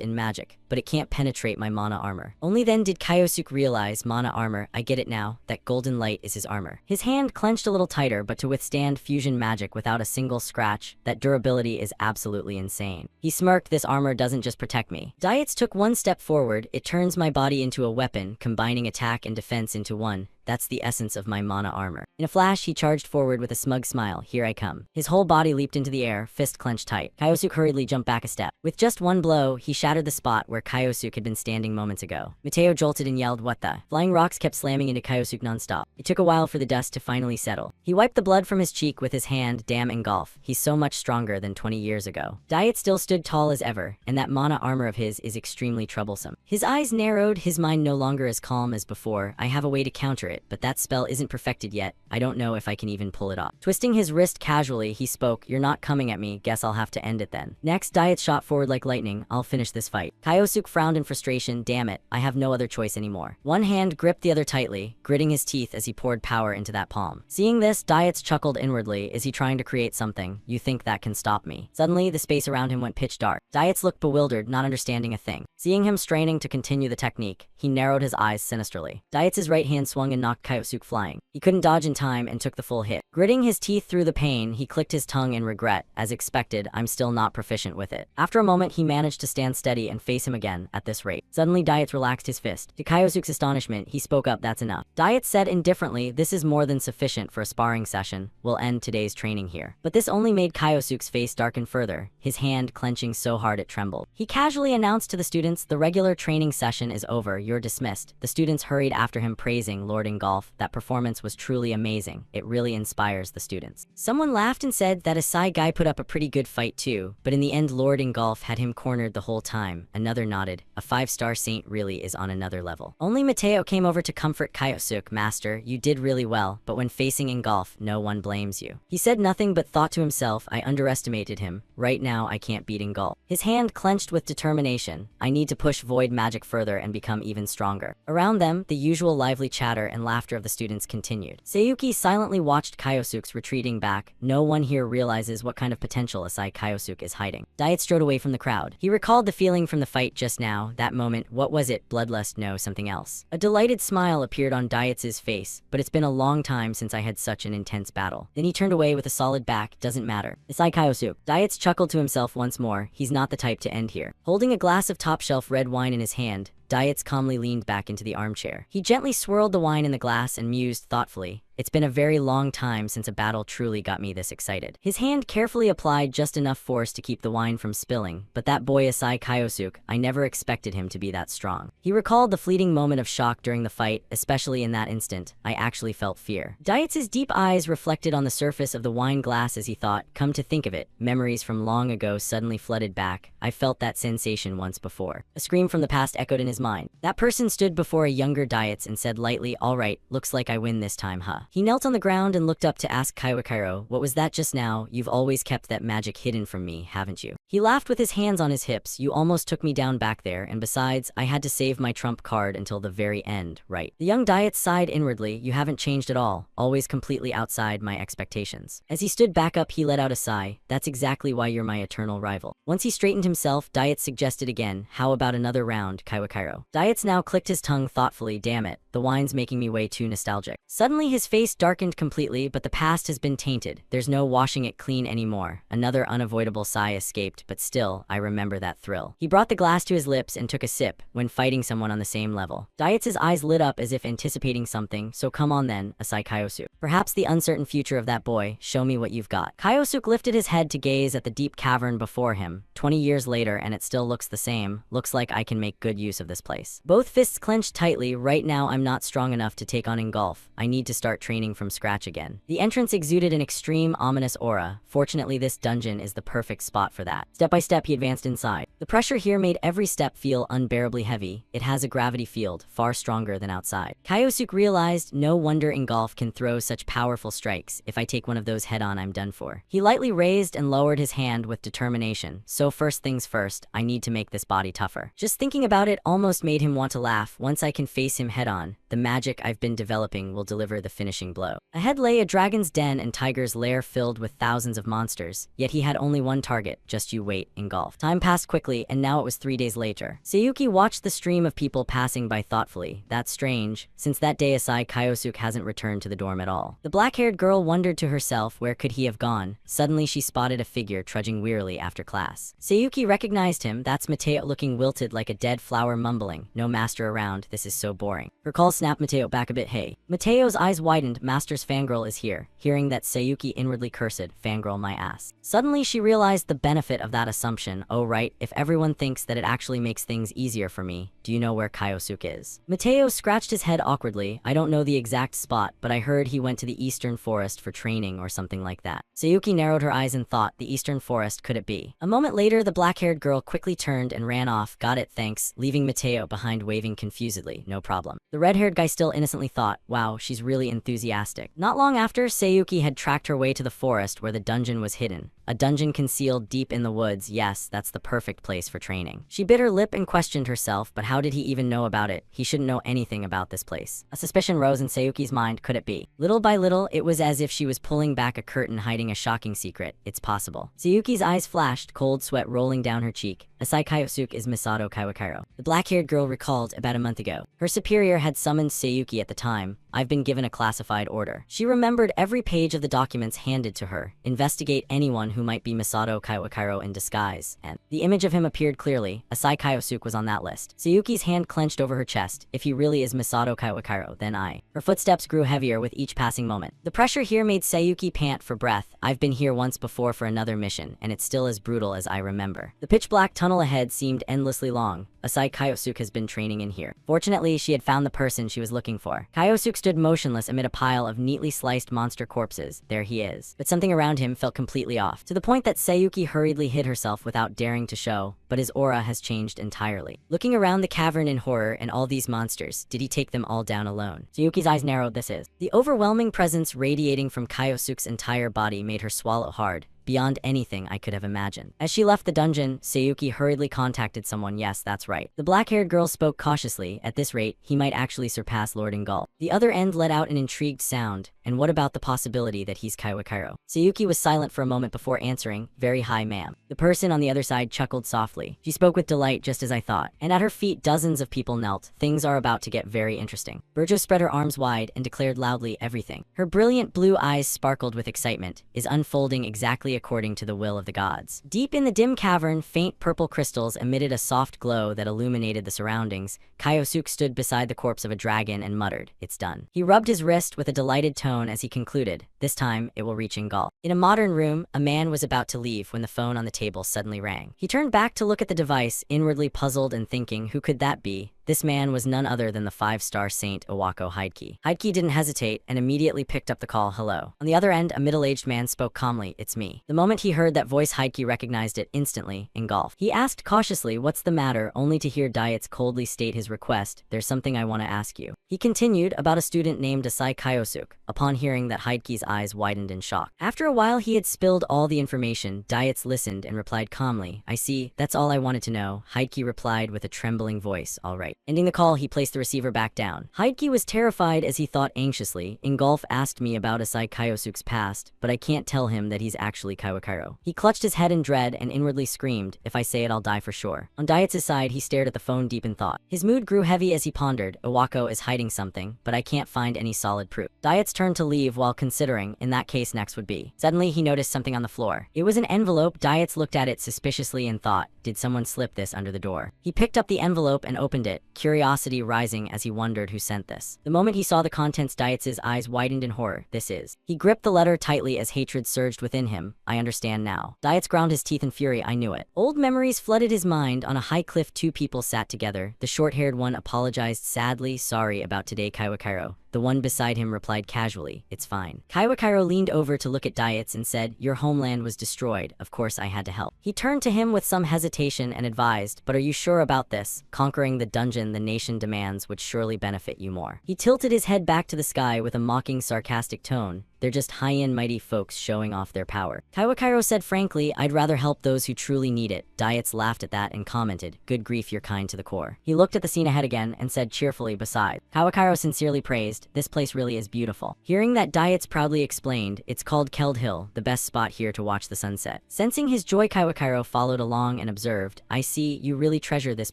in magic, but it can't penetrate my mana armor. Only then did Kyosuke realize mana armor. I get it now, that golden light is his armor. His hand clenched a little tighter, but to withstand fusion magic without a single scratch, that durability is absolutely insane. He smirked. This armor doesn't just protect me. Dietz took one step forward. It turns my body into a weapon, combining attack and defense into one. That's the essence of my mana armor. In a flash, he charged forward with a smug smile. Here I come. His whole body leaped into the air, fist clenched tight. Kyosuke hurriedly jumped back a step. With just one blow, he shattered the spot where Kyosuke had been standing moments ago. Mateo jolted and yelled, "What the?" Flying rocks kept slamming into Kyosuke nonstop. It took a while for the dust to finally settle. He wiped the blood from his cheek with his hand. Damn, engulf. He's so much stronger than 20 years ago. Diet still stood tall as ever, and that mana armor of his is extremely troublesome. His eyes narrowed, his mind no longer as calm as before. I have a way to counter it, but that spell isn't perfected yet. I don't know if I can even pull it off. Twisting his wrist casually, he spoke, "You're not coming at me. Guess I'll have to end it then." Next, Diet shot forward like lightning. I'll finish this fight. Kyosuke frowned in frustration. Damn it, I have no other choice anymore. One hand gripped the other tightly, gritting his teeth as he poured power into that palm. Seeing this, Diet chuckled inwardly. Is he trying to create something? You think that can stop me? Suddenly, the space around him went pitch dark. Diet looked bewildered, not understanding a thing. Seeing him straining to continue the technique, he narrowed his eyes sinisterly. Diet's right hand swung and knocked Kyosuke flying. He couldn't dodge in time and took the full hit. Gritting his teeth through the pain, he clicked his tongue in regret. As expected, I'm still not proficient with it. After a moment, he managed to stand steady and face him again at this rate. Suddenly, Diet relaxed his fist. To Kyosuke's astonishment, he spoke up, "That's enough." Diet said indifferently, "This is more than sufficient for a sparring session. We'll end today's training here." But this only made Kyosuke's face darken further, his hand clenching so hard it trembled. He casually announced to the students, "The regular training session is over. You're dismissed." The students hurried after him, praising Lord Ingolf. That performance was truly amazing. It really inspires the students. Someone laughed and said that Asai guy put up a pretty good fight too, but in the end Lord Ingolf had him cornered the whole time. Another nodded. A 5-star saint really is on another level. Only Mateo came over to comfort Kyosuke. "Master, you did really well, but when facing Ingolf, no one blames you." He said nothing but thought to himself, "I underestimated him. Right now I can't beat Ingolf." His hand clenched with determination. "I need to push void magic further and become even stronger." Around them, the usual lively chatter and laughter of the students continued. Seiyuki silently watched Kyosuke's retreating back. No one here realizes what kind of potential Asai Kyosuke is hiding. Diet strode away from the crowd. He recalled the feeling from the fight just now, that moment. What was it? Bloodlust? No, something else. A delighted smile appeared on Diet's face, but it's been a long time since I had such an intense battle. Then he turned away with a solid back. Doesn't matter. Asai Kyosuke. Diet chuckled to himself once more. He's not the type to end here. Holding a glass of top-shelf red wine in his hand, Dietz calmly leaned back into the armchair. He gently swirled the wine in the glass and mused thoughtfully. It's been a very long time since a battle truly got me this excited. His hand carefully applied just enough force to keep the wine from spilling, but that boy Asai Kyosuke, I never expected him to be that strong. He recalled the fleeting moment of shock during the fight, especially in that instant. I actually felt fear. Diet's deep eyes reflected on the surface of the wine glass as he thought, come to think of it, memories from long ago suddenly flooded back. I felt that sensation once before. A scream from the past echoed in his mind. That person stood before a younger Dietz and said lightly, all right, looks like I win this time, huh? He knelt on the ground and looked up to ask Kaiwakairo, what was that just now? You've always kept that magic hidden from me, haven't you? He laughed with his hands on his hips. You almost took me down back there, and besides, I had to save my trump card until the very end, right? The young Dietz sighed inwardly. You haven't changed at all, always completely outside my expectations. As he stood back up, he let out a sigh. That's exactly why you're my eternal rival. Once he straightened himself, Dietz suggested again, how about another round, Kaiwakairo? Dietz now clicked his tongue thoughtfully. Damn it, the wine's making me way too nostalgic. Suddenly his face darkened completely, but the past has been tainted. There's no washing it clean anymore. Another unavoidable sigh escaped, but still, I remember that thrill. He brought the glass to his lips and took a sip, when fighting someone on the same level. Dietz' eyes lit up as if anticipating something, so come on then, Asai Kyosuke. Perhaps the uncertain future of that boy, show me what you've got. Kyosuke lifted his head to gaze at the deep cavern before him. 20 years later and it still looks the same. Looks like I can make good use of this place. Both fists clenched tightly. Right now I'm not strong enough to take on Ingolf. I need to start training from scratch again. The entrance exuded an extreme ominous aura. Fortunately, this dungeon is the perfect spot for that. Step by step he advanced inside. The pressure here made every step feel unbearably heavy. It has a gravity field, far stronger than outside. Kyosuke realized no wonder Ingolf can throw such powerful strikes. If I take one of those head on, I'm done for. He lightly raised and lowered his hand with determination. So first things first, I need to make this body tougher. Just thinking about it almost made him want to laugh. Once I can face him head on, the magic I've been developing will deliver the finishing finishing blow. Ahead lay a dragon's den and tiger's lair filled with thousands of monsters, yet he had only one target, just you wait, engulfed. Time passed quickly, and now it was 3 days later. Sayuki watched the stream of people passing by thoughtfully. That's strange. Since that day Asai Kyosuke hasn't returned to the dorm at all. The black-haired girl wondered to herself, where could he have gone? Suddenly she spotted a figure trudging wearily after class. Sayuki recognized him. That's Mateo, looking wilted like a dead flower, mumbling, "No master around, this is so boring." Her call snapped Mateo back a bit. Hey. Mateo's eyes widened. Master's fangirl is here. Hearing that, Sayuki inwardly cursed, "Fangirl my ass." Suddenly she realized the benefit of that assumption. Oh right, if everyone thinks that it actually makes things easier for me, do you know where Kyosuke is? Mateo scratched his head awkwardly. I don't know the exact spot, but I heard he went to the Eastern Forest for training or something like that. Sayuki narrowed her eyes and thought, the Eastern Forest, could it be? A moment later, the black-haired girl quickly turned and ran off. Got it, thanks, leaving Mateo behind waving confusedly. No problem. The red-haired guy still innocently thought, wow, she's really enthusiastic. Not long after, Sayuki had tracked her way to the forest where the dungeon was hidden. A dungeon concealed deep in the woods. Yes, that's the perfect place for training. She bit her lip and questioned herself, but how did he even know about it? He shouldn't know anything about this place. A suspicion rose in Sayuki's mind. Could it be? Little by little, it was as if she was pulling back a curtain hiding a shocking secret. It's possible. Sayuki's eyes flashed, cold sweat rolling down her cheek. Asai Kyosuke is Misato Kawakiro. The black-haired girl recalled about a month ago. Her superior had summoned Sayuki at the time. I've been given a classified order. She remembered every page of the documents handed to her. Investigate anyone who might be Misato Kawakiro in disguise. And the image of him appeared clearly. Asai Kyosuke was on that list. Sayuki's hand clenched over her chest. If he really is Misato Kawakiro, then I. Her footsteps grew heavier with each passing moment. The pressure here made Sayuki pant for breath. I've been here once before for another mission, and it's still as brutal as I remember. The pitch-black tunnel ahead seemed endlessly long. Asai Kyosuke has been training in here. Fortunately, she had found the person she was looking for. Kyosuke stood motionless amid a pile of neatly sliced monster corpses. There he is. But something around him felt completely off, to the point that Sayuki hurriedly hid herself without daring to show, but his aura has changed entirely. Looking around the cavern in horror and all these monsters, did he take them all down alone? Sayuki's eyes narrowed. This is. The overwhelming presence radiating from Kyosuke's entire body made her swallow hard. Beyond anything I could have imagined. As she left the dungeon, Sayuki hurriedly contacted someone. Yes, that's right. The black-haired girl spoke cautiously. At this rate, he might actually surpass Lord Ingol. The other end let out an intrigued sound. And what about the possibility that he's Kawakiro? Sayuki was silent for a moment before answering. Very high, ma'am. The person on the other side chuckled softly. She spoke with delight, just as I thought. And at her feet, dozens of people knelt. Things are about to get very interesting. Burjo spread her arms wide and declared loudly, everything. Her brilliant blue eyes sparkled with excitement. Is unfolding exactly according to the will of the gods. Deep in the dim cavern, faint purple crystals emitted a soft glow that illuminated the surroundings. Kyosuke stood beside the corpse of a dragon and muttered, it's done. He rubbed his wrist with a delighted tone as he concluded, this time it will reach Ingol. In a modern room, a man was about to leave when the phone on the table suddenly rang. He turned back to look at the device, inwardly puzzled and thinking, who could that be? This man was none other than the 5-star saint Iwako Hideki. Hideki didn't hesitate and immediately picked up the call. Hello. On the other end, a middle-aged man spoke calmly. It's me. The moment he heard that voice, Hideki recognized it instantly, engulfed. He asked cautiously, what's the matter, only to hear Dietz coldly state his request. There's something I want to ask you. He continued, about a student named Asai Kyosuke. Upon hearing that, Hideki's eyes widened in shock. After a while he had spilled all the information. Dietz listened and replied calmly, I see, that's all I wanted to know. Hideki replied with a trembling voice, all right. Ending the call, he placed the receiver back down. Hideki was terrified as he thought anxiously. Ingolf asked me about Asai Kyosuke's past, but I can't tell him that he's actually Kawakiro. He clutched his head in dread and inwardly screamed, if I say it I'll die for sure. On Dietz's side, he stared at the phone deep in thought. His mood grew heavy as he pondered, Iwako is hiding something, but I can't find any solid proof. Dietz turned to leave while considering, in that case next would be. Suddenly he noticed something on the floor. It was an envelope. Dietz looked at it suspiciously and thought, did someone slip this under the door? He picked up the envelope and opened it, curiosity rising as he wondered who sent this. The moment he saw the contents, Dietz's eyes widened in horror. This is. He gripped the letter tightly as hatred surged within him. I understand now. Dietz ground his teeth in fury. I knew it. Old memories flooded his mind. On a high cliff, two people sat together. The short-haired one apologized sadly, sorry about today, Kawakiro. The one beside him replied casually, it's fine. Kawakiro leaned over to look at Dietz and said, your homeland was destroyed. Of course I had to help. He turned to him with some hesitation and advised, but are you sure about this? Conquering the dungeon the nation demands would surely benefit you more. He tilted his head back to the sky with a mocking, sarcastic tone. they're just high-end mighty folks showing off their power. Kawakairo said frankly, I'd rather help those who truly need it. Diets laughed at that and commented, good grief, you're kind to the core. He looked at the scene ahead again and said cheerfully, besides, Kawakairo sincerely praised, this place really is beautiful. Hearing that, Diets proudly explained, it's called Keld Hill, the best spot here to watch the sunset. Sensing his joy, Kawakairo followed along and observed, I see, you really treasure this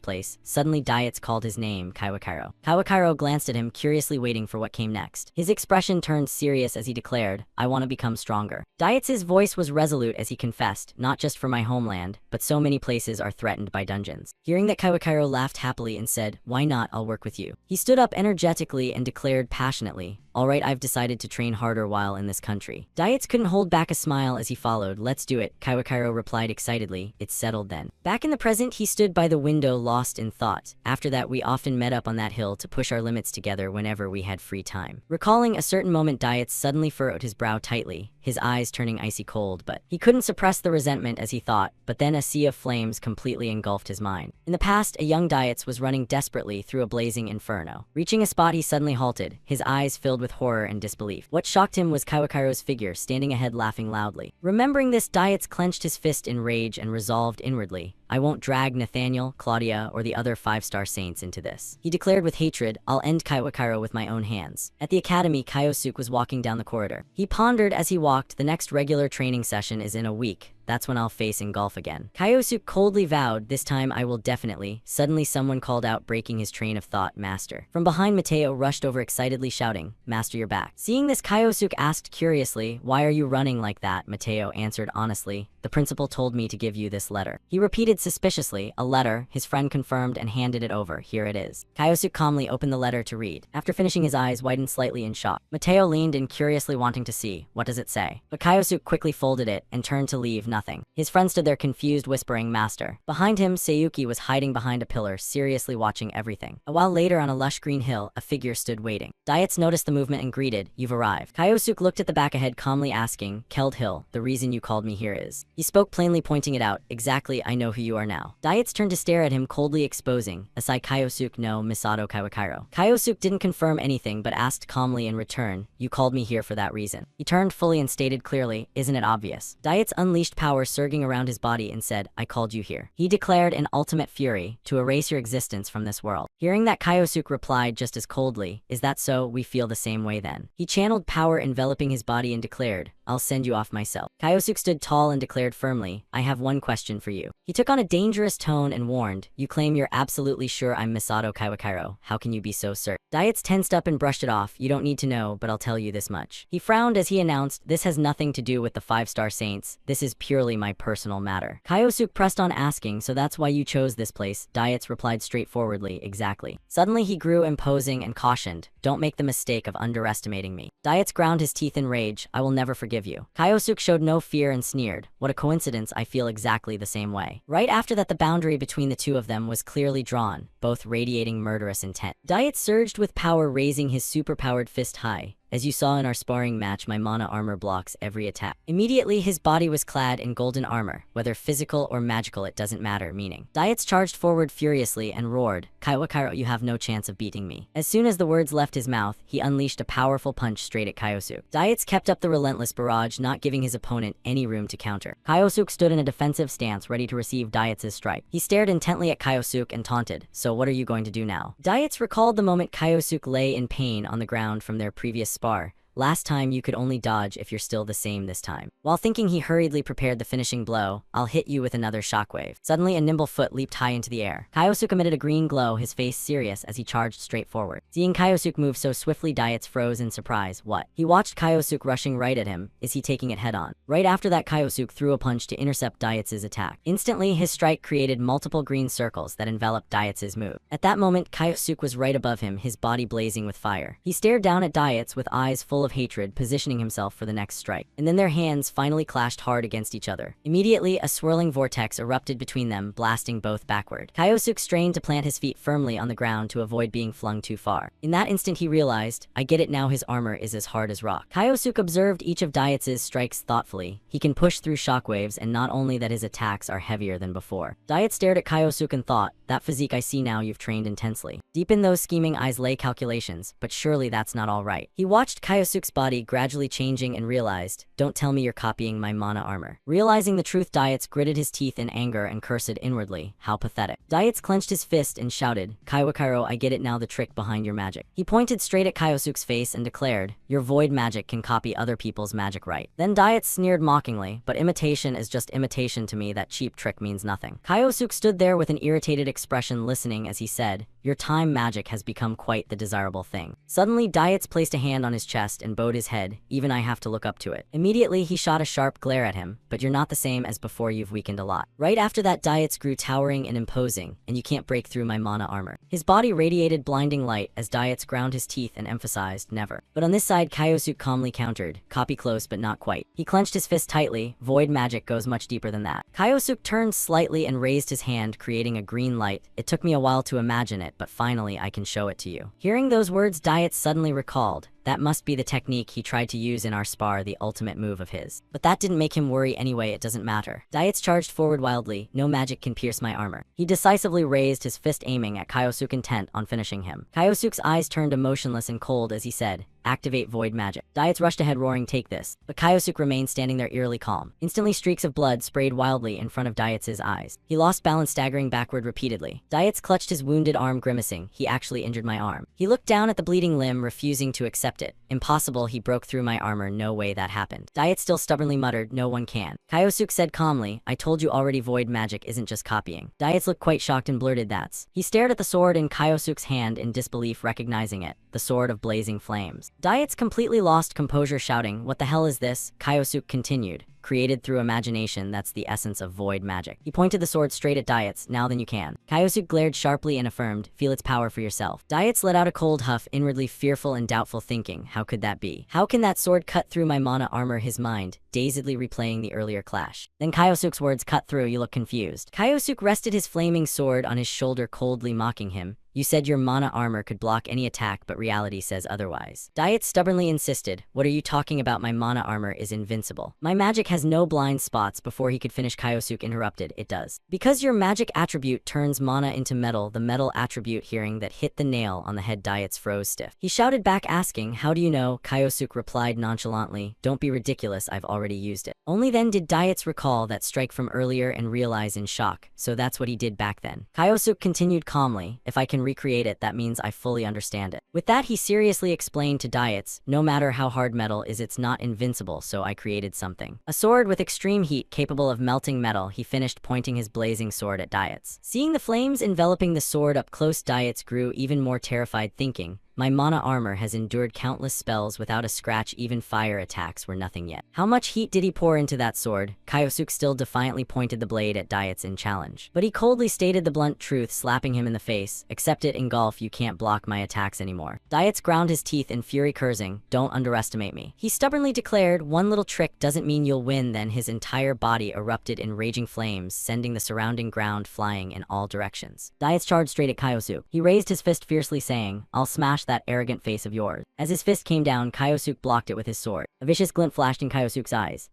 place. Suddenly Diets called his name, Kawakairo. Kawakairo glanced at him, curiously waiting for what came next. His expression turned serious as he declared, I want to become stronger. Diets' voice was resolute as he confessed, not just for my homeland, but so many places are threatened by dungeons. Hearing that, Kawakairo laughed happily and said, why not, I'll work with you. He stood up energetically and declared passionately, alright, I've decided to train harder while in this country. Diets couldn't hold back a smile as he followed, let's do it, Kawakairo replied excitedly, it's settled then. Back in the present, he stood by the window lost in thought. After that, we often met up on that hill to push our limits together whenever we had free time. Recalling a certain moment, Diets suddenly furrowed his brow tightly, his eyes turning icy cold, but he couldn't suppress the resentment as he thought, but then a sea of flames completely engulfed his mind. In the past, a young Diets was running desperately through a blazing inferno. Reaching a spot, he suddenly halted, his eyes filled with horror and disbelief. What shocked him was Kawakairo's figure standing ahead laughing loudly. Remembering this, Diets clenched his fist in rage and resolved inwardly, I won't drag Nathaniel, Claudia, or the other 5-star saints into this. He declared with hatred, I'll end Kawakairo with my own hands. At the academy, Kyosuke was walking down the corridor. He pondered as he walked, the next regular training session is in a week. That's when I'll face in golf again. Kyosuke coldly vowed, this time I will definitely. Suddenly someone called out, breaking his train of thought, Master. From behind, Mateo rushed over excitedly shouting, Master, you're back. Seeing this, Kyosuke asked curiously, why are you running like that? Mateo answered honestly, the principal told me to give you this letter. He repeated suspiciously, a letter. His friend confirmed and handed it over. Here it is. Kyosuke calmly opened the letter to read. After finishing, his eyes widened slightly in shock. Mateo leaned in curiously, wanting to see. What does it say? But Kyosuke quickly folded it and turned to leave, nothing. His friend stood there confused, whispering, Master. Behind him, Seiyuki was hiding behind a pillar, seriously watching everything. A while later, on a lush green hill, a figure stood waiting. Diets noticed the movement and greeted, you've arrived. Kyosuke looked at the back ahead, calmly asking, Keld Hill, the reason you called me here is. He spoke plainly, pointing it out, exactly, I know who you are now. Diets turned to stare at him, coldly exposing, aside Kyosuke no Misato Kawakairo. Kyosuke didn't confirm anything but asked calmly in return, you called me here for that reason. He turned fully and stated clearly, isn't it obvious? Diets unleashed power surging around his body and said, I called you here. He declared in ultimate fury, to erase your existence from this world. Hearing that, Kyosuke replied just as coldly, is that so? We feel the same way then. He channeled power enveloping his body and declared, I'll send you off myself. Kyosuke stood tall and declared firmly, I have one question for you. He took on a dangerous tone and warned, you claim you're absolutely sure I'm Misato Kawakairo. How can you be so certain? Diets tensed up and brushed it off, you don't need to know, but I'll tell you this much. He frowned as he announced, this has nothing to do with the 5-star saints, this is purely my personal matter. Kyosuke pressed on asking, so that's why you chose this place? Diets replied straightforwardly, exactly. Suddenly he grew imposing and cautioned, don't make the mistake of underestimating me. Diets ground his teeth in rage, I will never forgive you. Kyosuke showed no fear and sneered, what a coincidence, I feel exactly the same way. Right after that, the boundary between the two of them was clearly drawn, both radiating murderous intent. Diets surged with power, raising his superpowered fist high. As you saw in our sparring match, my mana armor blocks every attack. Immediately, his body was clad in golden armor, whether physical or magical, it doesn't matter, meaning. Diets charged forward furiously and roared, Kawakairo, you have no chance of beating me. As soon as the words left his mouth, he unleashed a powerful punch straight at Kyosuke. Diets kept up the relentless barrage, not giving his opponent any room to counter. Kyosuke stood in a defensive stance, ready to receive Diets' strike. He stared intently at Kyosuke and taunted, so what are you going to do now? Diets recalled the moment Kyosuke lay in pain on the ground from their previous spar. Last time you could only dodge if you're still the same this time. While thinking, he hurriedly prepared the finishing blow. I'll hit you with another shockwave. Suddenly, a nimble foot leaped high into the air. Kyosuke emitted a green glow, his face serious as he charged straight forward. Seeing Kyosuke move so swiftly, Diets froze in surprise. What? He watched Kyosuke rushing right at him. Is he taking it head on? Right after that, Kyosuke threw a punch to intercept Diets' attack. Instantly, his strike created multiple green circles that enveloped Diets' move. At that moment, Kyosuke was right above him, his body blazing with fire. He stared down at Diets with eyes full of hatred, positioning himself for the next strike. And then their hands finally clashed hard against each other. Immediately, a swirling vortex erupted between them, blasting both backward. Kyosuke strained to plant his feet firmly on the ground to avoid being flung too far. In that instant, he realized, I get it now, his armor is as hard as rock. Kyosuke observed each of Diets' strikes thoughtfully. He can push through shockwaves, and not only that, his attacks are heavier than before. Diet stared at Kyosuke and thought, that physique I see now, you've trained intensely. Deep in those scheming eyes lay calculations, but surely that's not all right. He watched Kyosuke Kyosuke's body gradually changing and realized, don't tell me you're copying my mana armor. Realizing the truth, Dietz gritted his teeth in anger and cursed inwardly, how pathetic. Dietz clenched his fist and shouted, Kaiwakairo, I get it now, the trick behind your magic. He pointed straight at Kyosuke's face and declared, your void magic can copy other people's magic, right? Then Dietz sneered mockingly, but imitation is just imitation to me, that cheap trick means nothing. Kyosuke stood there with an irritated expression listening as he said, your time magic has become quite the desirable thing. Suddenly, Dietz placed a hand on his chest and bowed his head, even I have to look up to it. Immediately, he shot a sharp glare at him, but you're not the same as before, you've weakened a lot. Right after that, Dietz grew towering and imposing, and you can't break through my mana armor. His body radiated blinding light as Dietz ground his teeth and emphasized, never. But on this side, Kyosuke calmly countered, copy close but not quite. He clenched his fist tightly, void magic goes much deeper than that. Kyosuke turned slightly and raised his hand, creating a green light. It took me a while to imagine it, but finally I can show it to you. Hearing those words, Dietz suddenly recalled, that must be the technique he tried to use in our spar, the ultimate move of his. But that didn't make him worry anyway, it doesn't matter. Dietz charged forward wildly, no magic can pierce my armor. He decisively raised his fist, aiming at Kyosuke, intent on finishing him. Kyosuke's eyes turned emotionless and cold as he said, activate void magic. Dietz rushed ahead roaring, take this. But Kyosuke remained standing there eerily calm. Instantly, streaks of blood sprayed wildly in front of Dietz's eyes. He lost balance, staggering backward repeatedly. Dietz clutched his wounded arm, grimacing, he actually injured my arm. He looked down at the bleeding limb, refusing to accept it. Impossible, he broke through my armor, no way that happened. Dietz still stubbornly muttered, no one can. Kyosuke said calmly, I told you already, void magic isn't just copying. Dietz looked quite shocked and blurted, that's. He stared at the sword in Kyosuke's hand in disbelief, recognizing it, the sword of blazing flames. Dietz completely lost composure, shouting, what the hell is this? Kyosuke continued, created through imagination, that's the essence of void magic. He pointed the sword straight at Dietz, now then you can. Kyosuke glared sharply and affirmed, feel its power for yourself. Dietz let out a cold huff, inwardly fearful and doubtful, thinking, how could that be? How can that sword cut through my mana armor? His mind dazedly replaying the earlier clash. Then Kyosuke's words cut through, you look confused. Kyosuke rested his flaming sword on his shoulder, coldly mocking him. You said your mana armor could block any attack, but reality says otherwise. Dietz stubbornly insisted, what are you talking about? My mana armor is invincible. My magic has no blind spots. Before he could finish, Kyosuke interrupted, it does. Because your magic attribute turns mana into metal, the metal attribute. Hearing that hit the nail on the head, Dietz froze stiff. He shouted back, asking, how do you know? Kyosuke replied nonchalantly, don't be ridiculous, I've already used it. Only then did Dietz recall that strike from earlier and realize in shock, so that's what he did back then. Kyosuke continued calmly, if I can recreate it, that means I fully understand it. With that, he seriously explained to Dietz, no matter how hard metal is, it's not invincible, so I created something. A sword with extreme heat capable of melting metal. He finished, pointing his blazing sword at Dietz. Seeing the flames enveloping the sword up close, Dietz grew even more terrified, thinking, my mana armor has endured countless spells without a scratch, even fire attacks were nothing yet. How much heat did he pour into that sword? Kyosuke still defiantly pointed the blade at Dietz in challenge. But he coldly stated the blunt truth, slapping him in the face, accept it, engulf, you can't block my attacks anymore. Dietz ground his teeth in fury, cursing, don't underestimate me. He stubbornly declared, one little trick doesn't mean you'll win. Then his entire body erupted in raging flames, sending the surrounding ground flying in all directions. Dietz charged straight at Kyosuke. He raised his fist fiercely, saying, I'll smash that arrogant face of yours. As his fist came down, Kyosuke blocked it with his sword. A vicious glint flashed in Kyosuke's eyes.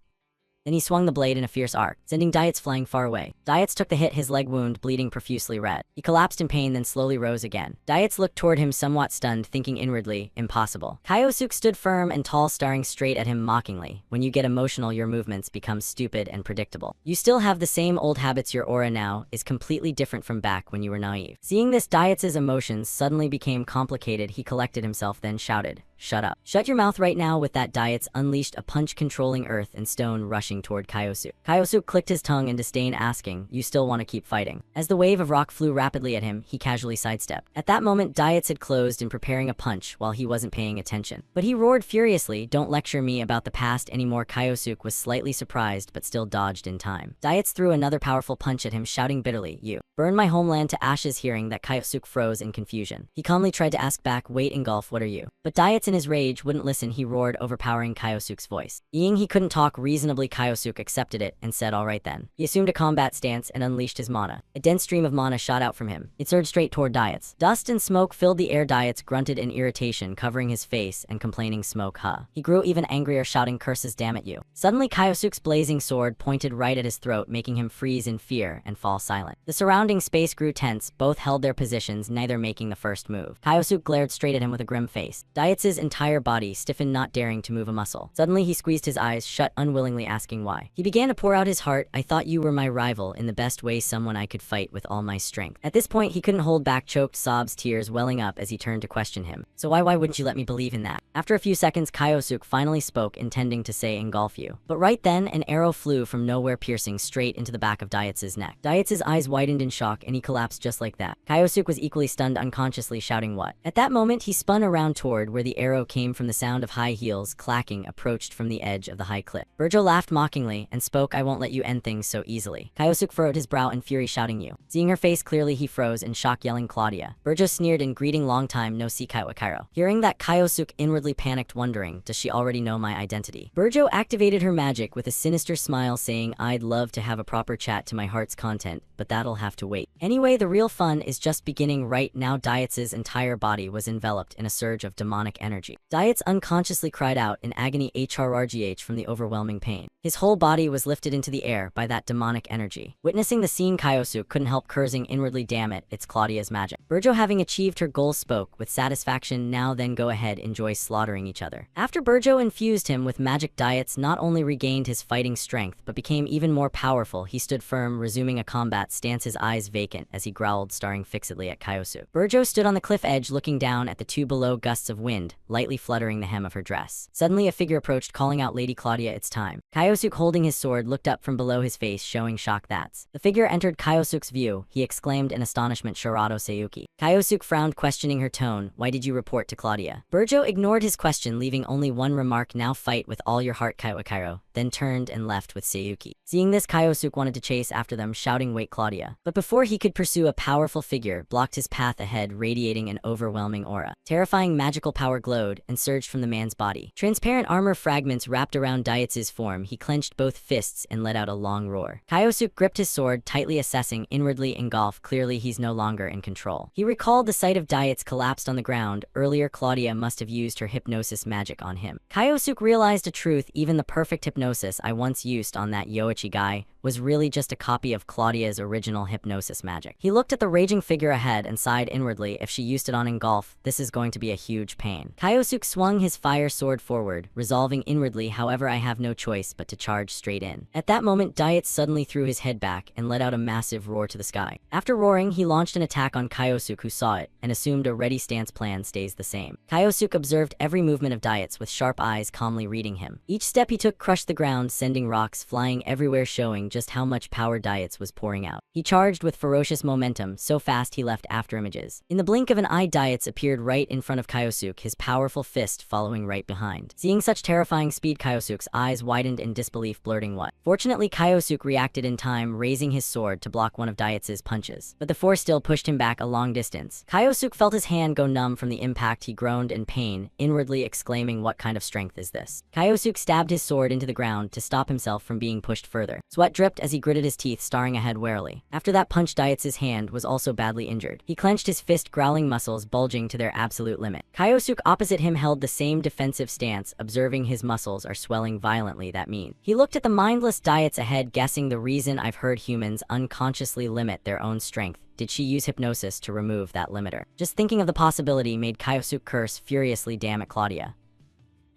Then he swung the blade in a fierce arc, sending Dietz flying far away. Dietz took the hit, his leg wound bleeding profusely red. He collapsed in pain, then slowly rose again. Dietz looked toward him somewhat stunned, thinking inwardly, impossible. Kyosuke stood firm and tall, staring straight at him mockingly. When you get emotional, your movements become stupid and predictable. You still have the same old habits. Your aura now is completely different from back when you were naive. Seeing this, Dietz's emotions suddenly became complicated. He collected himself, then shouted, shut up. Shut your mouth right now. With that, Dietz unleashed a punch controlling earth and stone, rushing toward Kyosuke. Kyosuke clicked his tongue in disdain, asking, you still want to keep fighting? As the wave of rock flew rapidly at him, he casually sidestepped. At that moment, Dietz had closed in preparing a punch while he wasn't paying attention. But he roared furiously, don't lecture me about the past anymore. Kyosuke was slightly surprised but still dodged in time. Dietz threw another powerful punch at him, shouting bitterly, you burn my homeland to ashes. Hearing that, Kyosuke froze in confusion. He calmly tried to ask back, wait, engulf, what are you? But Dietz in his rage wouldn't listen. He roared, overpowering Kyosuke's voice. Being he couldn't talk reasonably, Kyosuke accepted it and said, alright then. He assumed a combat stance and unleashed his mana. A dense stream of mana shot out from him. It surged straight toward Dietz. Dust and smoke filled the air. Dietz grunted in irritation, covering his face and complaining, smoke, huh? He grew even angrier, shouting curses, damn it you. Suddenly, Kyosuke's blazing sword pointed right at his throat, making him freeze in fear and fall silent. The surrounding space grew tense. Both held their positions, neither making the first move. Kyosuke glared straight at him with a grim face. Dietz's Daiats's entire body stiffened, not daring to move a muscle. Suddenly, he squeezed his eyes shut, unwillingly asking why. He began to pour out his heart. I thought you were my rival in the best way, someone I could fight with all my strength. At this point, he couldn't hold back choked sobs, tears welling up as he turned to question him. So why wouldn't you let me believe in that? After a few seconds, Kaiosuk finally spoke, intending to say engulf you. But right then, an arrow flew from nowhere, piercing straight into the back of Daiats's neck. Daiats's eyes widened in shock, and he collapsed just like that. Kaiosuk was equally stunned, unconsciously shouting what? At that moment, he spun around toward where the arrow came from. The sound of high heels clacking approached from the edge of the high cliff. Burjo laughed mockingly and spoke, I won't let you end things so easily. Kaiosuk furrowed his brow in fury, shouting you. Seeing her face clearly, he froze in shock, yelling Claudia. Burjo sneered in greeting, long time no see Kairo. Hearing that, Kaiosuk inwardly panicked, wondering, does she already know my identity? Burjo activated her magic with a sinister smile, saying, I'd love to have a proper chat to my heart's content, but that'll have to wait. Anyway, the real fun is just beginning right now. Daiats's entire body was enveloped in a surge of demonic energy. Daiats unconsciously cried out in agony HRRGH from the overwhelming pain. His whole body was lifted into the air by that demonic energy. Witnessing the scene, Kaiosuk couldn't help cursing inwardly, damn it, it's Claudia's magic. Burjo, having achieved her goal, spoke with satisfaction, now then go ahead, enjoy slaughtering each other. After Burjo infused him with magic, Daiats not only regained his fighting strength, but became even more powerful. He stood firm, resuming a combat stance, his eyes vacant as he growled, staring fixedly at Kaiosuk. Burjo stood on the cliff edge, looking down at the two below, gusts of wind lightly fluttering the hem of her dress. Suddenly, a figure approached, calling out, Lady Claudia, it's time. Kaiosuk, holding his sword, looked up from below, his face showing shock. That's the figure entered Kaiosuk's view. He exclaimed in astonishment, Shirato Sayuki. Kaiosuk frowned, questioning her tone. Why did you report to Claudia? Burjo ignored his question, leaving only one remark, now fight with all your heart, Kairo, then turned and left with Sayuki. Seeing this, Kaiosuk wanted to chase after them, shouting, wait, Claudia. But before he could pursue, a powerful figure blocked his path ahead, radiating an overwhelming aura. Terrifying magical power glowed and surged from the man's body. Transparent armor fragments wrapped around Daiats's form. He clenched both fists and let out a long roar. Kaiosuk gripped his sword tightly, assessing, inwardly engulfed. Clearly, he's no longer in control. He recalled the sight of Daiats collapsed on the ground. Earlier, Claudia must have used her hypnosis magic on him. Kaiosuk realized a truth. Even the perfect hypnosis I once used on that Yoichi guy was really just a copy of Claudia's original hypnosis magic. He looked at the raging figure ahead and sighed inwardly. If she used it on engulf, this is going to be a huge pain. Kaiosuk swung his fire sword forward, resolving inwardly, however, I have no choice but to charge straight in. At that moment, Daiats suddenly threw his head back and let out a massive roar to the sky. After roaring, he launched an attack on Kaiosuk, who saw it and assumed a ready stance. Plan stays the same. Kaiosuk observed every movement of Daiats with sharp eyes, calmly reading him. Each step he took crushed the ground, sending rocks flying everywhere, showing just how much power Daiats was pouring out. He charged with ferocious momentum, so fast he left afterimages. In the blink of an eye, Daiats appeared right in front of Kaiosuk, his powerful fist following right behind. Seeing such terrifying speed, Kaiosuk's eyes widened in disbelief, blurting what? Fortunately, Kaiosuk reacted in time, raising his sword to block one of Daiats's punches. But the force still pushed him back a long distance. Kaiosuk felt his hand go numb from the impact. He groaned in pain, inwardly exclaiming, what kind of strength is this? Kaiosuk stabbed his sword into the ground to stop himself from being pushed further. Sweat dripped as he gritted his teeth, staring ahead warily. After that punch, Daiats's hand was also badly injured. He clenched his fist, growling, muscles bulging to their absolute limit. Kaiosuk opposite him held the same defensive stance, observing his muscles are swelling violently. That means he looked at the mindless Daiats ahead, guessing the reason. I've heard humans unconsciously limit their own strength. Did she use hypnosis to remove that limiter? Just thinking of the possibility made Kaiosuk curse furiously, damn it, Claudia.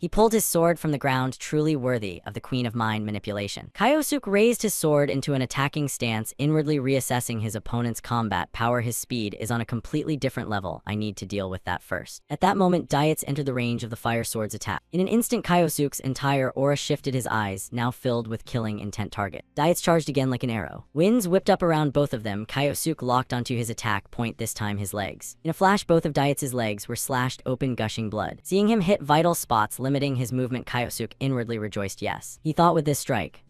He pulled his sword from the ground, truly worthy of the queen of mind manipulation. Kaiosuk raised his sword into an attacking stance, inwardly reassessing his opponent's combat power. His speed is on a completely different level. I need to deal with that first. At that moment, Daiats entered the range of the fire sword's attack. In an instant, Kaiosuk's entire aura shifted, his eyes now filled with killing intent target. Daiats charged again like an arrow. Winds whipped up around both of them. Kaiosuk locked onto his attack point, this time his legs. In a flash, both of Daiats's legs were slashed open, gushing blood. Seeing him hit vital spots, limiting his movement, Kaiosuk inwardly rejoiced. Yes, he thought, with this strike.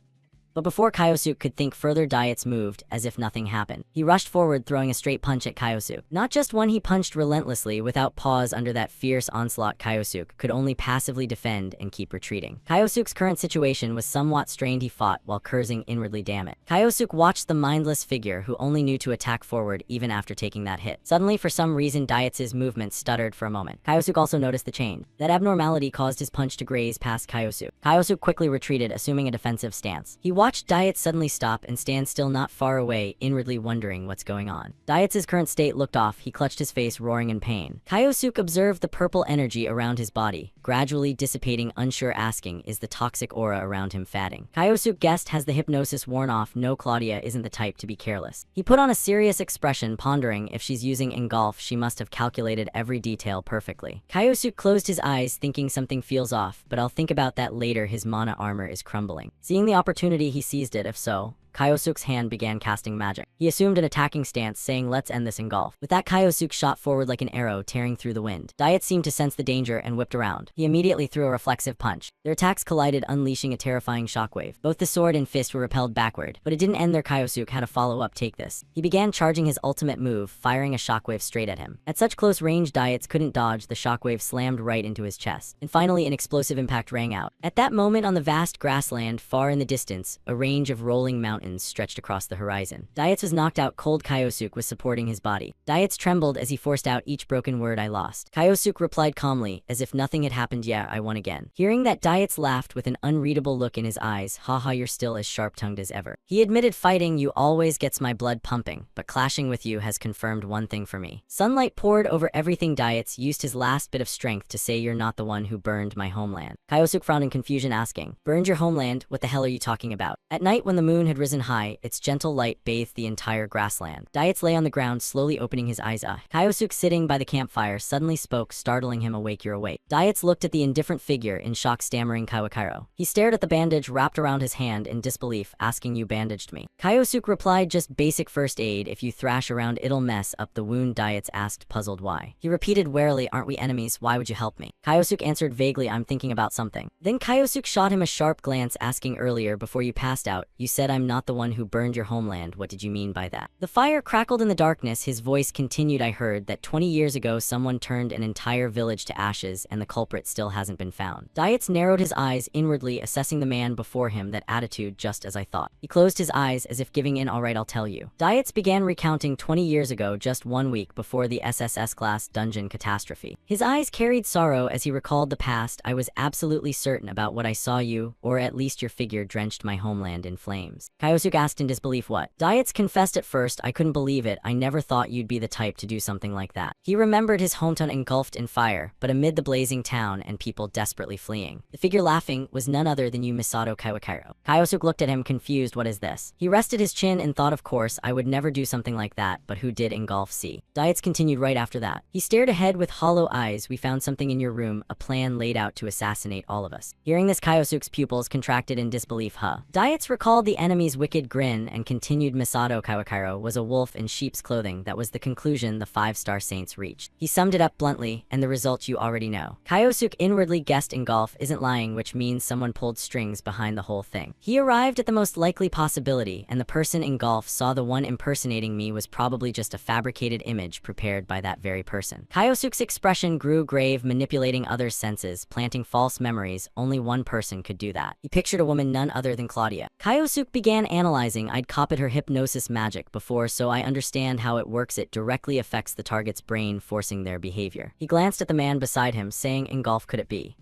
But before Kaiosuk could think further, Daiats moved as if nothing happened. He rushed forward, throwing a straight punch at Kaiosuk. Not just one, he punched relentlessly without pause. Under that fierce onslaught, Kaiosuk could only passively defend and keep retreating. Kaiosuk's current situation was somewhat strained. He fought while cursing inwardly, damn it. Kaiosuk watched the mindless figure who only knew to attack forward even after taking that hit. Suddenly, for some reason, Daiats's movement stuttered for a moment. Kaiosuk also noticed the change. That abnormality caused his punch to graze past Kaiosuk. Kaiosuk quickly retreated, assuming a defensive stance. He watched Diet suddenly stop and stand still not far away, inwardly wondering what's going on. Diet's current state looked off, he clutched his face, roaring in pain. Kyosuke observed the purple energy around his body, gradually dissipating, unsure, asking, is the toxic aura around him fading? Kyosuke guessed, has the hypnosis worn off? No, Claudia isn't the type to be careless. He put on a serious expression, pondering, if she's using engulf, she must have calculated every detail perfectly. Kyosuke closed his eyes, thinking something feels off, but I'll think about that later. His mana armor is crumbling. Seeing the opportunity, he seized it. If so, Kyosuke's hand began casting magic. He assumed an attacking stance, saying, let's end this engulf. With that, Kyosuke shot forward like an arrow, tearing through the wind. Diet seemed to sense the danger and whipped around. He immediately threw a reflexive punch. Their attacks collided, unleashing a terrifying shockwave. Both the sword and fist were repelled backward, but it didn't end there. Kyosuke had a follow-up, take this. He began charging his ultimate move, firing a shockwave straight at him. At such close range, Diets couldn't dodge. The shockwave slammed right into his chest. And finally, an explosive impact rang out. At that moment, on the vast grassland far in the distance, a range of rolling mountains stretched across the horizon. Diets was knocked out cold. Kyosuke was supporting his body. Diets trembled as he forced out each broken word, I lost. Kyosuke replied calmly, as if nothing had happened. Yeah, I won again. Hearing that, Diets laughed with an unreadable look in his eyes. Haha, you're still as sharp-tongued as ever. He admitted, fighting you always gets my blood pumping, but clashing with you has confirmed one thing for me. Sunlight poured over everything. Diets used his last bit of strength to say, you're not the one who burned my homeland. Kyosuke frowned in confusion, asking, burned your homeland? What the hell are you talking about? At night, when the moon had risen high, its gentle light bathed the entire grassland. Diets lay on the ground, slowly opening his eyes. Kyosuke, sitting by the campfire, suddenly spoke, startling him. Awake, you're awake. Diets looked at the indifferent figure in shock, stammering, Kawakiro. He stared at the bandage wrapped around his hand in disbelief, asking, you bandaged me? Kyosuke replied, just basic first aid. If you thrash around, it'll mess up the wound. Diets asked, puzzled, why? He repeated warily, aren't we enemies? Why would you help me? Kyosuke answered vaguely, I'm thinking about something. Then Kyosuke shot him a sharp glance, asking, earlier, before you passed out, you said I'm not the one who burned your homeland. What did you mean by that? The fire crackled in the darkness. His voice continued, I heard that 20 years ago someone turned an entire village to ashes, and the culprit still hasn't been found. Diets narrowed his eyes, inwardly assessing the man before him. That attitude, just as I thought. He closed his eyes as if giving in. Alright, I'll tell you. Diets began recounting 20 years ago, just 1 week before the SSS-class dungeon catastrophe. His eyes carried sorrow as he recalled the past. I was absolutely certain about what I saw. You, or at least your figure, drenched my homeland in flames. Kyosuke asked in disbelief, what? Diets confessed, at first I couldn't believe it. I never thought you'd be the type to do something like that. He remembered his hometown engulfed in fire, but amid the blazing town and people desperately fleeing. The figure laughing was none other than you, Misato Kawakiro. Kyosuke looked at him, confused. What is this? He rested his chin and thought, of course, I would never do something like that, but who did engulf? See. Diets continued right after that. He stared ahead with hollow eyes. We found something in your room, a plan laid out to assassinate all of us. Hearing this, Kyosuke's pupils contracted in disbelief. Diets recalled the enemy's wicked grin and continued, Misato Kawakiro was a wolf in sheep's clothing. That was the conclusion the 5-star saints reached. He summed it up bluntly, and the result you already know. Kyosuke inwardly guessed engulf isn't lying, which means someone pulled strings behind the whole thing. He arrived at the most likely possibility, and the person engulf saw the one impersonating me was probably just a fabricated image prepared by that very person. Kyosuke's expression grew grave, manipulating others' senses, planting false memories. Only one person could do that. He pictured a woman none other than Claudia. Kyosuke began analyzing. I'd copied her hypnosis magic before, so I understand how it works. It directly affects the target's brain, forcing their behavior. He glanced at the man beside him, saying, engulf, could it be?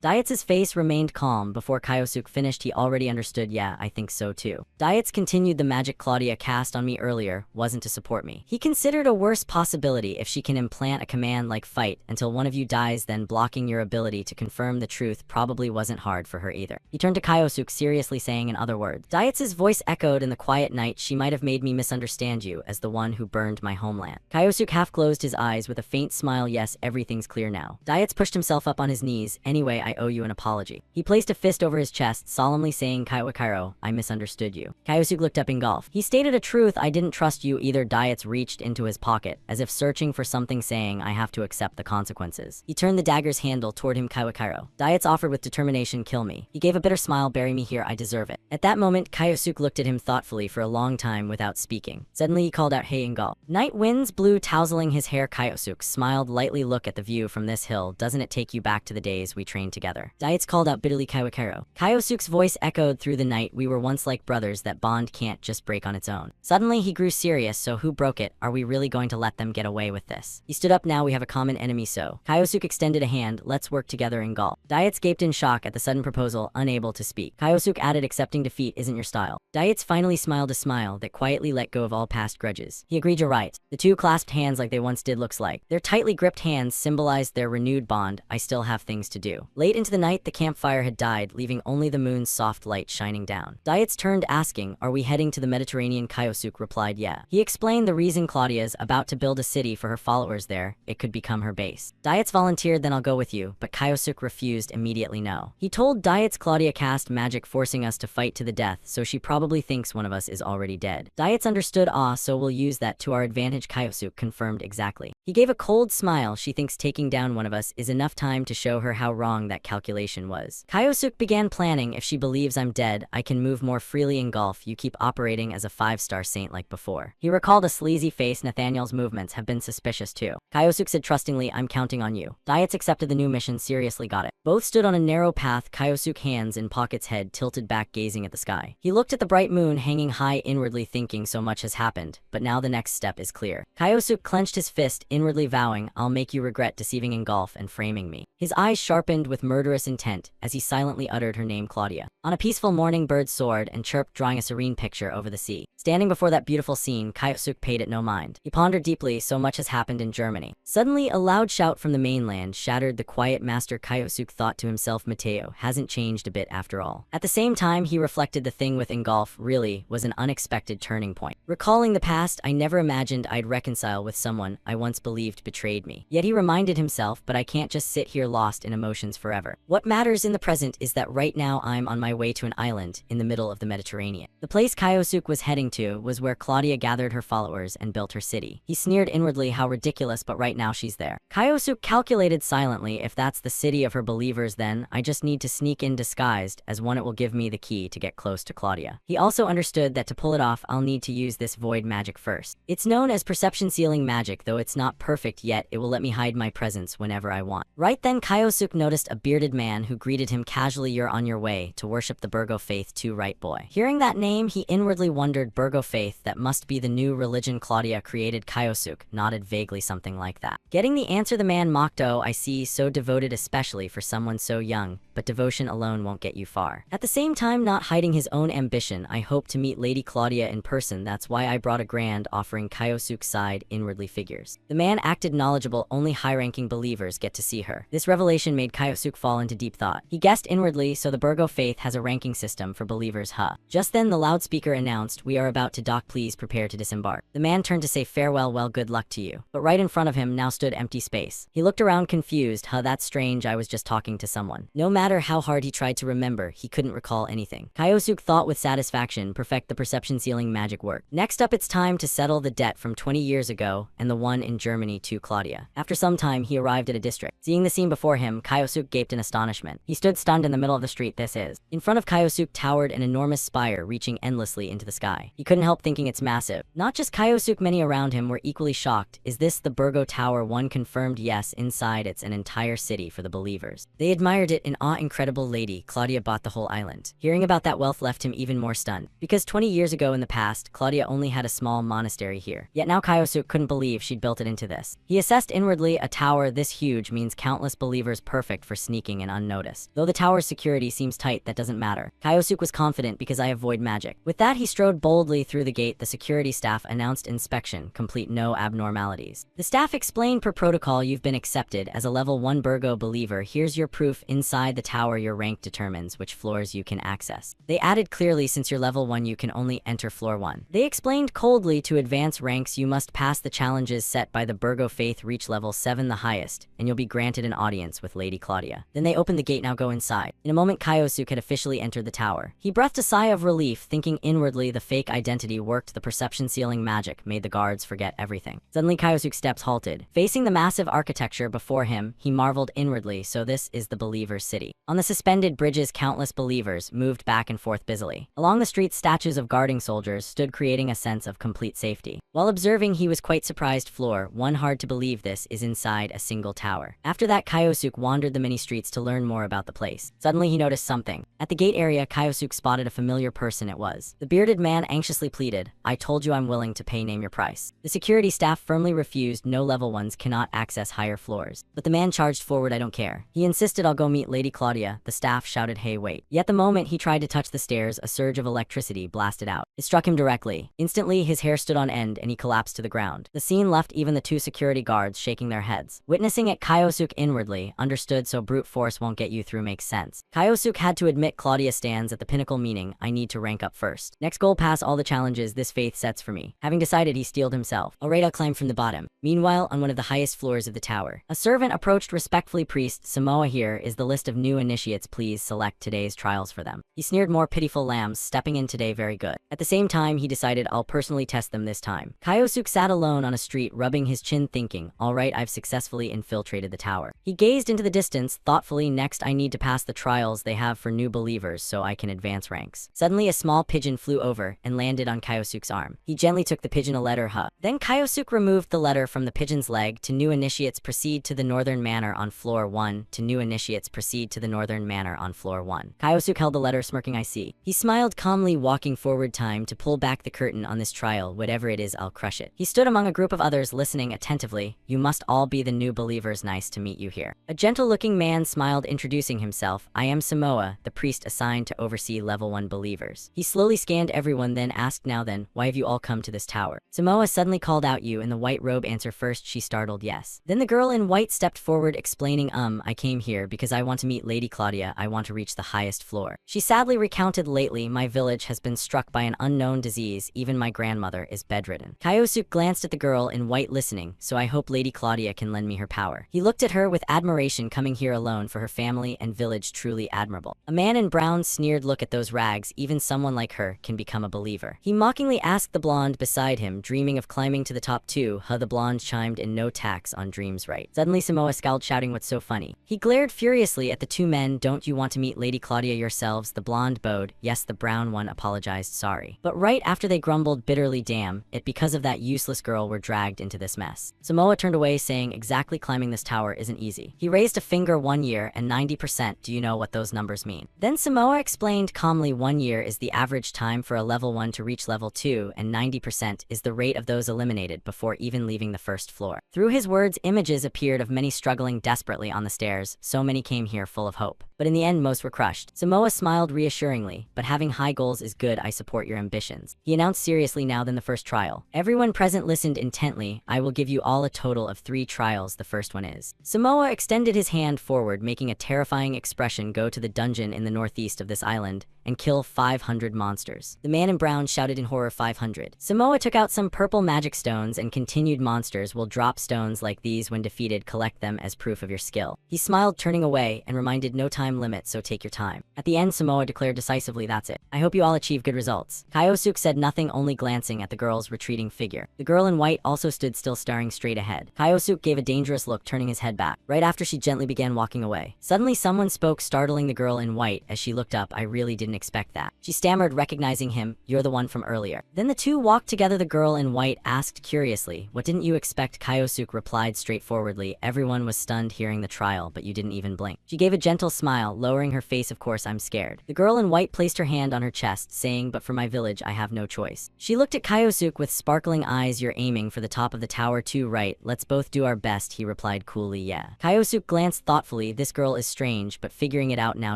Diets' face remained calm. Before Kyosuke finished, he already understood. Yeah, I think so too. Diets continued, the magic Claudia cast on me earlier wasn't to support me. He considered a worse possibility if she can implant a command like fight until one of you dies, then blocking your ability to confirm the truth probably wasn't hard for her either. He turned to Kyosuke, seriously saying, in other words. Diets' voice echoed in the quiet night, she might have made me misunderstand you as the one who burned my homeland. Kyosuke half closed his eyes with a faint smile. Yes, everything's clear now. Diets pushed himself up on his knees. Anyway, I owe you an apology. He placed a fist over his chest, solemnly saying, Kawakiro, I misunderstood you. Kyosuke looked up, engulf. He stated a truth, I didn't trust you either. Diets reached into his pocket, as if searching for something, saying, I have to accept the consequences. He turned the dagger's handle toward him. Kawakiro. Diets offered with determination, kill me. He gave a bitter smile, bury me here, I deserve it. At that moment, Kyosuke looked at him thoughtfully for a long time without speaking. Suddenly he called out, hey, engulf. Night winds blew, tousling his hair. Kyosuke smiled lightly. Look at the view from this hill. Doesn't it take you back to the days we trained together? together. Diets called out bitterly Kaiwakero. Kyosuke's voice echoed through the night. We were once like brothers. That bond can't just break on its own. Suddenly he grew serious. So who broke it? Are we really going to let them get away with this? He stood up. Now we have a common enemy. So Kyosuke extended a hand. Let's work together in Gaul. Diets gaped in shock at the sudden proposal, unable to speak. Kyosuke added, accepting defeat isn't your style. Diets finally smiled a smile that quietly let go of all past grudges. He agreed, you're right. The two clasped hands like they once did. Looks like their tightly gripped hands symbolized their renewed bond. I still have things to do. Late into the night, the campfire had died, leaving only the moon's soft light shining down. Diets turned, asking, are we heading to the Mediterranean? Kyosuke replied, yeah. He explained the reason. Claudia's about to build a city for her followers there. It could become her base. Diets volunteered, then I'll go with you, but Kyosuke refused immediately. No. He told Diets, Claudia cast magic forcing us to fight to the death, so she probably thinks one of us is already dead. Diets understood. So we'll use that to our advantage. Kyosuke confirmed, exactly. He gave a cold smile. She thinks taking down one of us is enough time to show her how wrong that calculation was. Kyosuke began planning. If she believes I'm dead, I can move more freely in Gulf. You keep operating as a 5-star saint like before. He recalled a sleazy face. Nathaniel's movements have been suspicious too. Kyosuke said trustingly, I'm counting on you. Diets accepted the new mission. Seriously, got it. Both stood on a narrow path. Kyosuke, hands in pockets, head tilted back, gazing at the sky. He looked at the bright moon hanging high, inwardly thinking so much has happened, but now the next step is clear. Kyosuke clenched his fist, inwardly vowing, I'll make you regret deceiving in Gulf and framing me. His eyes sharpened with murderous intent as he silently uttered her name, Claudia. On a peaceful morning, birds soared and chirped, drawing a serene picture over the sea. Standing before that beautiful scene, Kyosuke paid it no mind. He pondered deeply. So much has happened in Germany. Suddenly, a loud shout from the mainland shattered the quiet. Master, Kyosuke thought to himself, Mateo hasn't changed a bit after all. At the same time, he reflected the thing with Ingolf really was an unexpected turning point. Recalling the past, I never imagined I'd reconcile with someone I once believed betrayed me. Yet he reminded himself, but I can't just sit here lost in emotions forever. What matters in the present is that right now I'm on my way to an island in the middle of the Mediterranean. The place Kyosuke was heading to was where Claudia gathered her followers and built her city. He sneered inwardly, how ridiculous, but right now she's there. Kyosuke calculated silently, if that's the city of her believers, then I just need to sneak in disguised as one. It will give me the key to get close to Claudia. He also understood that to pull it off, I'll need to use this void magic first. It's known as perception sealing magic, though it's not perfect yet. It will let me hide my presence whenever I want. Right then, Kyosuke noticed a bearded man who greeted him casually, you're on your way to worship the Virgo faith too, right boy? Hearing that name, he inwardly wondered, Virgo faith, that must be the new religion Claudia created. Kyosuke nodded vaguely, something like that. Getting the answer, the man mocked, oh, I see, so devoted, especially for someone so young, but devotion alone won't get you far. At the same time, not hiding his own ambition, I hope to meet Lady Claudia in person. That's why I brought a grand offering. Kyosuke sighed, inwardly figures. The man acted knowledgeable, only high-ranking believers get to see her. This revelation made Kyosuke fall into deep thought. He guessed inwardly, so the Virgo faith has a ranking system for believers, huh? Just then the loudspeaker announced, we are about to dock, please prepare to disembark. The man turned to say farewell, well, good luck to you. But right in front of him now stood empty space. He looked around confused, huh, that's strange, I was just talking to someone. No matter how hard he tried to remember, he couldn't recall anything. Kyosuke thought with satisfaction, perfect the perception sealing magic work. Next up, it's time to settle the debt from 20 years ago and the one in Germany to Claudia. After some time, he arrived at a district. Seeing the scene before him, Kyosuke gaped in astonishment. He stood stunned in the middle of the street. This is. In front of Kyosuke towered an enormous spire reaching endlessly into the sky. He couldn't help thinking it's massive. Not just Kyosuke, many around him were equally shocked. Is this the Virgo Tower? One confirmed, yes, inside it's an entire city for the believers. They admired it in awe. Incredible, Lady Claudia bought the whole island. Hearing about that wealth left him even more stunned. Because 20 years ago in the past, Claudia only had a small monastery here. Yet now Kyosuke couldn't believe she'd built it into this. He assessed inwardly, a tower this huge means countless believers, perfect for sneaking and unnoticed. Though the tower's security seems tight, that doesn't matter. Kyosuke was confident because I avoid magic. With that, he strode boldly through the gate. The security staff announced inspection, complete, no abnormalities. The staff explained, per protocol, you've been accepted as a level 1 Virgo believer. Here's your proof. Inside the tower, your rank determines which floors you can access. They added clearly, since you're level 1, you can only enter floor 1. They explained coldly, to advance ranks, you must pass the challenges set by the Virgo faith, reach level 7, the highest, and you'll be granted an audience with Lady Claudia. Then they opened the gate, now go inside. In a moment, Kyosuke had officially entered the tower. He breathed a sigh of relief, thinking inwardly the fake identity worked. The perception sealing magic made the guards forget everything. Suddenly Kyosuke's steps halted. Facing the massive architecture before him, he marveled inwardly, so this is the believer's city. city. On the suspended bridges, countless believers moved back and forth busily. Along the streets, statues of guarding soldiers stood, creating a sense of complete safety. While observing, he was quite surprised. Floor 1, hard to believe this is inside a single tower. After that, Kyosuke wandered the many streets to learn more about the place. Suddenly, he noticed something. At the gate area, Kyosuke spotted a familiar person. It was the bearded man anxiously pleaded, "I told you I'm willing to pay, name your price." The security staff firmly refused. No level ones cannot access higher floors. But the man charged forward. "I don't care." He insisted, "I'll go meet Lady Claudia." The staff shouted, "Hey, wait." Yet the moment he tried to touch the stairs, a surge of electricity blasted out. It struck him directly. Instantly, his hair stood on end and he collapsed to the ground. The scene left even the two security guards shaking their heads. Witnessing it, Kyosuke inwardly understood, so brute force won't get you through. Makes sense. Kyosuke had to admit Claudia stands at the pinnacle, meaning I need to rank up first. Next goal, pass all the challenges this faith sets for me. Having decided, he steeled himself. Alright, I'll climb from the bottom. Meanwhile, on one of the highest floors of the tower, a servant approached respectfully. "Priest Samoa, here is the list of new initiates. Please select today's trials for them." He sneered, "More pitiful lambs stepping in today, very good." At the same time, he decided, "I'll personally test them this time." Kyosuke sat alone on a street, rubbing his chin, thinking, alright, I've successfully infiltrated the tower. He gazed into the distance thoughtfully. Next, I need to pass the trials they have for new believers so I can advance ranks. Suddenly, a small pigeon flew over and landed on Kyosuke's arm. He gently took the pigeon, a letter H. Then Kyosuke removed the letter from the pigeon's leg. To new initiates, proceed to the northern manor on floor 1. To new initiates, proceed to the northern manor on floor 1. Kyosuke held the letter, smirking, "I see." He smiled calmly, walking forward. Time to pull back the curtain on this trial. Whatever it is, I'll crush it. He stood among a group of others, listening attentively. "You must all be the new believers. Nice to meet you here." A gentle-looking man smiled, introducing himself. "I am Samoa, the priest assigned to oversee level 1 believers." He slowly scanned everyone, then asked, "Now then, why have you all come to this tower?" Samoa suddenly called out, "You in the white robe?" Answer first, she startled. "Yes." Then the girl in white stepped forward, explaining, I came here because I want to meet Lady Claudia. I want to reach the highest floor." She sadly recounted, "Lately, my village has been struck by an unknown disease. Even my grandmother is bedridden." Kyosuke glanced at the girl in white, listening, "So I hope Lady Claudia can lend me her power." He looked at her with admiration, coming here alone for her family and village, truly admirable. A man in brown sneered, "Look at those rags. Even someone like her can become a believer." He mockingly asked the blonde beside him, "Dreaming of climbing to the top too, huh?" The blonde chimed in, "No tax on dreams, right?" Suddenly Samoa scowled, shouting, "What's so funny?" He glared furiously at the two men. "Don't you want to meet Lady Claudia yourselves?" The blonde bowed. "Yes." The brown one apologized, "Sorry." But right after they grumbled bitterly, "Damn it, because of that useless girl we're dragged into this mess." Samoa turned away, saying, "Exactly, climbing this tower isn't easy." He raised a finger. 1 year and 90%. Do you know what those numbers mean? Then Samoa explained calmly, 1 year is the average time for a level 1 to reach level 2, and 90% is the rate of those eliminated before even leaving the first floor. Through his words, images appeared of many struggling desperately on the stairs. So many came here full of hope, but in the end most were crushed. Samoa smiled reassuringly, "But having high goals is good. I support your ambitions." He announced seriously, "Now then, the first trial." Everyone present listened intently. "I will give you all a total of 3 trials. The first one is..." Samoa extended his hand forward, making a terrifying expression. "Go to the dungeon in the northeast of this island and kill 500 monsters." The man in brown shouted in horror, 500. Samoa took out some purple magic stones and continued, "Monsters will drop stones like these when defeated. Collect them as proof of your skill." He smiled, turning away, and reminded, "No time limit, so take your time." At the end, Samoa declared decisively, "That's it. I hope you all achieve good results." Kyosuke said nothing, only glancing at the girl's retreating figure. The girl in white also stood still, staring straight ahead. Kyosuke gave a dangerous look, turning his head back. Right after, she gently began walking away. Suddenly someone spoke, startling the girl in white. As she looked up, "I really didn't expect that." She stammered, recognizing him, "You're the one from earlier." Then the two walked together. The girl in white asked curiously, "What didn't you expect?" Kyosuke replied straightforwardly, "Everyone was stunned hearing the trial, but you didn't even blink." She gave a gentle smile, lowering her face, "Of course I'm scared." The girl in white placed her hand on her chest, saying, "But for my village, I have no choice." She looked at Kyosuke with sparkling eyes. "You're aiming for the top of the tower too, right? Let's both do our best," he replied coolly. "Yeah." Kyosuke glanced thoughtfully. This girl is strange, but figuring it out now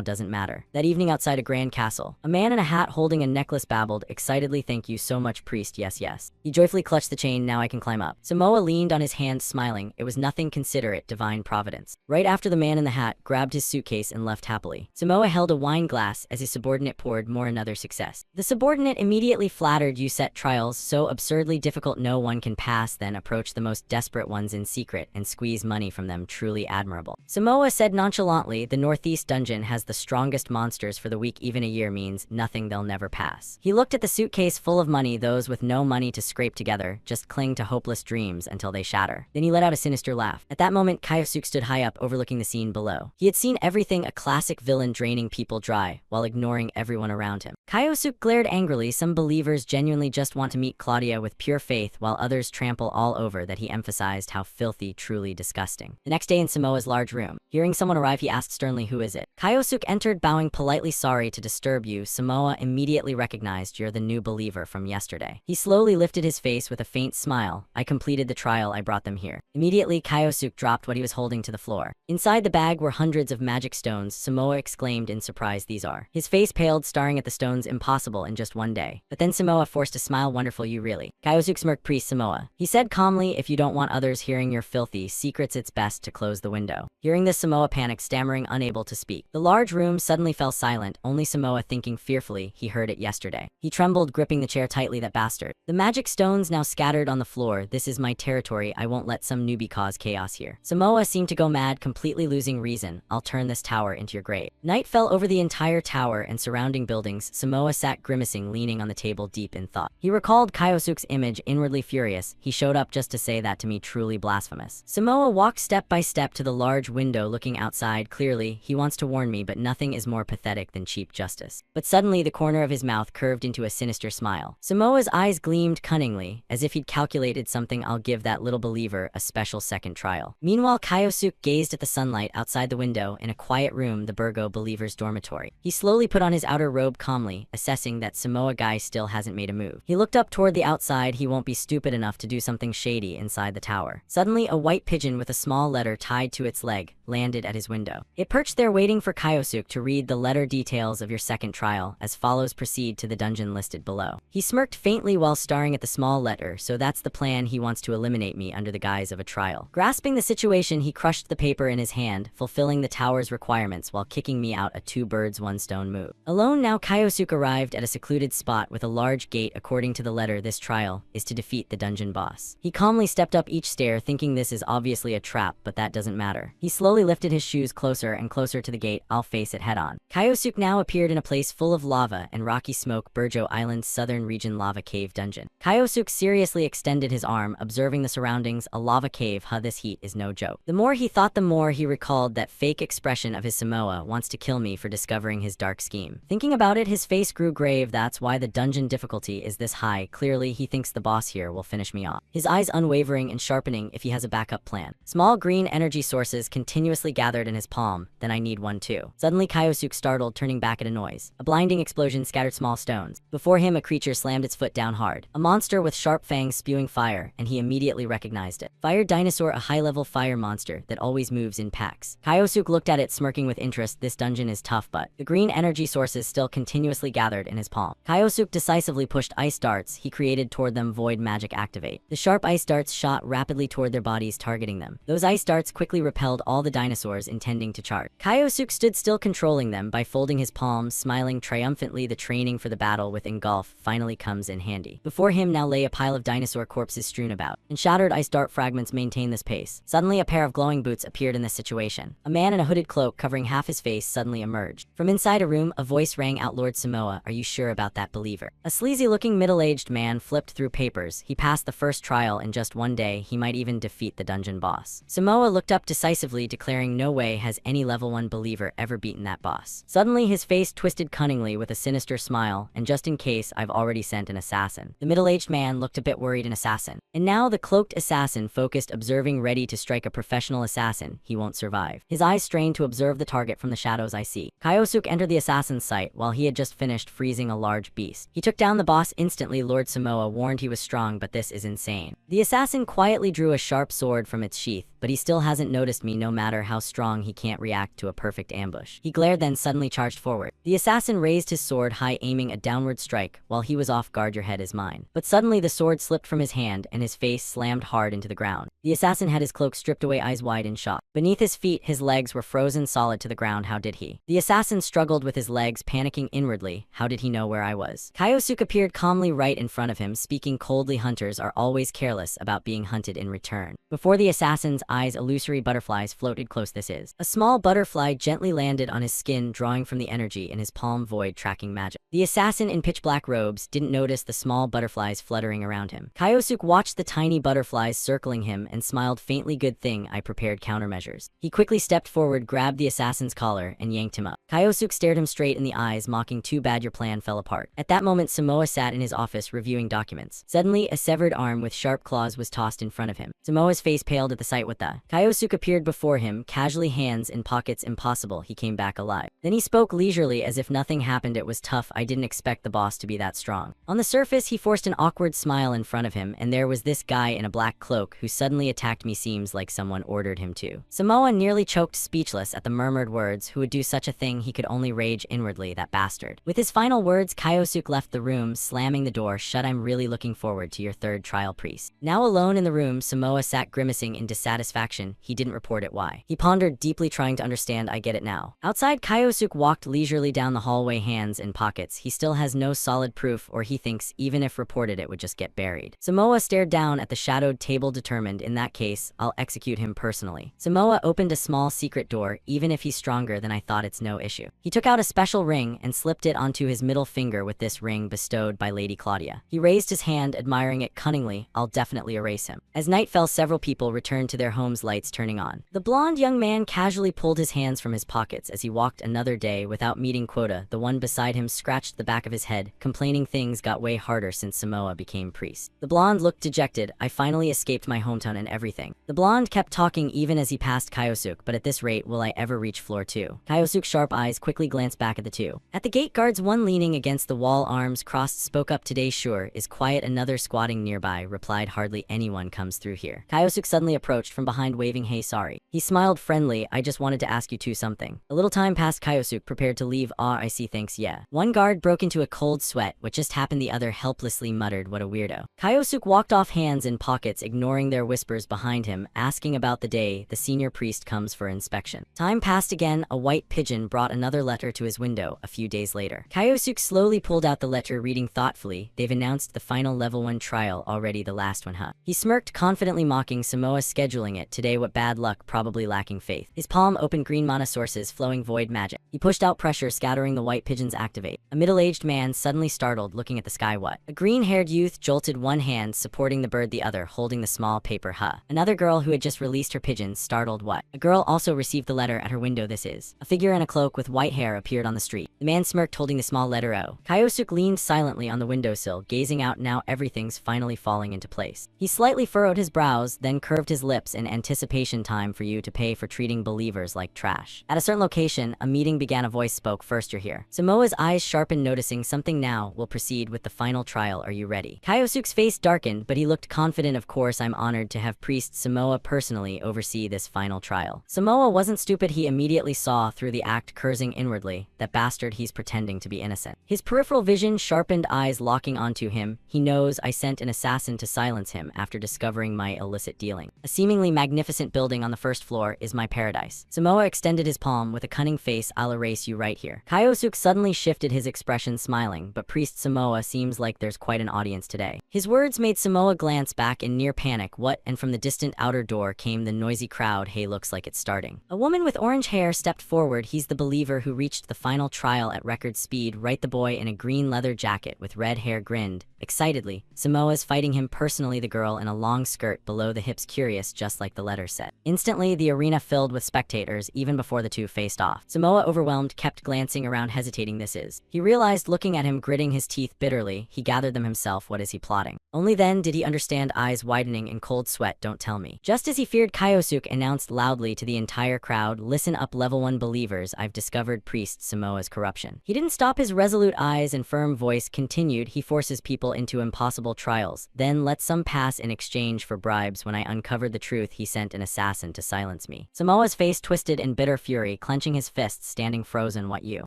doesn't matter. That evening outside a grand castle, a man in a hat holding a necklace babbled excitedly, "Thank you so much, priest. Yes, yes." He joyfully clutched the chain. "Now I can climb up." Samoa leaned on his hand, smiling. It was nothing, consider it divine providence. Right after, the man in the hat grabbed his suitcase and left happily. Samoa held a wine glass as his subordinate poured more. Another success. The subordinate immediately flattered, "You set trials so absurdly difficult no one can pass, then approach the most desperate ones in secret and squeeze money from them. Truly admirable." Samoa said nonchalantly, "The northeast dungeon has the strongest monsters for the weak. Even a year means nothing. They'll never pass." He looked at the suitcase full of money. "Those with no money to scrape together just cling to hopeless dreams until they shatter." Then he let out a sinister laugh. At that moment, Kyosuke stood high up, overlooking the scene below. He had seen everything, a classic villain draining people dry while ignoring everyone around him. Kyosuke glared angrily. Some believers genuinely just want to meet Claudia with pure faith, while others trample all over that. He emphasized how filthy, truly disgusting. The next day in Samoa's large room, hearing someone arrive, he asked sternly, "Who is it?" Kyosuke entered, bowing politely. "Sorry to disturb you." Samoa immediately recognized, "You're the new believer from yesterday." He slowly lifted his face with a faint smile. "I completed the trial, I brought them here." Immediately, Kyosuke dropped what he was holding to the floor. Inside the bag were hundreds of magic stones. Samoa exclaimed in surprise, "These are..." His face paled, staring at the stones. Impossible in just one day. But then Samoa forced a smile. "Wonderful, you really..." Kyosuke smirked. "Priest Samoa," he said calmly, "if you don't want others hearing your filthy secrets, it's best to close the window." Hearing this, Samoa panicked, stammering, unable to speak. The large room suddenly fell silent, only Samoa thinking fearfully he heard it yesterday. He trembled, gripping the chair tightly. "That bastard." The magic stones now scattered on the floor. "This is my territory. I won't let some newbie cause chaos here." Samoa seemed to go mad, completely losing reason. "I'll turn this tower into your grave." Night fell over the entire tower and surrounding buildings. Samoa sat grimacing, leaning on the table, deep in thought. He recalled Kyosuke's image, inwardly furious. "He showed up just to say that to me, truly blasphemous." Samoa walked step by step to the large window, looking outside. Clearly, he wants to warn me, but nothing is more pathetic than cheap justice. But suddenly, the corner of his mouth curved into a sinister smile. Samoa's eyes gleamed cunningly, as if he'd calculated something. "I'll give that little believer a special second trial." Meanwhile, Kyosuke gazed at the sunlight outside the window in a quiet room, the Burgo believer's dormitory. He slowly put on his outer robe, calmly assessing that Samoa guy still hasn't made a move. He looked up toward the outside. He won't be stupid enough to do something shady inside the tower. Suddenly, a white pigeon with a small letter tied to its leg landed at his window. It perched there, waiting for Kyosuke to read the letter. "Details of your second trial as follows. Proceed to the dungeon listed below." He smirked faintly while staring at the small letter. "So that's the plan. He wants to eliminate me under the guise of a trial." Grasping the situation, he crushed the paper in his hand, fulfilling the tower's requirements while kicking me out. A two birds, one stone move. Alone now, Kyosuke arrived at a secluded spot with a large gate. "According to the letter, this trial is to defeat the dungeon boss." He calmly stepped up each stair, thinking this is obviously a trap, but that doesn't matter. He slowly lifted his shoes closer and closer to the gate. "I'll face it head on." Kyosuke now appeared in a place full of lava and rocky smoke. Burjo Island's southern region lava cave dungeon. Kyosuke seriously extended his arm, observing the surroundings. A lava cave, huh? This heat is no joke. The more he thought, the more he recalled that fake expression of his. Samoa wants to kill me for discovering his dark scheme. Thinking about it, his face grew grave. That's why the dungeon difficulty is this high. Clearly, he thinks the boss here will finish me off. His eyes unwavering and sharpening. If he has a backup plan. Small green energy sources continuously gathered in his palm. Then I need one too. Suddenly, Kyosuke startled, turning back at a noise. A blinding explosion scattered small stones. Before him, a creature slammed its foot down hard. A monster with sharp fangs spewing fire, and he immediately recognized it. Fire dinosaur, a high-level fire monster that always moves in packs. Kyosuke looked at it, smirking with interest. This dungeon is tough, but the green energy sources still continuously gathered in his palm. Kyosuke decisively pushed ice darts he created toward them. Void magic activate. The sharp ice darts shot rapidly toward their bodies, targeting them. Those ice darts quickly repelled all the dinosaurs intending to charge. Kyosuke stood still, controlling them by folding his palms, smiling triumphantly. The training for the battle with Engulf finally comes in handy. Before him now lay a pile of dinosaur corpses strewn about, and shattered ice dart fragments maintained this pace. Suddenly, a pair of glowing boots appeared in this situation. A man in a hooded cloak covering half his face suddenly emerged. From inside a room, a voice rang out. "Lord Samoa, are you sure about that believer?" A sleazy-looking middle-aged man flipped through papers. He passed the first trial in just one day. He might even defeat the dungeon boss. Samoa looked up decisively, declaring, "No way has any level 1 believer ever beaten that boss." Suddenly, his face twisted cunningly with a sinister smile. "And just in case, I've already sent an assassin." The middle-aged man looked a bit worried. "An assassin?" And now the cloaked assassin focused, observing, ready to strike. "A professional assassin. He won't survive." His eyes strained to observe the target from the shadows. "I see." Kyosuke entered the assassin's sight while he had just finished freezing a large beast. He took down the boss instantly. "Lord Samoa warned he was strong, but this is insane." The assassin quietly drew a sharp sword from its sheath, but he still hasn't noticed me. No matter how strong, he can't react to a perfect ambush. He glared, then suddenly charged forward. The assassin raised his sword high, aiming a downward strike. While he was off guard, "Your head is mine." But suddenly the sword slipped from his hand and his face slammed hard into the ground. The assassin had his cloak stripped away, eyes wide in shock. Beneath his feet, his legs were frozen solid to the ground. How did he? The assassin struggled with his legs, panicking inwardly. How did he know where I was? Kyosuke appeared calmly right in front of him, speaking coldly. "Hunters are always careless about being hunted in return." Before the assassin's eyes, illusory butterflies floated close. "This is..." A small butterfly gently landed on his skin, drawing from the energy in his palm. Void tracking magic. The assassin in pitch black robes didn't notice the small butterflies fluttering around him. Kyosuke watched the tiny butterflies circling him and smiled faintly. "Good thing I prepared countermeasures." He quickly stepped forward, grabbed the assassin assassin's collar and yanked him up. Kyosuke stared him straight in the eyes, mocking, "Too bad your plan fell apart." At that moment, Samoa sat in his office reviewing documents. Suddenly, a severed arm with sharp claws was tossed in front of him. Samoa's face paled at the sight. What the? Kyosuke appeared before him, casually, hands in pockets. "Impossible, he came back alive." Then he spoke leisurely as if nothing happened. "It was tough. I didn't expect the boss to be that strong." On the surface, he forced an awkward smile in front of him, and there was this guy in a black cloak who suddenly attacked me. Seems like someone ordered him to. Samoa nearly choked, speechless at the murmured words. Who would do such a thing? He could only rage inwardly. That bastard. With his final words, Kyosuke left the room, slamming the door shut. "I'm really looking forward to your third trial, priest." Now alone in the room, Samoa sat grimacing in dissatisfaction. He didn't report it. Why? He pondered deeply, trying to understand. "I get it now." Outside, Kyosuke walked leisurely down the hallway, hands in pockets. He still has no solid proof, or he thinks even if reported it would just get buried. Samoa stared down at the shadowed table, determined. "In that case, I'll execute him personally." Samoa opened a small secret door. "Even if he's stronger than I thought, it's no issue." He took out a special ring and slipped it onto his middle finger. With this ring bestowed by Lady Claudia. He raised his hand, admiring it cunningly. "I'll definitely erase him." As night fell, several people returned to their homes, lights turning on. The blonde young man casually pulled his hands from his pockets as he walked. Another day without meeting quota. The one beside him scratched the back of his head, complaining things got way harder since Samoa became priest. The blonde looked dejected. "I finally escaped my hometown and everything." The blonde kept talking even as he passed Kyosuke. "But at this rate, will I ever reach floor 2? Kyosuke's sharp eyes quickly glanced back at the two. At the gate guards, one leaning against the wall, arms crossed, spoke up. "Today sure is quiet." Another squatting nearby replied, "Hardly anyone comes through here." Kyosuke suddenly approached from behind, waving, "Hey, sorry." He smiled friendly. "I just wanted to ask you two something." A little time passed. Kyosuke prepared to leave. "Ah, I see, thanks, yeah." One guard broke into a cold sweat. "What just happened?" The other helplessly muttered, "What a weirdo." Kyosuke walked off, hands in pockets, ignoring their whispers behind him, asking about the day. The senior priest comes for inspection. Time passed again. A white pigeon brought another letter to his window a few days later. Kyosuke slowly pulled out the letter, reading thoughtfully. "They've announced the final level 1 trial already. The last one, huh?" He smirked, confidently, mocking Samoa scheduling it today. What bad luck, probably lacking faith. His palm opened, green mana sources, flowing void magic. He pushed out pressure, scattering the white pigeons. Activate. A middle-aged man suddenly startled, looking at the sky. What? A green-haired youth jolted, one hand supporting the bird, the other holding the small paper. Huh. Another girl who had just released her pigeons, startled. What? A girl also received the letter at her window. This is. A figure in a cloak with white hair appeared on the street. The man smirked, holding the small letter O. Kyosuke leaned silently on the windowsill, gazing out. Now everything's finally falling into place. He slightly furrowed his brows, then curved his lips in anticipation. "Time for you to pay for treating believers like trash." At a certain location, a meeting began. A voice spoke. "First, you're here." Samoa's eyes sharpened, noticing something. "Now, we'll proceed with the final trial. Are you ready?" Kyosuke's face darkened, but he looked confident. "Of course, I'm honored to have priest Samoa personally oversee this final trial." Samoa wasn't stupid. He immediately saw through the act, cursing inwardly. "That bastard, he's pretending to be innocent." His peripheral vision sharpened, eyes locking onto him. "He knows I sent an assassin to silence him after discovering my illicit dealing. A seemingly magnificent building on the first floor is my paradise." Samoa extended his palm with a cunning face. "I'll erase you right here." Kyosuke suddenly shifted his expression, smiling. "But priest Samoa, seems like there's quite an audience today." His words made Samoa glance back in near panic. "What?" And from the distant outer door came the noisy crowd. "Hey, looks like it's starting." A woman with orange hair stepped forward. "He's the believer who reached the final trial at record speed, right?" The boy in a green leather jacket with red hair grinned excitedly. "Samoa's fighting him personally." The girl in a long skirt below the hips, curious, just like the letter said. Instantly, the arena filled with spectators, even before the two faced off. Samoa, overwhelmed, kept glancing around, hesitating. This is. He realized, looking at him, gritting his teeth bitterly. He gathered them himself. What is he plotting? Only then did he understand, eyes widening in cold sweat. "Don't tell me." Just as he feared, Kyosuke announced loudly to the entire crowd, "Listen up, level 1 believers. I've discovered priest Samoa's corruption." He didn't stop. His resolute eyes and firm voice continued. "He forces people into impossible trials, then lets some pass in exchange for bribes. When I uncovered the truth, he sent an assassin to silence me." Samoa's face twisted in bitter fury, clenching his fists, standing frozen. "What, you?"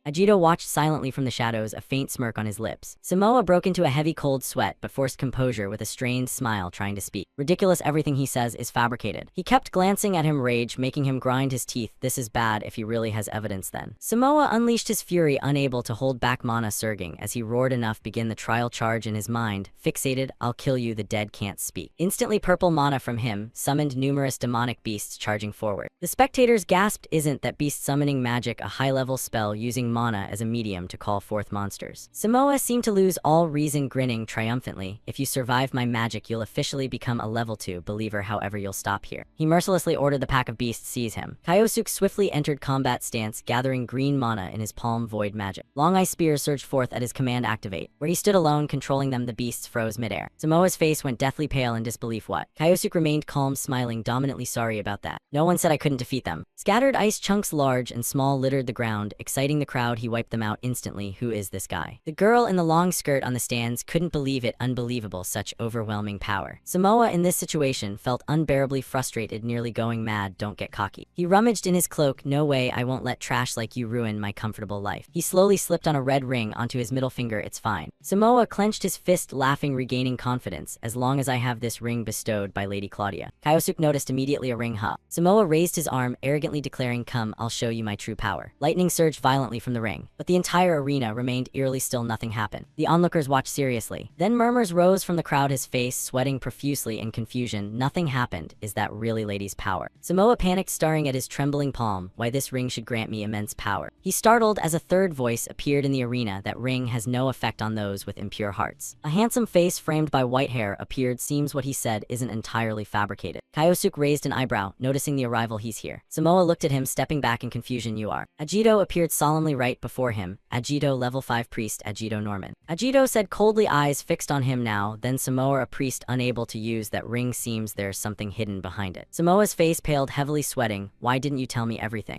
Ajito watched silently from the shadows, a faint smirk on his lips. Samoa broke into a heavy cold sweat, but forced composure with a strained smile, trying to speak. "Ridiculous, everything he says is fabricated." He kept glancing at him, rage making him grind his teeth. "This is bad. If he really has evidence, then." Samoa unleashed his fury, unable to hold back, mana surging as he roared. "Enough." Begin the trial. Charge in his mind, fixated. "I'll kill you." The dead can't speak. Instantly, purple mana from him summoned numerous demonic beasts, charging forward. The spectators gasped. Isn't that beast summoning magic, a high-level spell using mana as a medium to call forth monsters? Samoa seemed to lose all reason, grinning triumphantly. "If you survive my magic, you'll officially become a level 2 believer. However, you'll stop here." He mercilessly ordered the pack of beasts seize him. Kyosuke swiftly swiftly entered combat stance, gathering green mana in his palm void magic. Long Eye Spears surged forth at his command activate. Where he stood alone, controlling them, the beasts froze midair. Samoa's face went deathly pale in disbelief. What? Kyosuke remained calm, smiling, dominantly sorry about that. No one said I couldn't defeat them. Scattered ice chunks large and small littered the ground, exciting the crowd. He wiped them out instantly. Who is this guy? The girl in the long skirt on the stands couldn't believe it. Unbelievable, such overwhelming power. Samoa in this situation felt unbearably frustrated, nearly going mad. Don't get cocky. He rummaged in his cloak. No way, I won't let trash like you ruin my comfortable life. He slowly slipped on a red ring onto his middle finger. It's fine. Samoa clenched his fist, laughing, regaining confidence. As long as I have this ring bestowed by Lady Claudia. Kyosuke noticed immediately a ring. Samoa raised his arm, arrogantly declaring, come, I'll show you my true power. Lightning surged violently from the ring, but the entire arena remained eerily still. Nothing happened. The onlookers watched seriously. Then murmurs rose from the crowd, his face sweating profusely in confusion. Nothing happened. Is that really Lady's power? Samoa panicked, staring at his trembling palm. Why, this ring should grant me immense power. He startled as a third voice appeared in the arena. That ring has no effect on those with impure hearts. A handsome face framed by white hair appeared. Seems what he said isn't entirely fabricated. Kyosuke raised an eyebrow, noticing the arrival. He's here. Samoa looked at him, stepping back in confusion. You are. Ajido appeared solemnly right before him. Ajido, level 5 priest, Ajido Norman. Ajido said coldly, eyes fixed on him now. Then Samoa, a priest unable to use that ring. Seems there's something hidden behind it. Samoa's face paled, heavily sweating. Why didn't you tell me everything?